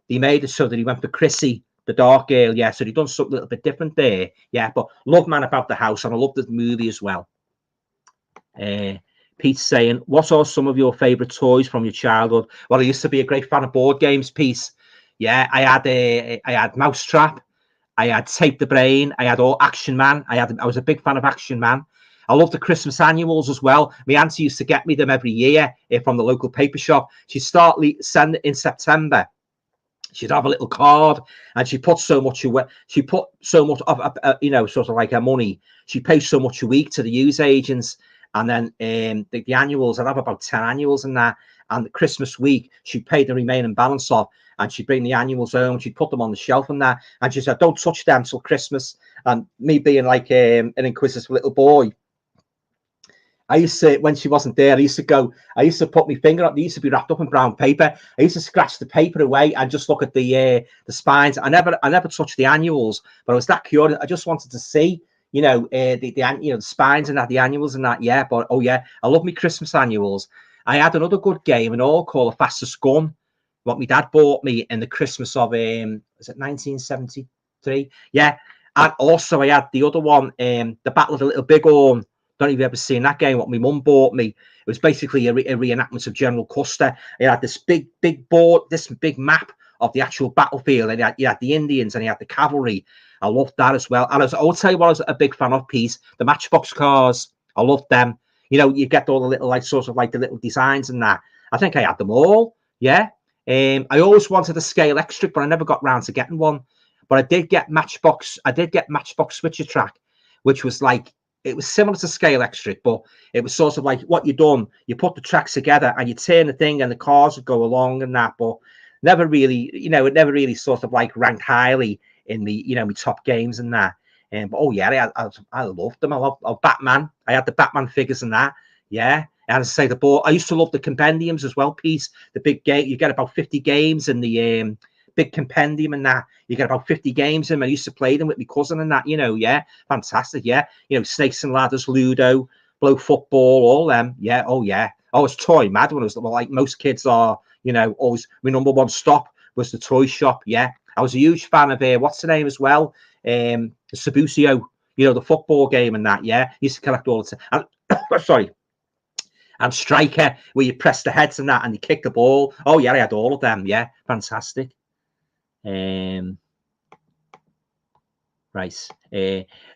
they made it so that he went for Chrissy, the dark girl. Yeah, so they done something a little bit different there. Yeah, but love Man About the House, and I love the movie as well. Pete's saying, what are some of your favourite toys from your childhood? Well, I used to be a great fan of board games, Pete. Yeah, I had Mousetrap, I had Tape the Brain, I had all Action Man. I was a big fan of Action Man. I love the Christmas annuals as well. My auntie used to get me them every year from the local paper shop. She'd start sending in September. She'd have a little card, and she put so much of you know, sort of like her money. She pays so much a week to the news agents, and then the annuals. I'd have about 10 annuals in that. And the Christmas week, she'd pay the remaining balance off, and she'd bring the annuals home. She'd put them on the shelf and that, and she said, "Don't touch them till Christmas." And me being like an inquisitive little boy, I used to, when she wasn't there, I used to put my finger up. They used to be wrapped up in brown paper. I used to scratch the paper away and just look at the spines. I never touched the annuals, but I was that curious. I just wanted to see, you know, the spines and that, the annuals and that. Yeah, but oh yeah, I love my Christmas annuals. I had another good game and all called The Fastest Gun, what my dad bought me in the Christmas of was it 1973? Yeah, and also I had the other one, the Battle of the Little Bighorn. Don't know if you've ever seen that game, what my mum bought me. It was basically a reenactment of General Custer. It had this big board, this big map of the actual battlefield. And you had the Indians and you had the cavalry. I loved that as well. And I will tell you what I was a big fan of, Pete, the Matchbox cars. I loved them. You know, you get all the little, like, sort of like the little designs and that. I think I had them all. Yeah. I always wanted a scale extra, but I never got round to getting one. But I did get Matchbox Switcher Track. which was like, it was similar to Scale Electric, but it was sort of like what you done, you put the tracks together and you turn the thing and the cars would go along and that, but never really, you know, it never really sort of like ranked highly in the, you know, my top games and that. But oh yeah, I loved them. I love Batman. I had the Batman figures and that. Yeah. And as I say, the board, I used to love the compendiums as well, piece. The big game, you get about 50 games in the big compendium and that. You get about 50 games in. I used to play them with my cousin and that, you know, yeah. Fantastic, yeah. You know, Snakes and Ladders, Ludo, Blow Football, all them. Yeah, oh yeah. I was toy mad when I was like most kids are, you know, always my number one stop was the toy shop. Yeah. I was a huge fan of what's the name as well? Sabusio, you know, the football game and that, yeah. Used to collect all the time. Sorry. And Striker, where you press the heads and that and you kick the ball. Oh yeah, I had all of them. Yeah, fantastic. Right.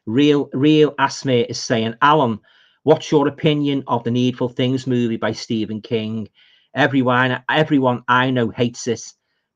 Real Asme is saying, Alan, what's your opinion of the Needful Things movie by Stephen King? Everyone I know hates it,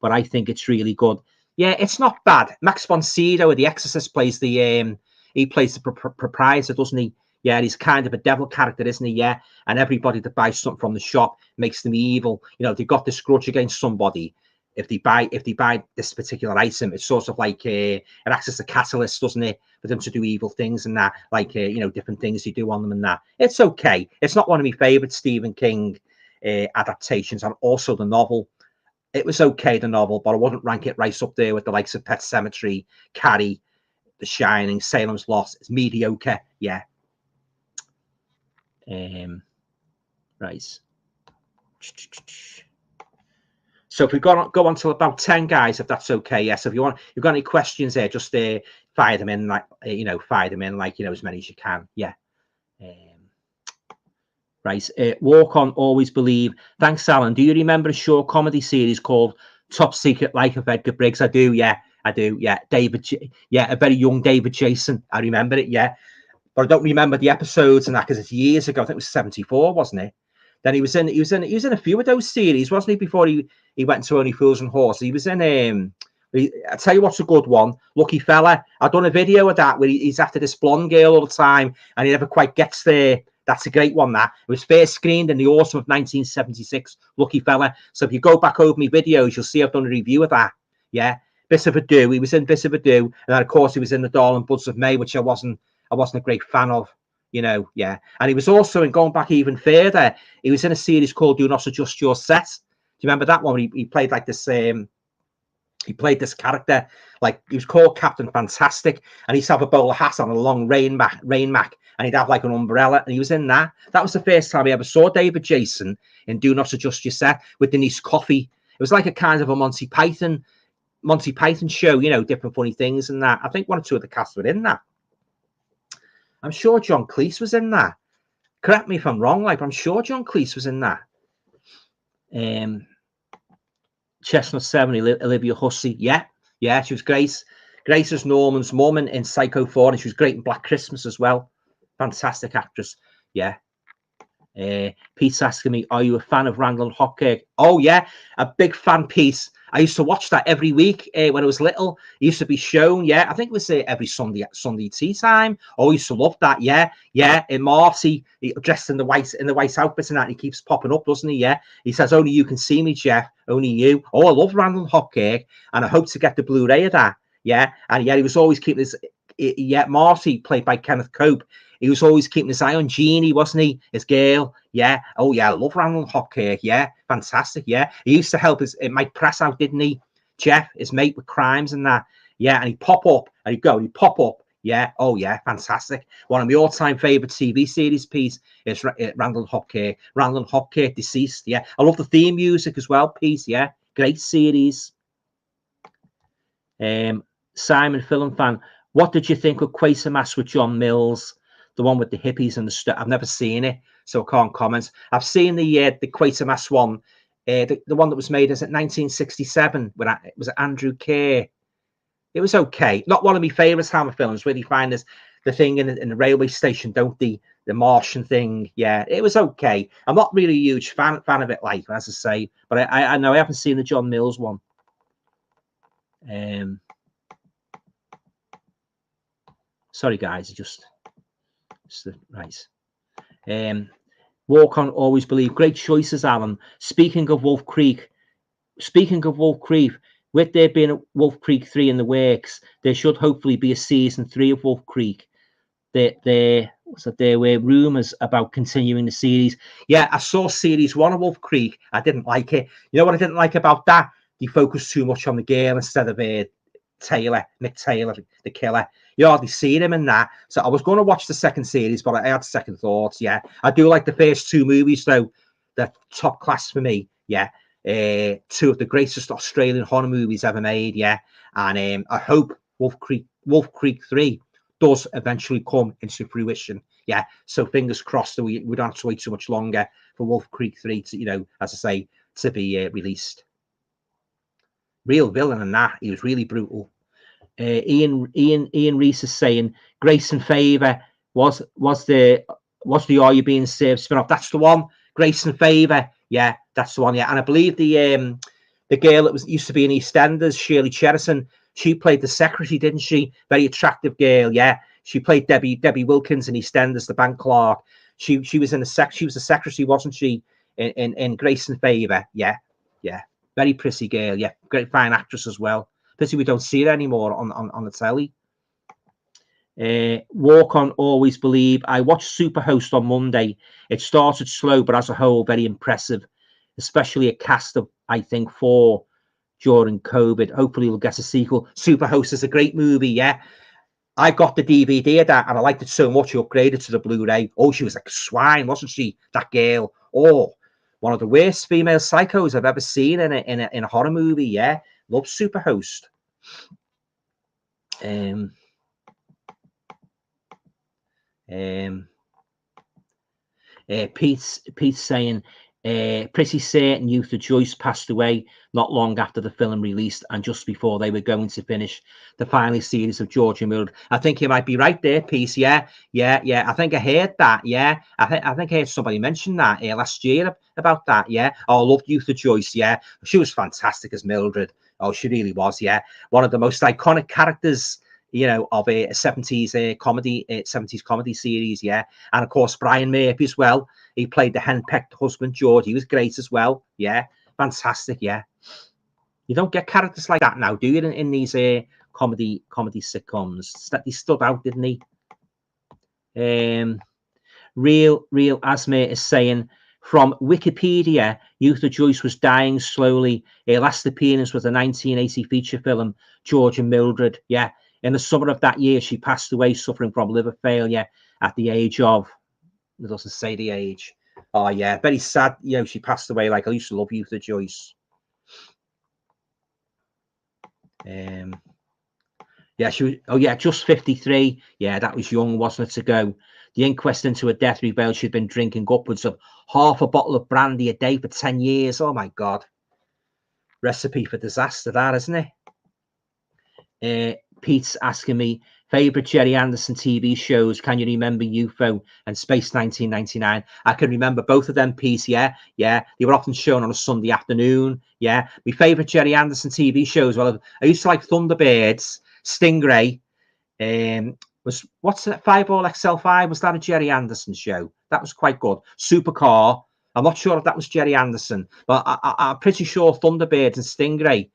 but I think it's really good. Yeah, it's not bad. Max von Sydow of The Exorcist plays the he plays the proprietor, doesn't he? Yeah, he's kind of a devil character, isn't he? Yeah, and everybody that buys something from the shop makes them evil. You know, they've got this grudge against somebody. If they buy this particular item, it's sort of like it acts as a catalyst, doesn't it, for them to do evil things and that, like you know, different things you do on them and that. It's okay. It's not one of my favorite Stephen King adaptations, and also the novel. It was okay, the novel, but I wouldn't rank it right up there with the likes of Pet Sematary, Carrie, The Shining, Salem's Lot. It's mediocre, yeah. Right. So if we go on to about 10 guys, if that's okay, yes. Yeah, so if you've got any questions there, just fire them in, like fire them in, like as many as you can. Yeah. Right. Walk on, always believe. Thanks, Alan. Do you remember a short comedy series called Top Secret Life of Edgar Briggs? I do. Yeah, I do. Yeah, a very young David Jason. I remember it. Yeah, but I don't remember the episodes and that because it's years ago. I think it was 74, wasn't it? Then he was in a few of those series, wasn't he? Before he went to Only Fools and Horses. He was in I tell you what's a good one, Lucky Fella. I've done a video of that where he's after this blonde girl all the time and he never quite gets there. That's a great one. That it was first screened in the autumn of 1976. Lucky Fella. So if you go back over my videos, you'll see I've done a review of that. Yeah, Bit of Ado. He was in Bit of Ado, and then of course he was in The Darling Buds of May, which I wasn't a great fan of. Yeah. And he was also, in going back even further, he was in a series called Do Not Adjust Your Set. Do you remember that one? He played like this. He played this character, like he was called Captain Fantastic, and he used to have a bowler hat on, a long rain mac, and he'd have like an umbrella, and he was in that. That was the first time I ever saw David Jason in Do Not Adjust Your Set with Denise Coffey. It was like a kind of a Monty Python show, different funny things and that. I think one or two of the cast were in that. I'm sure John Cleese was in that. Correct me if I'm wrong, I'm sure John Cleese was in that. Chestnut 7, Olivia Hussey. Yeah, she was Grace. Grace was Norman's mum in Psycho 4, and she was great in Black Christmas as well. Fantastic actress. Yeah. Pete's asking me, are you a fan of Randall and Hopkirk? Oh, yeah, a big fan, Pete. I used to watch that every week when I was little. It used to be shown, yeah. I think it was every Sunday tea time. Oh, I used to love that, yeah. And Marty, dressed in the white outfits and that, and he keeps popping up, doesn't he? Yeah. He says, only you can see me, Jeff. Only you. Oh, I love Randall and Hopkirk, and I hope to get the Blu-ray of that. Yeah. And yeah, he was always keeping this. Yeah, Marty, played by Kenneth Cope. He was always keeping his eye on Jeannie, wasn't he? His girl. Yeah. Oh, yeah. I love Randall Hopkirk. Yeah. Fantastic. Yeah. He used to help Mike Press out, didn't he? Jeff, his mate with crimes and that. Yeah. And he'd pop up and he'd pop up. Yeah. Oh, yeah. Fantastic. One of my all-time favorite TV series piece is Randall Hopkirk. Randall Hopkirk, Deceased. Yeah. I love the theme music as well, piece. Yeah. Great series. Simon Film Fan. What did you think of Quatermass with John Mills? The one with the hippies and the stuff. I've never seen it, so I can't comment. I've seen the Quatermass one, the one that was made as 1967. It was Andrew Kerr. It was okay. Not one of my favourite Hammer films. Where you find the thing in the railway station, don't the Martian thing? Yeah, it was okay. I'm not really a huge fan of it, as I say. But I know I haven't seen the John Mills one. Sorry, guys. So, right. Walk on, always believe. Great choices, Alan. Speaking of Wolf Creek, with there being a Wolf Creek 3 in the works, there should hopefully be a season 3 of Wolf Creek. There were rumours about continuing the series. Yeah, I saw series 1 of Wolf Creek. I didn't like it. You know what I didn't like about that? They focused too much on the girl instead of Nick Taylor, the killer. You hardly see him in that. So I was going to watch the second series, but I had second thoughts. Yeah, I do like the first 2 movies, though. They're top class for me. Yeah, 2 of the greatest Australian horror movies ever made. Yeah, and I hope Wolf Creek 3 does eventually come into fruition. Yeah, so fingers crossed that we don't have to wait too much longer for Wolf Creek 3 to, you know, as I say, to be released. Real villain in that. He was really brutal. Ian Reese is saying Grace and Favour was the Are You Being Served spin-off. That's the one. Grace and Favour. Yeah, that's the one. Yeah, and I believe the girl that used to be in EastEnders, Shirley Cherison, she played the secretary, didn't she? Very attractive girl. Yeah, she played Debbie Wilkins in EastEnders, the bank clerk. She was in she was the secretary, wasn't she? In Grace and Favour. Yeah. Very pretty girl. Yeah, great fine actress as well. Pity we don't see it anymore on the telly. Walk on, always believe. I watched Superhost on Monday. It started slow, but as a whole, very impressive. Especially a cast of, I think, 4 during COVID. Hopefully, we'll get a sequel. Superhost is a great movie. Yeah, I got the DVD of that, and I liked it so much. I upgraded to the Blu-ray. Oh, she was like a swine, wasn't she? That girl. Oh, one of the worst female psychos I've ever seen in a horror movie. Yeah, love Superhost. Pete's saying, pretty certain Luther Joyce passed away not long after the film released and just before they were going to finish the final series of George and Mildred. I think you might be right there, Pete. Yeah. I think I heard that. Yeah, I think I heard somebody mention that last year about that. Yeah. Oh, I loved Luther Joyce. Yeah, she was fantastic as Mildred. Oh, she really was. Yeah, one of the most iconic characters, you know, of a 70s comedy series. Yeah, and of course Brian Murphy as well. He played the henpecked husband George. He was great as well. Yeah, fantastic. Yeah, you don't get characters like that now, do you? In these comedy sitcoms, that he stood out, didn't he? Real Asmir is saying from Wikipedia, Luther Joyce was dying slowly. Her last appearance was a 1980 feature film, George and Mildred. Yeah. In the summer of that year, she passed away suffering from liver failure at the age of, it doesn't say the age. Oh, yeah, very sad. You know, she passed away. Like, I used to love Luther Joyce. Yeah, she was, oh, yeah, just 53. Yeah, that was young, wasn't it, to go? The inquest into her death revealed she'd been drinking upwards of half a bottle of brandy a day for 10 years. Oh, my God. Recipe for disaster, that, isn't it? Pete's asking me, favourite Jerry Anderson TV shows. Can you remember UFO and Space 1999? I can remember both of them, Pete. Yeah. They were often shown on a Sunday afternoon. Yeah. My favourite Jerry Anderson TV shows. Well, I used to like Thunderbirds, Stingray. Was what's that? 5XL5? Was that a Jerry Anderson show? That was quite good. Supercar. I'm not sure if that was Jerry Anderson, but I'm pretty sure Thunderbirds and Stingray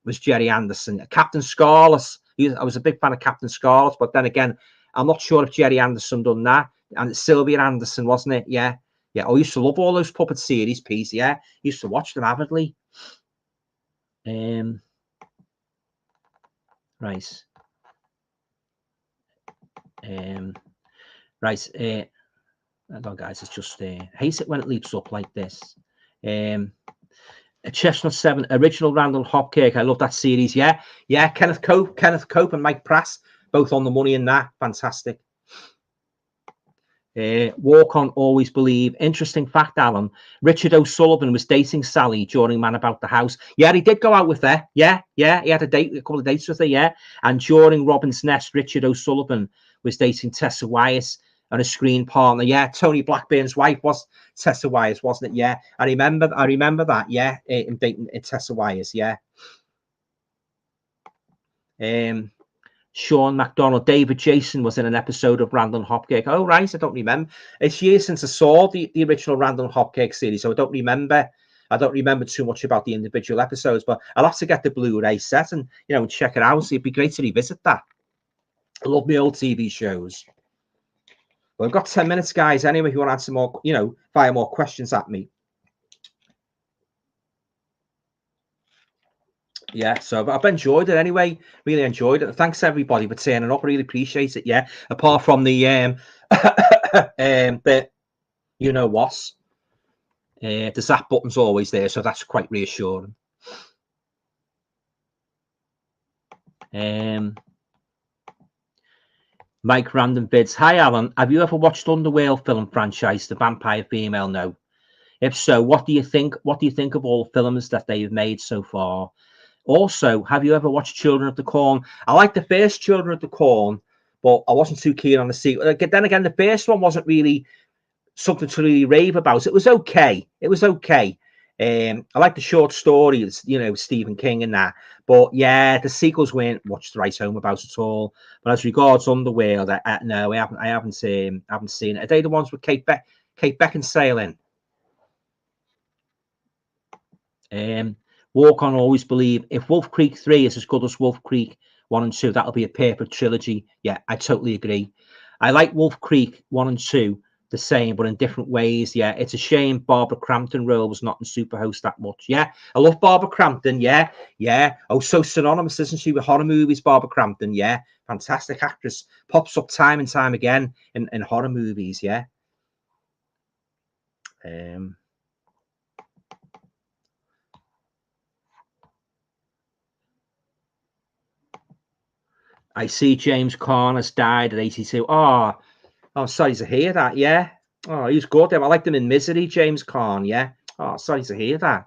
was Jerry Anderson. Captain Scarlet. I was a big fan of Captain Scarlet, but then again, I'm not sure if Jerry Anderson done that. And it's Sylvia Anderson, wasn't it? Yeah. I used to love all those puppet series, Pete. Yeah, used to watch them avidly. Right. Right. No, guys, it's just I hate it when it leaps up like this. A Chestnut 7, original Randall Hopkirk. I love that series. Yeah. Kenneth Cope and Mike Pratt, both on the money in that. Fantastic. Walk on, always believe. Interesting fact, Alan. Richard O'Sullivan was dating Sally during Man About the House. Yeah, he did go out with her. Yeah. He had a couple of dates with her. Yeah. And during Robin's Nest, Richard O'Sullivan was dating Tessa Wyatt and a screen partner. Yeah, Tony Blackburn's wife was Tessa Wyatt, wasn't it? Yeah, I remember that. Yeah, dating Tessa Wyatt. Yeah. Sean McDonald. David Jason was in an episode of Random Hopcake. Oh, right. I don't remember. It's years since I saw the original Random Hopcake series, so I don't remember. I don't remember too much about the individual episodes, but I'll have to get the Blu-ray set and, you know, check it out. It'd be great to revisit that. I love my old TV shows. Well, I've got 10 minutes, guys. Anyway, if you want to answer more, you know, fire more questions at me. Yeah, so I've enjoyed it anyway. Really enjoyed it. Thanks everybody for turning up. Really appreciate it. Yeah, apart from the bit, you know what? The zap button's always there, so that's quite reassuring. Mike Random Bids. Hi Alan, have you ever watched Underworld film franchise, The Vampire Female? No. If so, what do you think? What do you think of all the films that they've made so far? Also, have you ever watched Children of the Corn? I like the first Children of the Corn, but I wasn't too keen on the sequel. Then again, the first one wasn't really something to really rave about. It was okay. It was okay. I like the short stories, you know, Stephen King and that. But yeah, the sequels weren't much to write home about at all. But as regards Underworld, no, I haven't seen it. Are they the ones with Kate Beckinsale in? Walk On Always Believe. If Wolf Creek 3 is as good as Wolf Creek 1 and 2, that'll be a perfect trilogy. Yeah, I totally agree. I like Wolf Creek 1 and 2 the same, but in different ways. Yeah, it's a shame Barbara Crampton role was not in Superhost that much. Yeah, I love Barbara Crampton. Yeah. Oh, so synonymous, isn't she, with horror movies, Barbara Crampton? Yeah, fantastic actress. Pops up time and time again in horror movies. Yeah. I see James Caan has died at 82. Oh, I'm sorry to hear that. Yeah. Oh, he was good. I liked him in Misery, James Caan. Yeah. Oh, sorry to hear that.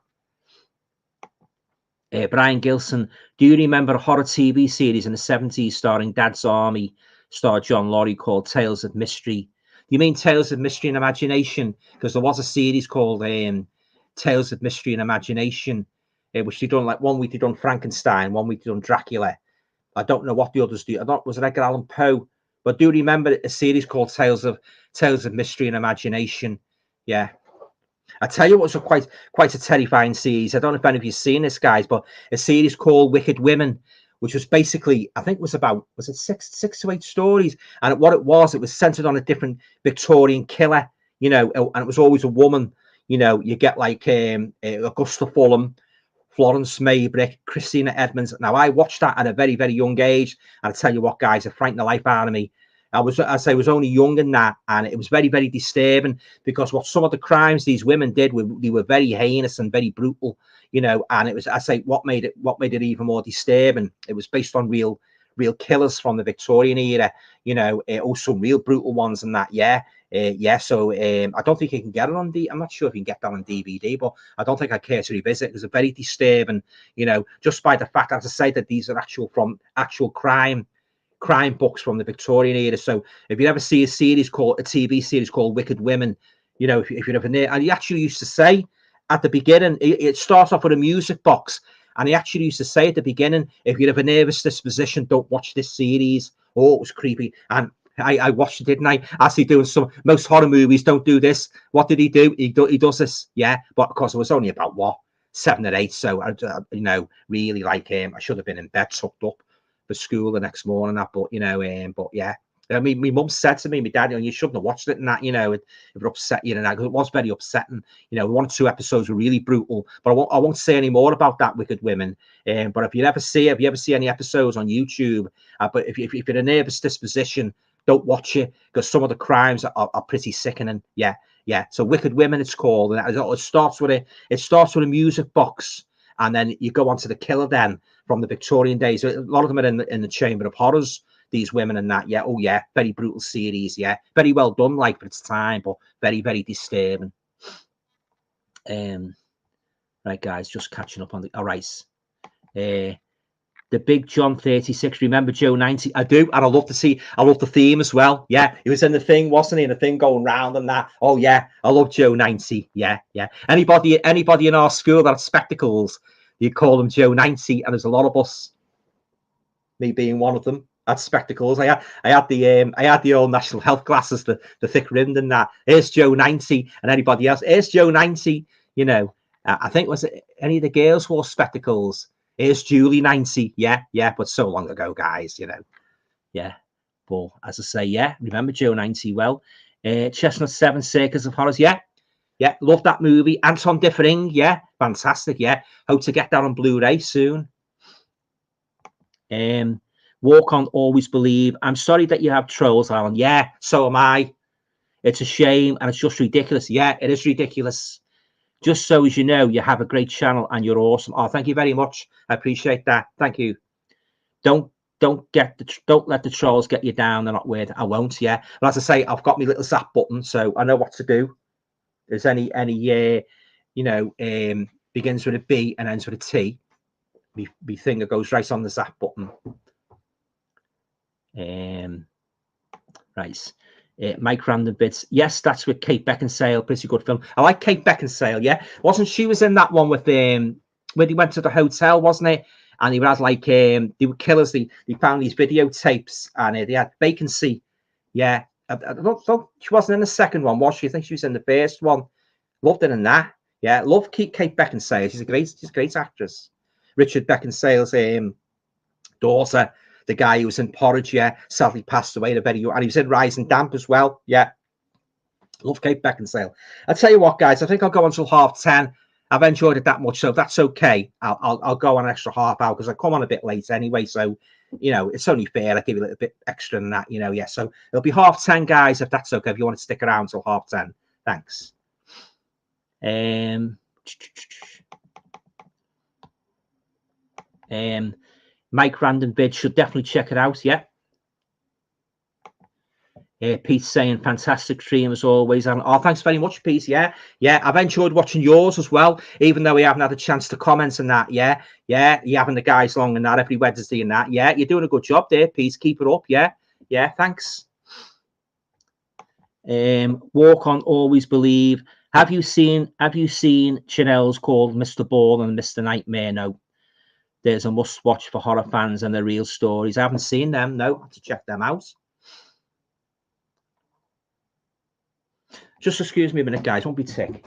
Brian Gilson, do you remember a horror TV series in the 70s starring Dad's Army, star John Laurie, called Tales of Mystery? You mean Tales of Mystery and Imagination? Because there was a series called Tales of Mystery and Imagination, which they done, like, 1 week they done Frankenstein, 1 week they done Dracula. I don't know what the others do. I don't, was it Edgar Allan Poe? But do you remember a series called Tales of Mystery and Imagination? Yeah. I tell you what was quite a terrifying series. I don't know if any of you've seen this, guys, but a series called Wicked Women, which was basically, I think, was it six to eight stories? And what it was centered on a different Victorian killer, you know, and it was always a woman. You know, you get like Augusta Fulham, Florence Maybrick, Christina Edmonds. Now, I watched that at a very, very young age. And I tell you what, guys, it frightened the life out of me. I was only young in that, and it was very, very disturbing, because what some of the crimes these women did, they were very heinous and very brutal, you know. And it was, what made it even more disturbing. It was based on real killers from the Victorian era, you know, also real brutal ones and that. Yeah. So I don't think you can get it on I'm not sure if you can get that on DVD, but I don't think I care to revisit. It was a very disturbing, you know, just by the fact, as I say, that these are actual crime books from the Victorian era. So if you ever see a TV series called Wicked Women, you know, if you're ever near, and he actually used to say at the beginning, it starts off with a music box, and he actually used to say at the beginning, if you have a nervous disposition, don't watch this series. Oh, it was creepy. And I watched it, didn't I? As he doing most horror movies don't do this. What did he do? He does this. Yeah. But of course, it was only about 7 or 8. So, you know, really, like, I should have been in bed tucked up for school the next morning. That, but, you know, but yeah. I mean, my mum said to me, my dad, you know, you shouldn't have watched it and that, you know, it upset you and that, because it was very upsetting. You know, 1 or 2 episodes were really brutal, but I won't say any more about that, Wicked Women. But if you ever see any episodes on YouTube, but if you're a nervous disposition, don't watch it, because some of the crimes are pretty sickening. Yeah. So Wicked Women, it's called, and it starts with a music box, and then you go on to the killer then from the Victorian days. A lot of them are in the Chamber of Horrors, these women and that. Yeah. Oh yeah, very brutal series. Yeah, very well done, like, for its time, but very, very disturbing. Right, guys, just catching up on the. All right. The Big John 36. Remember Joe 90? I do, and I love the theme as well. Yeah, he was in the thing, wasn't he? In the thing going round and that. Oh yeah, I love Joe 90. Yeah. Anybody in our school that had spectacles, you call them Joe 90, and there's a lot of us, me being one of them. That's spectacles. I had the old National Health glasses, the thick rimmed and that. Here's Joe 90 and anybody else. Here's Joe 90. You know, I think was it any of the girls wore spectacles. Here's Julie 90. Yeah, but so long ago, guys. You know, yeah. But as I say, yeah, remember Joe 90 well. Chestnut 7, Circus of Horrors. Yeah, love that movie. Anton Differing. Yeah, fantastic. Yeah, hope to get that on Blu-ray soon. Walk on, always believe. I'm sorry that you have trolls, Alan. Yeah, so am I. It's a shame and it's just ridiculous. Yeah, it is ridiculous. Just so as you know, you have a great channel and you're awesome. Oh, thank you very much. I appreciate that. Thank you. Don't let the trolls get you down. They're not weird. I won't. Yeah, but as I say, I've got my little zap button, so I know what to do. There's any begins with a B and ends with a T. My finger goes right on the zap button. Right. Mike Random Bits. Yes, that's with Kate Beckinsale. Pretty good film. I like Kate Beckinsale. Yeah, wasn't she was in that one with where they went to the hotel, wasn't it? And he had like they were killers. They found these videotapes and they had vacancy. Yeah, I don't think she wasn't in the second one, was she? I think she was in the first one. Loved it in that. Yeah, love Kate Beckinsale. She's a great actress. Richard Beckinsale's daughter. The guy who was in Porridge, yeah, sadly passed away and he was in Rising Damp as well. Yeah. Love Kate Beckinsale. I'll tell you what, guys, I think I'll go until 10:30. I've enjoyed it that much, so if that's okay, I'll go on an extra half hour because I come on a bit late anyway. So, you know, it's only fair. I give you a little bit extra than that, you know. Yeah, so it'll be 10:30, guys, if that's okay. If you want to stick around till 10:30, thanks. Mike Random Bid should definitely check it out. Yeah. Pete's saying fantastic stream as always. And oh, thanks very much, Pete. Yeah, I've enjoyed watching yours as well, even though we haven't had a chance to comment on that. Yeah, you're having the guys long and that every Wednesday and that. Yeah, you're doing a good job there, Pete. Keep it up. Yeah, thanks. Walk on, always believe. Have you seen channels called Mr. Ball and Mr. Nightmare? No. There's a must watch for horror fans and the real stories. I haven't seen them. No, I have to check them out. Just excuse me a minute, guys. Won't be tick.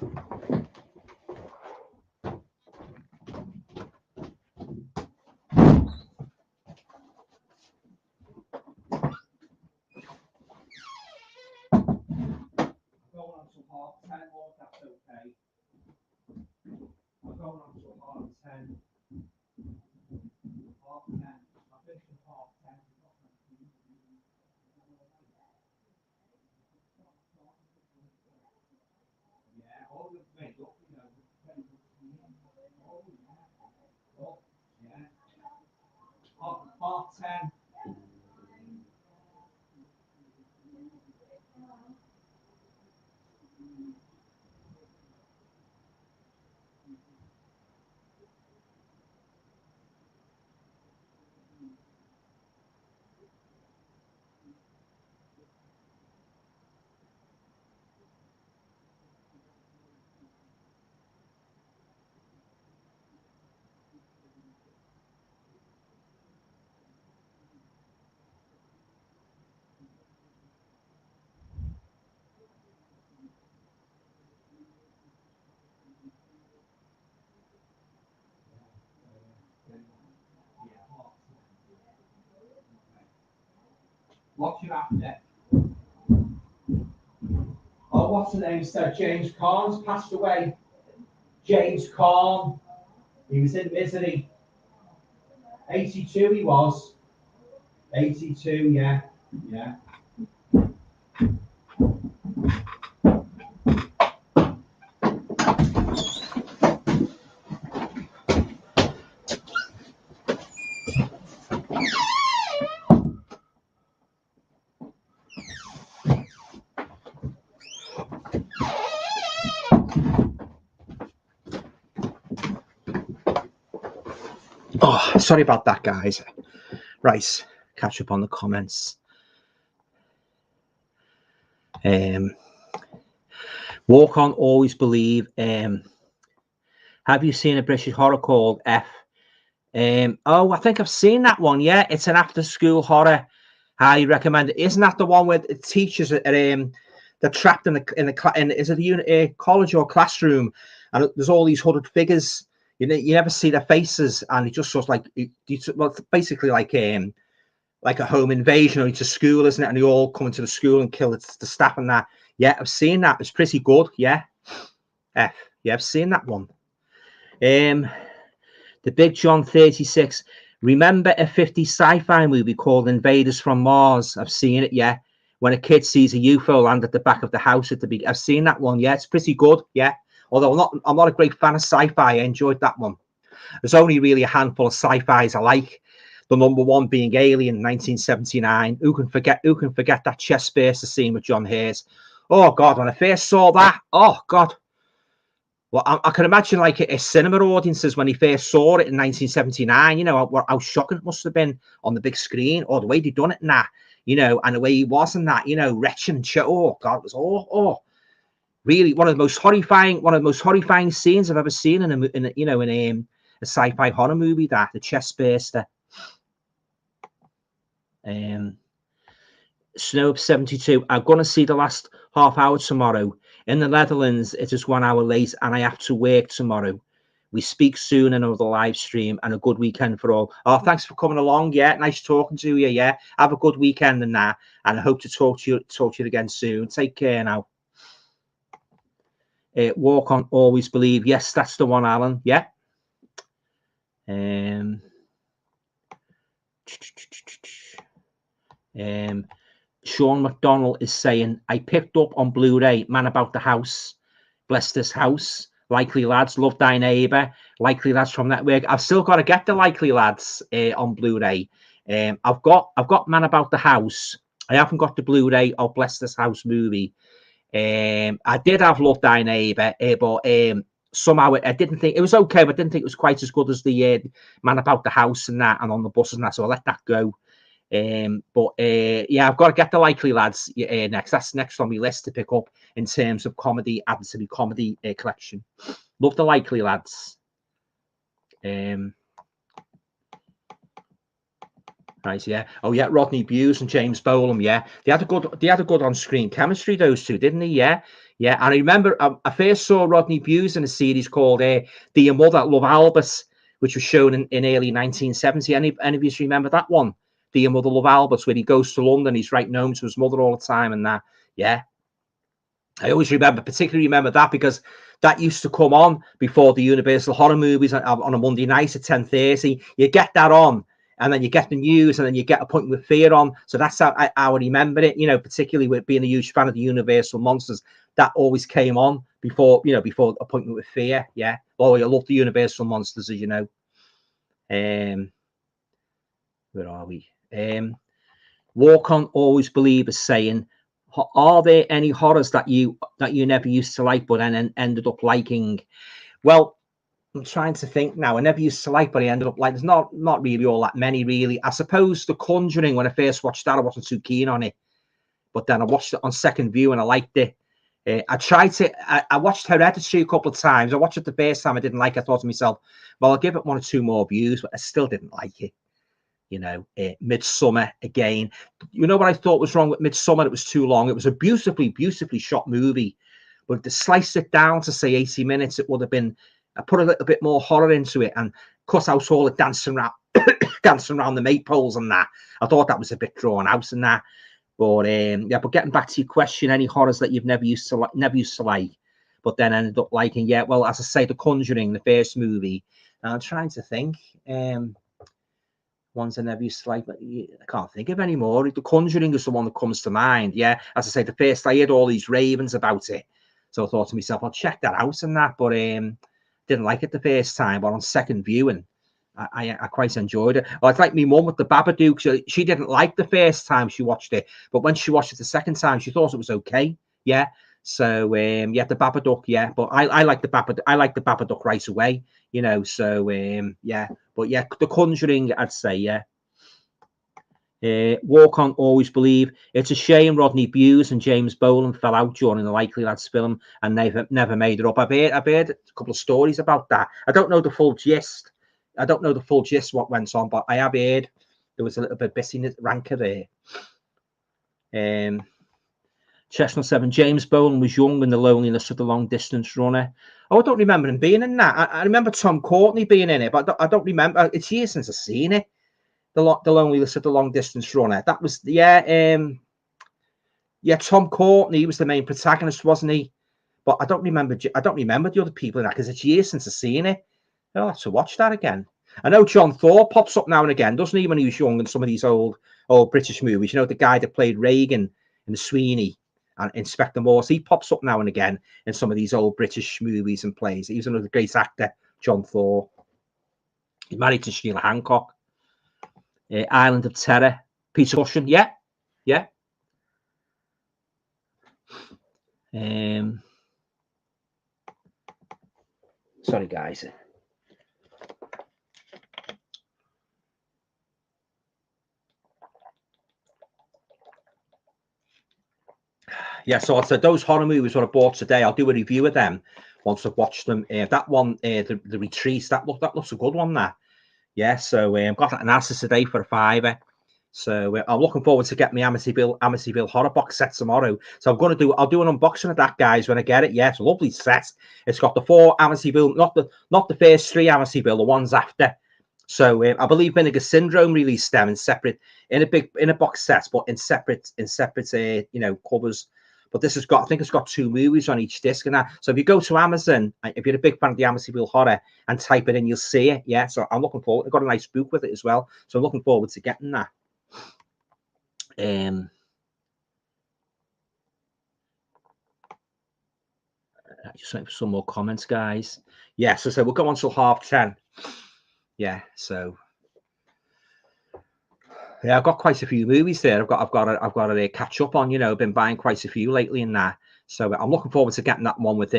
What's your after? Oh, what's the name? So James Caan's passed away. James Caan. He was in Misery. 82 he was. 82, yeah. Oh, sorry about that, guys. Right, catch up on the comments. Walk on, always believe. Have you seen a British horror called F? Oh, I think I've seen that one. Yeah, it's an after-school horror. Highly recommend it. Isn't that the one where the teachers are they're trapped in is it a college or classroom, and there's all these hooded figures. You never see their faces, and it just sort of like well, it's basically like a home invasion, or it's a school, isn't it? And they all come into the school and kill the staff and that. Yeah, I've seen that. It's pretty good. Yeah, yeah, I've seen that one. The Big John 36. Remember a 50 sci-fi movie called Invaders from Mars? I've seen it. Yeah, when a kid sees a UFO land at the back of the house at the beginning. I've seen that one. Yeah, it's pretty good. Yeah, although I'm not a great fan of sci-fi. I enjoyed that one. There's only really a handful of sci-fis I like. The number one being Alien, 1979. Who can forget that chest burster scene with John Hayes? Oh God, when I first saw that, oh God. Well, I can imagine like a cinema audiences when he first saw it in 1979. You know how shocking it must have been on the big screen, or the way they done it and that. You know, and the way he was in that. You know, retching and shit. Oh God, it was really one of the most horrifying scenes I've ever seen in a sci-fi horror movie. That the chest burster. Snow 72. I'm gonna see the last half hour tomorrow. In the Netherlands, it is 1 hour late, and I have to work tomorrow. We speak soon, another live stream, and a good weekend for all. Oh, thanks for coming along. Yeah, nice talking to you. Yeah, have a good weekend and that, and I hope to talk to you again soon. Take care now. Walk on, always believe. Yes, that's the one, Alan. Yeah. Sean McDonald is saying, I picked up on Blu-ray Man About the House, Bless This House, Likely Lads, Love Thy Neighbor, Likely Lads from Network. I've still got to get the Likely Lads on Blu-ray. I've got Man About the House. I haven't got the Blu-ray of Bless This House movie. I did have Love Thy Neighbor, but somehow I didn't think it was okay, but I didn't think it was quite as good as the Man About the House and that, and On the Bus and that. So I let that go. Yeah, I've got to get the Likely Lads next. That's next on my list to pick up in terms of comedy, added to the comedy collection. Love the Likely Lads. Right, yeah. Oh yeah, Rodney Bewes and James Bolam. Yeah, they had a good on-screen chemistry, those two, didn't they? Yeah, yeah. And I remember I first saw Rodney Bewes in a series called Dear Mother, Love Albert, which was shown in early 1970. Any of you remember that one? Dear Mother, Love Albert, where he goes to London, he's writing home to his mother all the time and that. Yeah, I always particularly remember that because that used to come on before the Universal horror movies on a Monday night at 10:30. You get that on, and then you get the news, and then you get Appointment with Fear on. So that's how I remember it. You know, particularly with being a huge fan of the Universal monsters, that always came on before Appointment with Fear. Yeah. Oh, I love the Universal monsters, as you know. Where are we? Walk On, Always Believe is saying, are there any horrors that you never used to like but then ended up liking? Well, I'm trying to think now. I never used to like, but I ended up like. There's not really all that many, really. I suppose The Conjuring, when I first watched that, I wasn't too keen on it, but then I watched it on second view and I liked it. I watched Hereditary a couple of times. I watched it the first time, I didn't like it. I thought to myself, well, I'll give it 1 or 2 more views, but I still didn't like it. You know, Midsummer again. You know what I thought was wrong with Midsummer? It was too long. It was a beautifully shot movie, but to slice it down to say 80 minutes, it would have been. I put a little bit more horror into it and cut out all the dancing around the maypoles and that. I thought that was a bit drawn out and that. But yeah. But getting back to your question, any horrors that you've never used to like, but then ended up liking? Yeah. Well, as I say, The Conjuring, the first movie. And I'm trying to think. Ones I never used to like, but I can't think of any more. The Conjuring is the one that comes to mind. Yeah, as I say, the first I heard all these ravens about it, so I thought to myself, I'll check that out and that. But didn't like it the first time, but on second viewing, I quite enjoyed it. Well, it's like my mum with the Babadook. She didn't like the first time she watched it, but when she watched it the second time, she thought it was okay. Yeah. So yeah, the Babadook, yeah, but I like the Babadook. I like the Babadook right away, you know. So yeah, but yeah, The Conjuring, I'd say, yeah. Walk On, Always Believe. It's a shame Rodney Bewes and James Bolam fell out during the Likely Lads film, and they've never made it up. I've heard a couple of stories about that. I don't know the full gist. I don't know the full gist what went on, but I have heard there was a little bit busy ranker there. Chestnut 7, James Bowen was young in The Loneliness of the Long Distance Runner. Oh, I don't remember him being in that. I remember Tom Courtenay being in it, but I don't remember. It's years since I've seen it. The Loneliness of the Long Distance Runner. That was, Tom Courtenay was the main protagonist, wasn't he? But I don't remember the other people in that because it's years since I've seen it. I'll have to watch that again. I know John Thorpe pops up now and again, doesn't he, when he was young in some of these old British movies? You know, the guy that played Reagan in The Sweeney and Inspector Morse, he pops up now and again in some of these old British movies and plays. He was another great actor, John Thorpe. He's married to Sheila Hancock. Island of Terror, Peter Cushing, yeah. Sorry, guys. Yeah, so I said those horror movies what I bought today, I'll do a review of them once I've watched them. That one, the Retreat, that looks a good one. That, yeah. So I've got an analysis today for £5. So I'm looking forward to getting my Amityville horror box set tomorrow. So I'll do an unboxing of that, guys, when I get it. Yeah, it's a lovely set. It's got the 4 Amityville, not the first 3 Amityville, the ones after. So I believe Vinegar Syndrome released them in a box set, but in separate covers. But this has got, I think it's got 2 movies on each disc and that. So if you go to Amazon, if you're a big fan of the Amityville horror and type it in, you'll see it. Yeah. So I'm looking forward. I've got a nice book with it as well. So I'm looking forward to getting that. Just waiting for some more comments, guys. Yeah. So we'll go on till 10:30. Yeah. So. Yeah, I've got quite a few movies there. I've got to catch up on. I've been buying quite a few lately in that. So I'm looking forward to getting that one with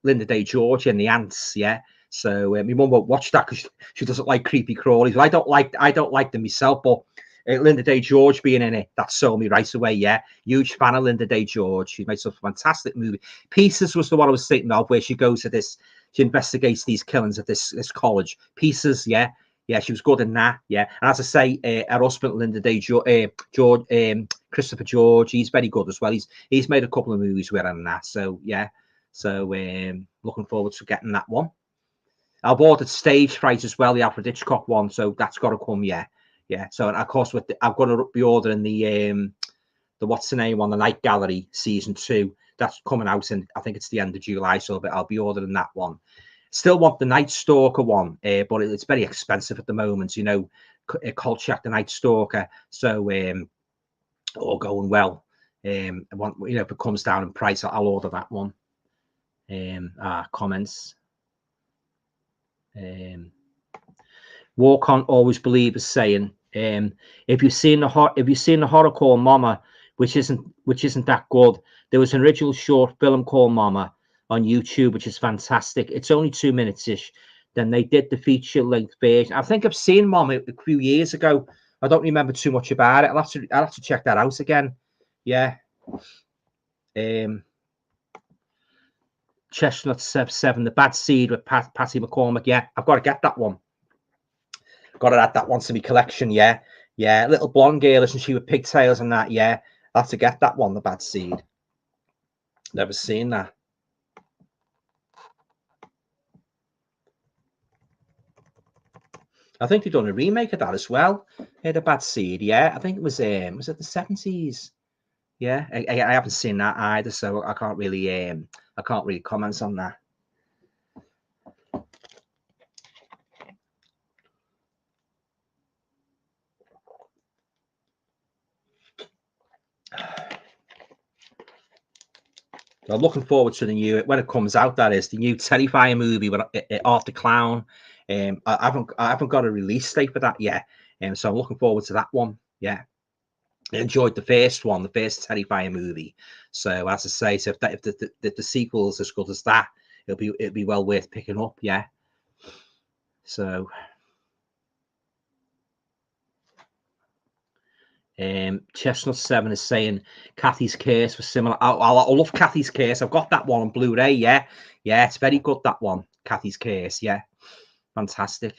Linda Day George and the Ants. Yeah. So my mum won't watch that because she doesn't like creepy crawlies. I don't like them myself, but Linda Day George being in it, that sold me right away. Yeah, huge fan of Linda Day George. She makes a fantastic movie. Pieces was the one I was thinking of, where she goes to she investigates these killings at this college. Pieces, yeah. Yeah, she was good in that. Yeah, and as I say, her husband Linda Day George, Christopher George, he's very good as well. He's made a couple of movies with her and that. So yeah, so looking forward to getting that one. I've ordered Stage Fright as well, the Alfred Hitchcock one. So that's got to come. Yeah. So and of course I've got to be ordering the what's the name on the Night Gallery season 2. That's coming out in, I think it's the end of July. So I'll be ordering that one. Still want the Night Stalker one, but it's very expensive at the moment. Kolchak, the Night Stalker. So all going well. I want, if it comes down in price, I'll order that one. Comments. Walk On Always Believe is saying, if you've seen the horror called Mama, which isn't that good, there was an original short film called Mama on YouTube, which is fantastic. It's only 2 minutes-ish. Then they did the feature-length version. I think I've seen Mama a few years ago. I don't remember too much about it. I'll have to check that out again. Yeah. Chestnut 7, The Bad Seed with Patty McCormack. Yeah, I've got to get that one. Got to add that one to my collection. Yeah. Little blonde girl, isn't she, with pigtails and that? Yeah, I'll have to get that one, The Bad Seed. Never seen that. I think they've done a remake of that as well. The Bad Seed, yeah. I think it was it the 70s? Yeah, I haven't seen that either, so I can't really comment on that. I'm looking forward to the new, when it comes out, that is the new Terrifier movie with Art the Clown. I haven't got a release date for that yet, so I'm looking forward to that one. Yeah, I enjoyed the first one, the first Terrifier movie. So as I say, so if the sequel's as good as that, it'll be well worth picking up. Yeah. So. Chestnut 7 is saying Kathy's Curse was similar. I love Kathy's Curse. I've got that one on Blu-ray. Yeah, it's very good, that one. Kathy's Curse. Yeah, fantastic.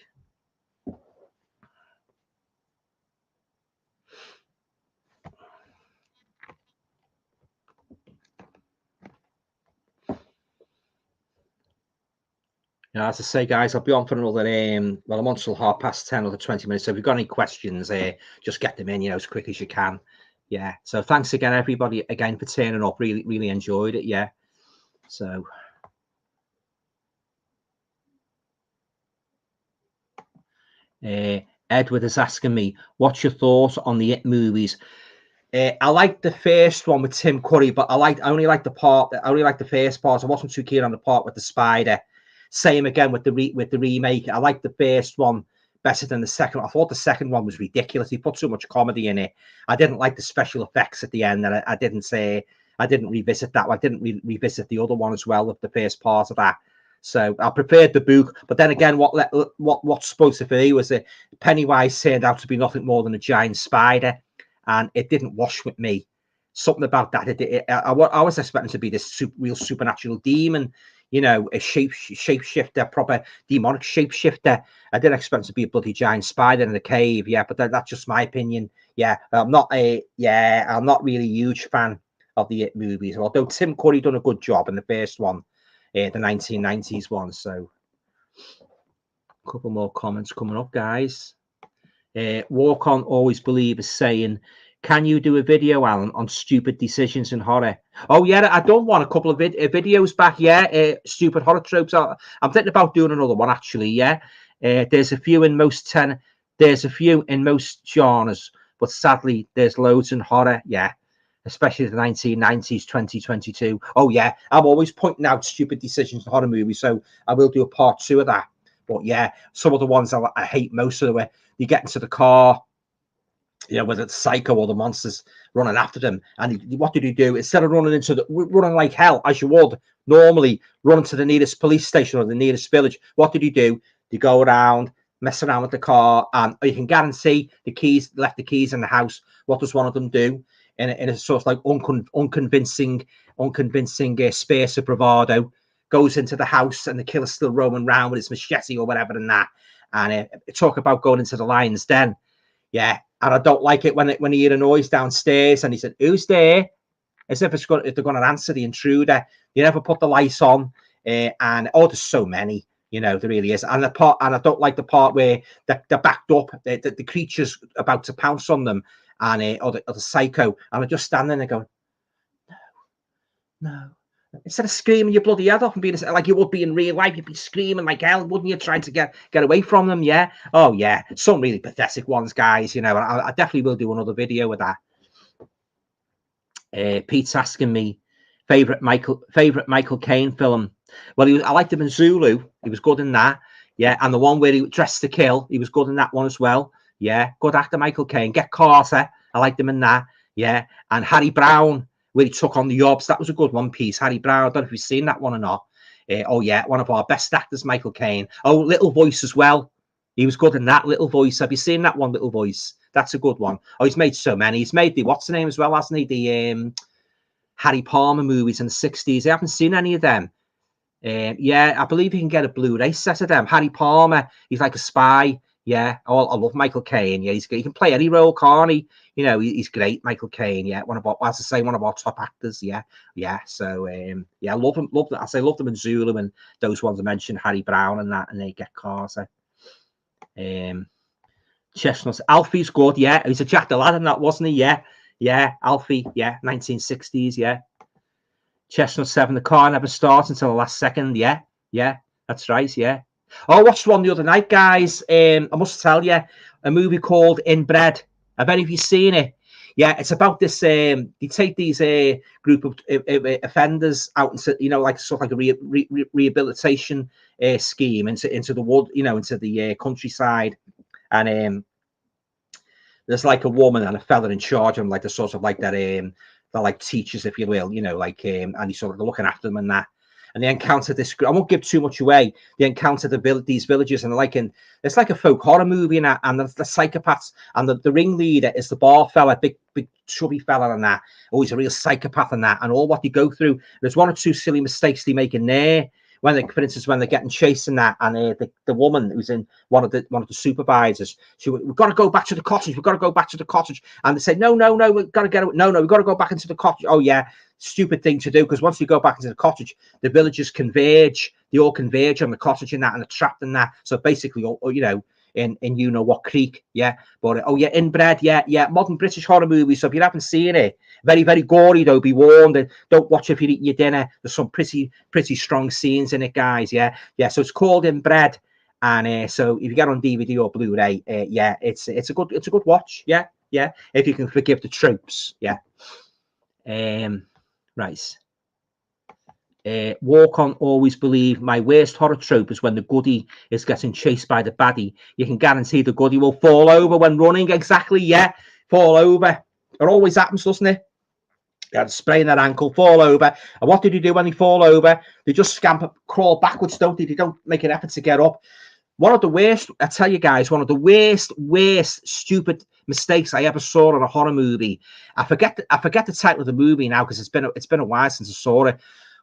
Yeah, as I say, guys, I'll be on for another, well, I'm on till 10:30, another 20 minutes. So if you've got any questions, just get them in, you know, as quick as you can. Yeah. So thanks again, everybody, again, for turning up. Really, really enjoyed it. Yeah. So. Edward is asking me, what's your thoughts on the It movies? I like the first one with Tim Curry, but I only like the first part. I wasn't too keen on the part with the spider. Same again with the remake. I like the first one better than the second. I thought the second one was ridiculous. He put so much comedy in it. I didn't like the special effects at the end, and I didn't revisit that. I didn't revisit the other one as well of the first part of that. So I preferred the book, but then again, what's supposed to be was that Pennywise turned out to be nothing more than a giant spider, and it didn't wash with me. Something about that. I was expecting to be this real supernatural demon, you know, a shapeshifter, proper demonic shapeshifter. I didn't expect it to be a bloody giant spider in a cave. Yeah, but that's just my opinion. Yeah, I'm not really a huge fan of the It movies. Although Tim Curry done a good job in the first one, the 1990s one. So, a couple more comments coming up, guys. Walk On Always Believe is saying, can you do a video, Alan, on stupid decisions in horror? Oh, yeah, I don't want a couple of videos back. Yeah, stupid horror tropes. I'm thinking about doing another one, actually. Yeah, there's a few in most genres, but sadly, there's loads in horror. Yeah, especially the 1990s, 2022. Oh, yeah, I'm always pointing out stupid decisions in horror movies, so I will do a part 2 of that. But yeah, some of the ones I hate most of the way you get into the car, you know, whether it's Psycho or the monsters running after them. And what did he do? Instead of running like hell, as you would normally, run to the nearest police station or the nearest village, what did he do? They go around, mess around with the car, and you can guarantee left the keys in the house. What does one of them do? In a sort of like unconvincing space of bravado, goes into the house, and the killer's still roaming around with his machete or whatever and that. And talk about going into the lion's den. Yeah, and I don't like it when you hear a noise downstairs and he said, "Who's there?" As if they're going to answer the intruder. You never put the lights on, and there's so many. You know, there really is. And I don't like the part where they're backed up, the creature's about to pounce on them, and or the psycho, and they're just standing there going, no. Instead of screaming your bloody head off and being like you would be in real life, you'd be screaming like hell, wouldn't you? Trying to get away from them. Yeah. Oh yeah. Some really pathetic ones, guys. You know, I definitely will do another video with that. Pete's asking me favorite Michael Caine film. Well, I liked him in Zulu. He was good in that. Yeah, and the one where he dressed to kill, he was good in that one as well. Yeah, good actor, Michael Caine. Get Carter. I liked him in that. Yeah, and Harry Brown, where he took on the Yobs. That was a good one piece. Harry Brown. I don't know if you've seen that one or not. Oh yeah, one of our best actors, Michael Caine. Oh, Little Voice as well. He was good in that. Little Voice. Have you seen that one, Little Voice? That's a good one. Oh, he's made so many. He's made the what's the name as well, hasn't he? The Harry Palmer movies in the 60s. I haven't seen any of them. Yeah, I believe you can get a Blu-ray set of them. Harry Palmer, he's like a spy. Yeah, I love Michael Caine. Yeah, he can play any role, can't he? You know, he's great, Michael Caine. Yeah, one of our top actors. Yeah. So yeah, I love him. Love that. Love them in Zulu and those ones I mentioned, Harry Brown and that, and they get Carter. Chestnuts. Alfie's good. Yeah, he's a Jack the Lad in that, wasn't he? Yeah, Alfie. Yeah, 1960s. Yeah. Chestnut 7, the car never starts until the last second. Yeah, that's right. Yeah. Oh, I watched one the other night, guys. I must tell you, a movie called Inbred. I bet if you've seen it. Yeah, it's about this. They take these group of offenders out into, you know, like sort of like a rehabilitation scheme into the wood, you know, into the countryside, and there's like a woman and a fella in charge of them, like the sort of like that. They're like teachers, if you will, you know, like and he's sort of looking after them and that. And they encounter this. I won't give too much away. They encounter these villages, and they're like it's like a folk horror movie, and the psychopaths, and the ringleader is the bar fella, big chubby fella, and that. Oh, he's a real psychopath and that, and all what they go through. There's one or two silly mistakes they make in there, when they, for instance, when they're getting chased in that, and the woman who's in one of the supervisors, we've got to go back to the cottage. We've got to go back to the cottage, and they say, no, we've got to get it. No, we've got to go back into the cottage. Oh yeah, stupid thing to do, because once you go back into the cottage, the villagers converge. They all converge on the cottage in that, and they're trapped in that. So basically, you know. In you know what creek, yeah, but oh yeah, Inbred, yeah, modern British horror movies. So if you haven't seen it, very gory though. Be warned, and don't watch if you're eating your dinner. There's some pretty strong scenes in it, guys. Yeah. So it's called Inbred, and so if you get on DVD or Blu-ray, yeah, it's a good watch. Yeah, if you can forgive the tropes, yeah. Right. Walk on, always believe. My worst horror trope is when the goodie is getting chased by the baddie. You can guarantee the goodie will fall over when running. Exactly, yeah. Fall over. It always happens, doesn't it? They had a sprain their ankle, fall over. And what do they do when they fall over? They just scamper, crawl backwards, don't they? They don't make an effort to get up. One of the worst, I tell you guys, one of the worst stupid mistakes I ever saw in a horror movie. I forget the title of the movie now, because it's been a while since I saw it.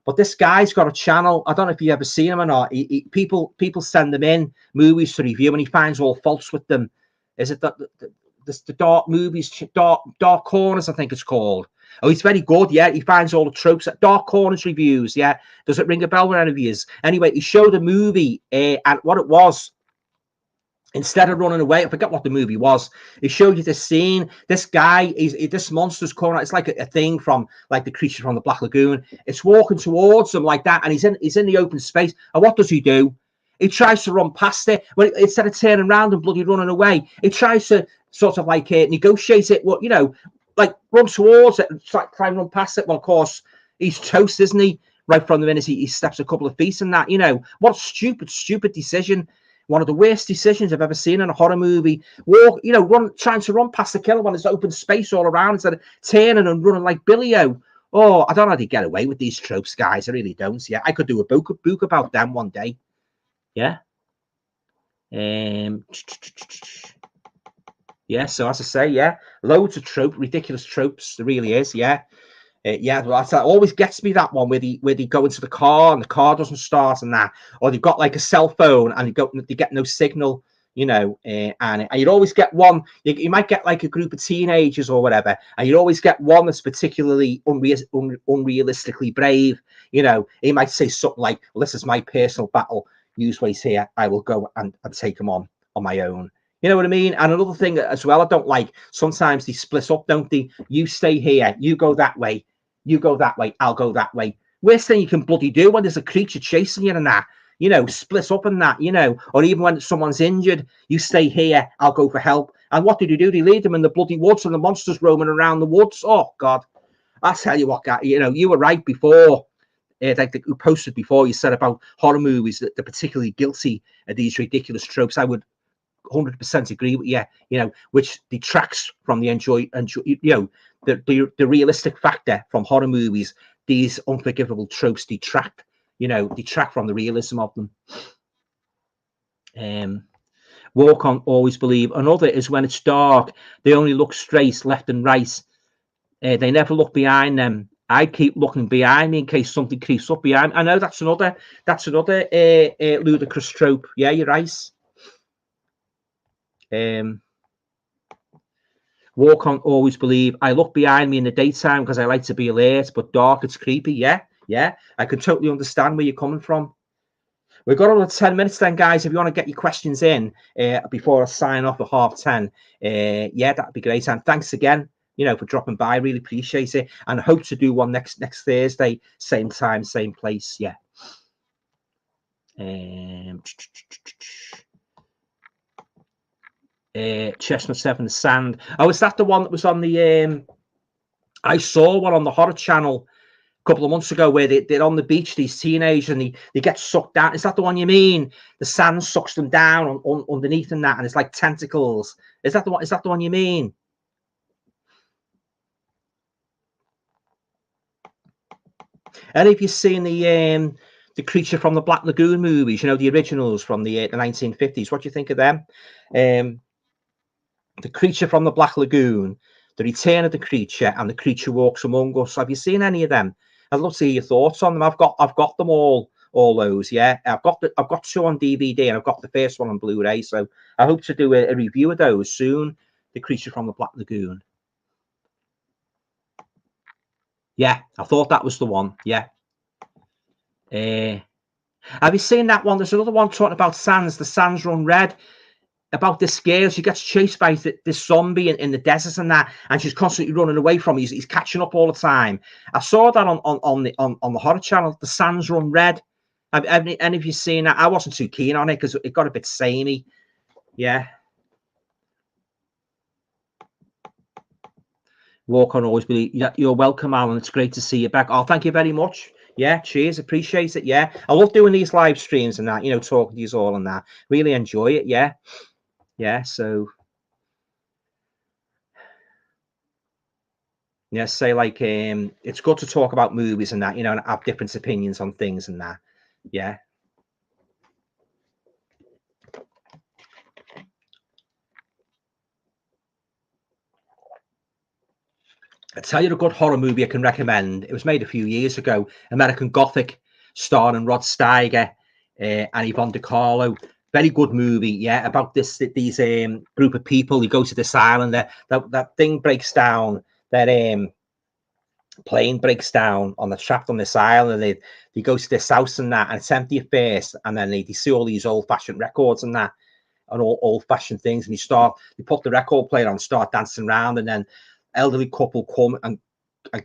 But this guy's got a channel. I don't know if you've ever seen him or not. People send them in movies to review, and he finds all faults with them. Is it the dark movies, dark corners, I think it's called. Oh, he's very good. Yeah, he finds all the tropes at Dark Corners reviews. Yeah, does it ring a bell with any of you? Anyway, he showed a movie and what it was. Instead of running away, I forget what the movie was. He showed you this scene. This guy, this monster's coming out. It's like a thing from like the creature from the Black Lagoon. It's walking towards him like that, and he's in the open space. And what does he do? He tries to run past it. Well, instead of turning around and bloody running away, he tries to sort of like negotiate it. Well, you know, like run towards it and try and run past it. Well, of course, he's toast, isn't he? Right from the minute he steps a couple of feet in that. You know, what a stupid decision. One of the worst decisions I've ever seen in a horror movie. Trying to run past the killer when there's open space all around instead of turning and running like Billy-O. Oh, I don't know how they get away with these tropes, guys. I really don't. Yeah, I could do a book about them one day. Yeah. Yeah, so as I say, yeah, loads of ridiculous tropes. There really is, yeah. Well, that always gets me, that one where they go into the car and the car doesn't start and that, or they've got like a cell phone and they get no signal, you know, and you'd always get one. You might get like a group of teenagers or whatever, and you'd always get one that's particularly unrealistically brave. You know, he might say something like, well, "This is my personal battle. Newsway's here. I will go and take him on my own." You know what I mean? And another thing as well, I don't like, sometimes they split up, don't they? You stay here, you go that way, you go that way, I'll go that way. Worst thing you can bloody do when there's a creature chasing you and that, you know, split up and that, you know, or even when someone's injured, you stay here, I'll go for help. And what did you do? They leave them in the bloody woods and the monsters roaming around the woods. Oh, God. I tell you what, guy, you know, you were right before. Like you posted before, you said about horror movies that they're particularly guilty of these ridiculous tropes. I would 100% agree with you, you know, which detracts from the the realistic factor from horror movies. These unforgivable tropes detract from the realism of them. Walk on, always believe. Another is when it's dark, they only look straight left and right. They never look behind them. I keep looking behind me in case something creeps up behind. I know that's another ludicrous trope. Yeah, you're right. Walk on, always believe. I look behind me in the daytime because I like to be alert, but dark, it's creepy. Yeah. I can totally understand where you're coming from. We've got another 10 minutes then, guys. If you want to get your questions in before I sign off at 10:30, yeah, that'd be great. And thanks again, you know, for dropping by. I really appreciate it. And I hope to do one next Thursday, same time, same place. Yeah. Chestnut 7 Sand. Oh, is that the one that was on the I saw one on the Horror Channel a couple of months ago where they're on the beach, these teenagers, and they get sucked down. Is that the one you mean? The sand sucks them down underneath and that, and it's like tentacles. Is that the one you mean? And if you've seen the creature from the Black Lagoon movies, you know, the originals from the 1950s, what do you think of them? The creature from the Black Lagoon, the return of the creature, and the creature walks among us. Have you seen any of them? I'd love to hear your thoughts on them. I've got them all all those. Yeah, I've got 2 on DVD, and I've got the first one on Blu-ray. So I hope to do a review of those soon. The Creature from the Black Lagoon. Yeah, I thought that was the one. Yeah. Have you seen that one? There's another one talking about sands. The sands run red. About this girl, she gets chased by this zombie in the desert and that, and she's constantly running away from him. He's catching up all the time. I saw that on the horror channel. The sands run red. Have any of you seen that? I wasn't too keen on it because it got a bit samey. Yeah. Walk on, always believe. Yeah, you're welcome, Alan. It's great to see you back. Oh, thank you very much. Yeah, cheers. Appreciate it. Yeah, I love doing these live streams and that, you know, talking to you all and that. Really enjoy it. Yeah. Yeah. So, yeah, say like, it's good to talk about movies and that, you know, and have different opinions on things and that. Yeah. I tell you a good horror movie I can recommend. It was made a few years ago. American Gothic, starring Rod Steiger and Yvonne DiCarlo. Very good movie, yeah, about these group of people who go to this island. That thing breaks down. That plane breaks down on the trapped on this island. And they go to this house and that, and it's empty at first, and then they see all these old-fashioned records and that, and all old-fashioned things, and they put the record player on, start dancing around, and then elderly couple come and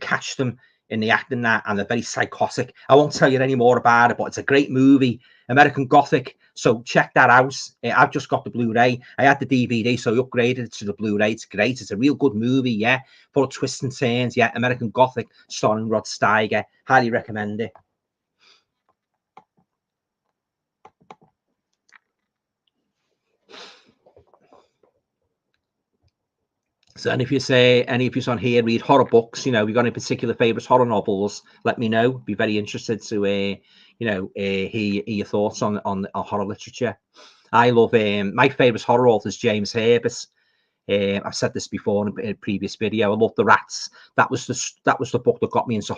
catch them in the act and that, and they're very psychotic. I won't tell you any more about it, but it's a great movie, American Gothic. So check that out. I've just got the Blu-ray. I had the DVD, so I upgraded it to the Blu-ray. It's great. It's a real good movie, yeah, full of twists and turns. Yeah, American Gothic, starring Rod Steiger. Highly recommend it. So, and if you say any of you on here read horror books, you know, you got any particular favorites horror novels, let me know. Be very interested to, hear your thoughts on horror literature. I love my favorite horror author is James Herbert. I've said this before in a previous video. I love The Rats. That was the book that got me into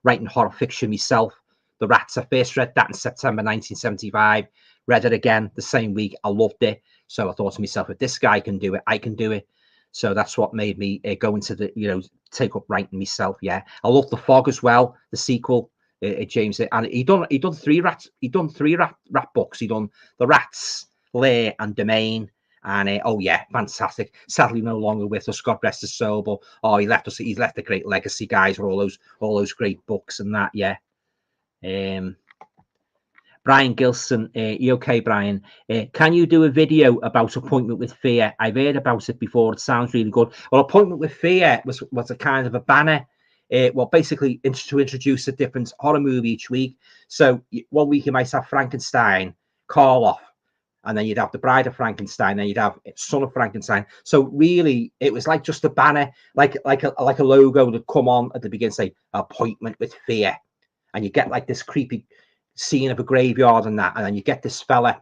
writing horror fiction myself. The Rats. I first read that in September 1975. Read it again the same week. I loved it. So I thought to myself, if this guy can do it, I can do it. So that's what made me go into take up writing myself. Yeah, I love The Fog as well, the sequel. James, and he done 3 rat books. He done The Rats, Lair, and Domain. And oh yeah, fantastic. Sadly, no longer with us. God rest his soul. But he left us. He's left a great legacy, guys, with all those great books and that. Yeah. Brian Gilson, you okay, Brian? Can you do a video about Appointment with Fear? I've heard about it before. It sounds really good. Well, Appointment with Fear was a kind of a banner. Basically, to introduce a different horror movie each week. So 1 week you might have Frankenstein, Karloff, and then you'd have The Bride of Frankenstein, and you'd have Son of Frankenstein. So really, it was like just a banner, like a logo that come on at the beginning, say Appointment with Fear, and you get like this creepy scene of a graveyard and that, and then you get this fella.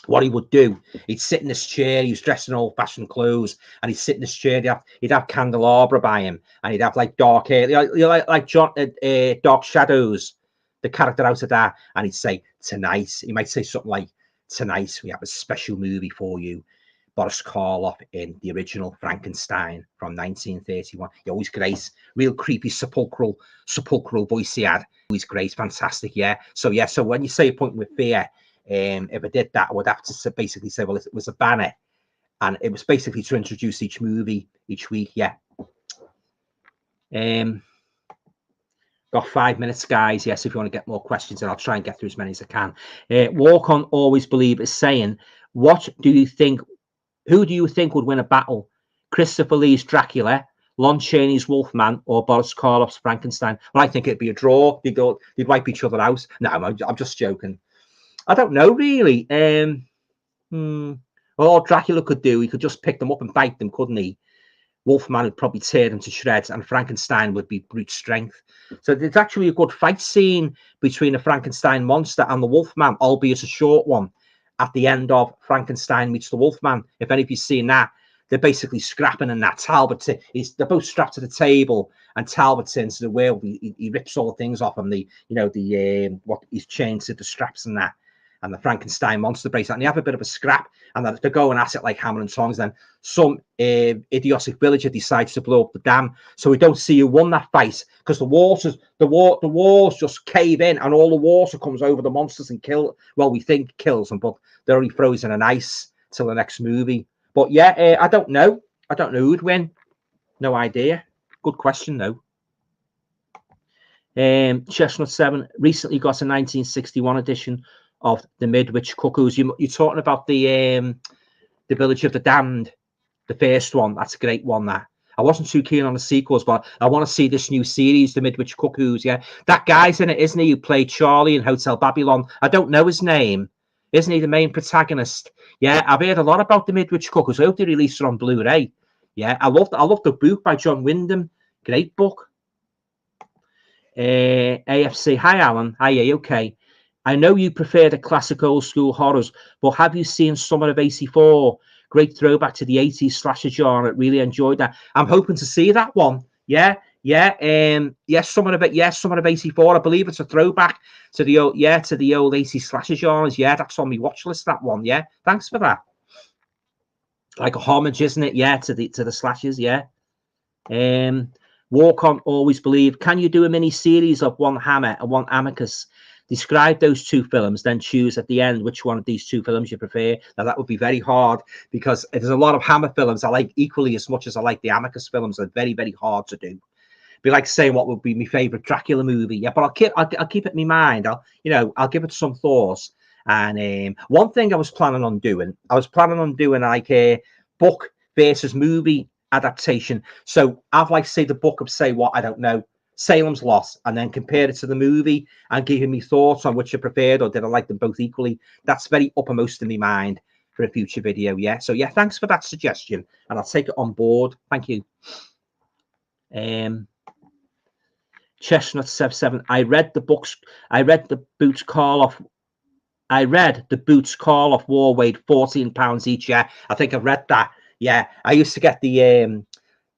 What he would do, he'd sit in this chair. He was dressed in old-fashioned clothes, and he'd sit in this chair. He'd have candelabra by him, and he'd have like dark hair, like John, Dark Shadows, the character out of that. And he'd say, "Tonight," he might say something like, "Tonight we have a special movie for you, Boris Karloff in the original Frankenstein from 1931." He always great, real creepy, sepulchral voice he had. He's great, fantastic, yeah. So when you say Appointment with Fear, if I did that, I would have to basically say, well, it was a banner, and it was basically to introduce each movie each week, yeah. Got 5 minutes, guys. Yes, if you want to get more questions, and I'll try and get through as many as I can. Walk on, always believe is saying, what do you think? Who do you think would win a battle? Christopher Lee's Dracula, Lon Chaney's Wolfman, or Boris Karloff's Frankenstein? Well, I think it'd be a draw. They'd wipe each other out. No, I'm just joking. I don't know, really. Well, all Dracula could do, he could just pick them up and bite them, couldn't he? Wolfman would probably tear them to shreds, and Frankenstein would be brute strength. So there's actually a good fight scene between the Frankenstein monster and the Wolfman, albeit a short one, at the end of Frankenstein Meets the Wolfman. If any of you've seen that, they're basically scrapping, and that Talbot, they're both strapped to the table, and Talbot turns to the werewolf. He rips all the things off him, what he's chained to the straps and that, and the Frankenstein monster bracelet, and they have a bit of a scrap, and they're going at it like hammer and tongs. Then some idiotic villager decides to blow up the dam, so we don't see who won that fight, because the walls just cave in, and all the water comes over the monsters and we think kills them, but they're only frozen in ice till the next movie. But yeah, I don't know who'd win. No idea. Good question though. Chestnut 7 recently got a 1961 edition of the Midwich Cuckoos. You're talking about the Village of the Damned, the first one. That's a great one. That I wasn't too keen on the sequels, but I want to see this new series, the Midwich Cuckoos. Yeah, that guy's in it, isn't he? Who played Charlie in Hotel Babylon? I don't know his name. Isn't he the main protagonist? Yeah, I've heard a lot about the Midwich Cuckoos. I hope they release it on Blu-ray. Yeah, I love the book by John Wyndham. Great book. AFC, hi Alan. Hi, okay. I know you prefer the classic old school horrors, but have you seen Summer of '84? Great throwback to the 80s slasher genre. Really enjoyed that. I'm hoping to see that one. Yeah. Summer of '84. I believe it's a throwback to the old 80s slasher genres. Yeah, that's on my watch list, that one. Yeah, thanks for that. Like a homage, isn't it? Yeah, to the slashers. Yeah. Walk On Always Believe. Can you do a mini series of one Hammer and one Amicus? Describe those two films, then choose at the end which one of these two films you prefer. Now, that would be very hard, because there's a lot of Hammer films I like equally as much as I like the Amicus films. They're very, very hard to do. Be like saying what would be my favorite Dracula movie. Yeah, but I'll keep it in my mind. I'll give it some thoughts. And one thing I was planning on doing like a book versus movie adaptation. So I've like say the book of Salem's Lot, and then compare it to the movie and giving me thoughts on which I preferred, or did I like them both equally. That's very uppermost in my mind for a future video. Yeah. So yeah, thanks for that suggestion, and I'll take it on board. Thank you. Chestnut 7. I read the Boots Karloff War weighed £14 each. Yeah, I think I've read that. Yeah, I used to get the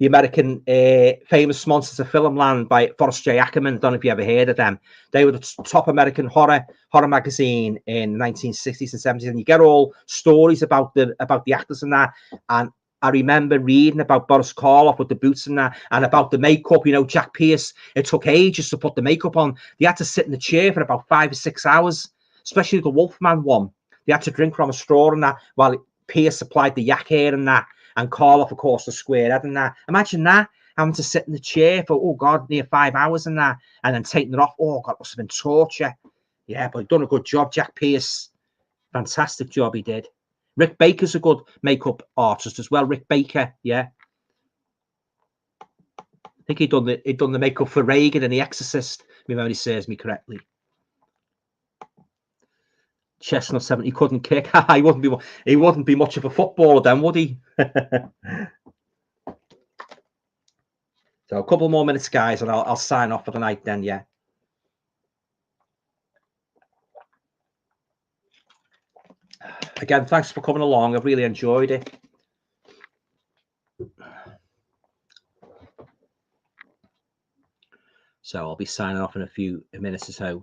American Famous Monsters of Filmland by Forrest J. Ackerman. Don't know if you ever heard of them. They were the top American horror magazine in the 1960s and 70s, and you get all stories about the actors and that. And I remember reading about Boris Karloff with the boots and that, and about the makeup. Jack Pierce, it took ages to put the makeup on. They had to sit in the chair for about 5 or 6 hours, especially the Wolfman one. They had to drink from a straw and that, while Pierce applied the yak hair and that, and Karloff, of course, the square head and that. Imagine that, having to sit in the chair for, near 5 hours and that, and then taking it off. Oh, God, it must have been torture. Yeah, but he'd done a good job, Jack Pierce. Fantastic job he did. Rick Baker's a good makeup artist as well. Rick Baker, yeah. I think he'd done the makeup for Reagan in The Exorcist, if my memory serves me correctly. Chestnut 7, he couldn't kick. He wouldn't be much of a footballer then, would he? So a couple more minutes, guys, and I'll sign off for the night then, yeah. Again, thanks for coming along. I've really enjoyed it. So I'll be signing off in a few minutes or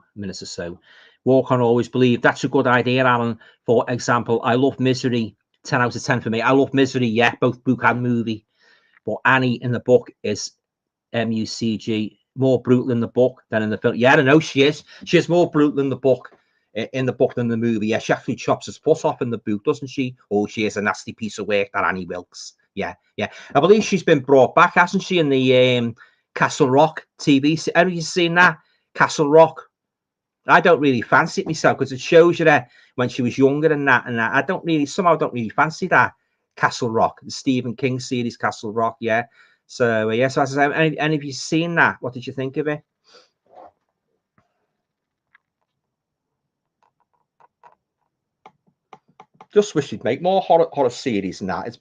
so. Walk On Always Believe. That's a good idea, Alan. For example, I love Misery. 10 out of 10 for me. I love Misery, yeah, both book and movie. But Annie in the book is MUCG, more brutal in the book than in the film. Yeah, I know she is. She is more brutal in the book than the movie. Yeah, she actually chops his foot off in the book, doesn't she? Oh, she is a nasty piece of work, that Annie Wilkes. Yeah. I believe she's been brought back, hasn't she, in the Castle Rock TV. Have you seen that? Castle Rock. I don't really fancy it myself, because it shows you that when she was younger and that. I don't really fancy that Castle Rock, the Stephen King series Castle Rock. Yeah. So yes, as I say, and have you seen that? What did you think of it? Just wish you'd make more horror series and that. It's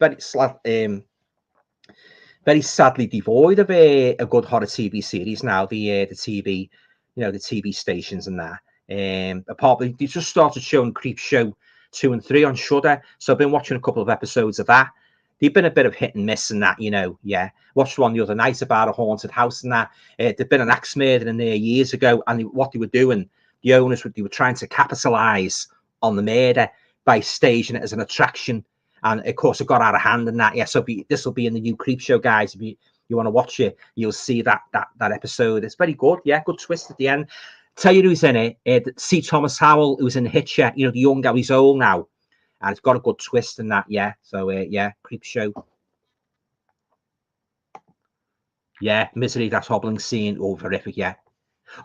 very sadly devoid of a good horror TV series now. The TV, the TV stations and that. Apparently, they just started showing Creepshow 2 and 3 on Shudder, so I've been watching a couple of episodes of that. they've been a bit of hit and miss in that, you know. Yeah, watched one the other night about a haunted house and that. There'd been an axe murder in there years ago, and what they were doing, the owners they were trying to capitalize on the murder by staging it as an attraction, and of course it got out of hand and that. Yeah, so this will be in the new Creep Show, guys. If you want to watch it, you'll see that episode. It's very good. Yeah, good twist at the end. Tell you who's in it. C. Thomas Howell, who's in Hitcher. You know, the young guy. He's old now, and it's got a good twist in that. Yeah. So yeah, Creep Show. Yeah, Misery. That's hobbling scene. Oh, horrific. Yeah.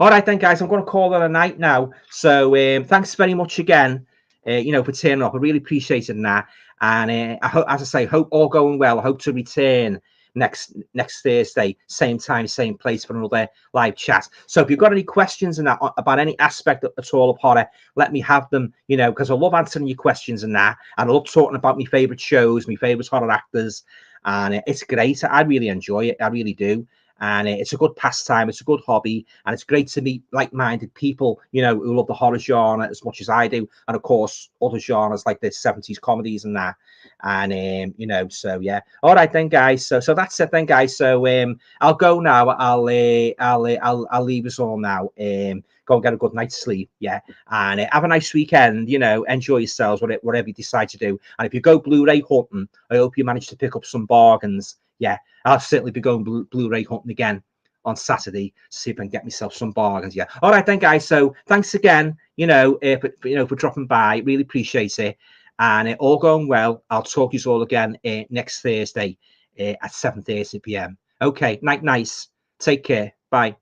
All right then, guys. I'm going to call it a night now. So thanks very much again. You know, for turning up. I really appreciate it that. And I hope, as I say, hope all going well. I hope to return next Thursday, same time, same place for another live chat. So if you've got any questions and that about any aspect at all of horror, let me have them, you know, because I love answering your questions and that, and I love talking about my favorite shows, my favorite horror actors, and it's great. I really enjoy it. I really do. And it's a good pastime. It's a good hobby, and it's great to meet like-minded people, you know, who love the horror genre as much as I do, and of course other genres like the 70s comedies and that. And you know, so yeah. All right then, guys. So that's it then, guys. So I'll go now. I'll leave us all now. Go and get a good night's sleep. Yeah, and have a nice weekend. You know, enjoy yourselves, whatever you decide to do. And if you go Blu-ray hunting, I hope you manage to pick up some bargains. Yeah, I'll certainly be going Blu-ray hunting again on Saturday, see if I can get myself some bargains. Yeah. All right then, guys. So thanks again. You know, for dropping by. Really appreciate it. And all going well. I'll talk to you all again next Thursday at 7:30 p.m. Okay. Night. Nice. Take care. Bye.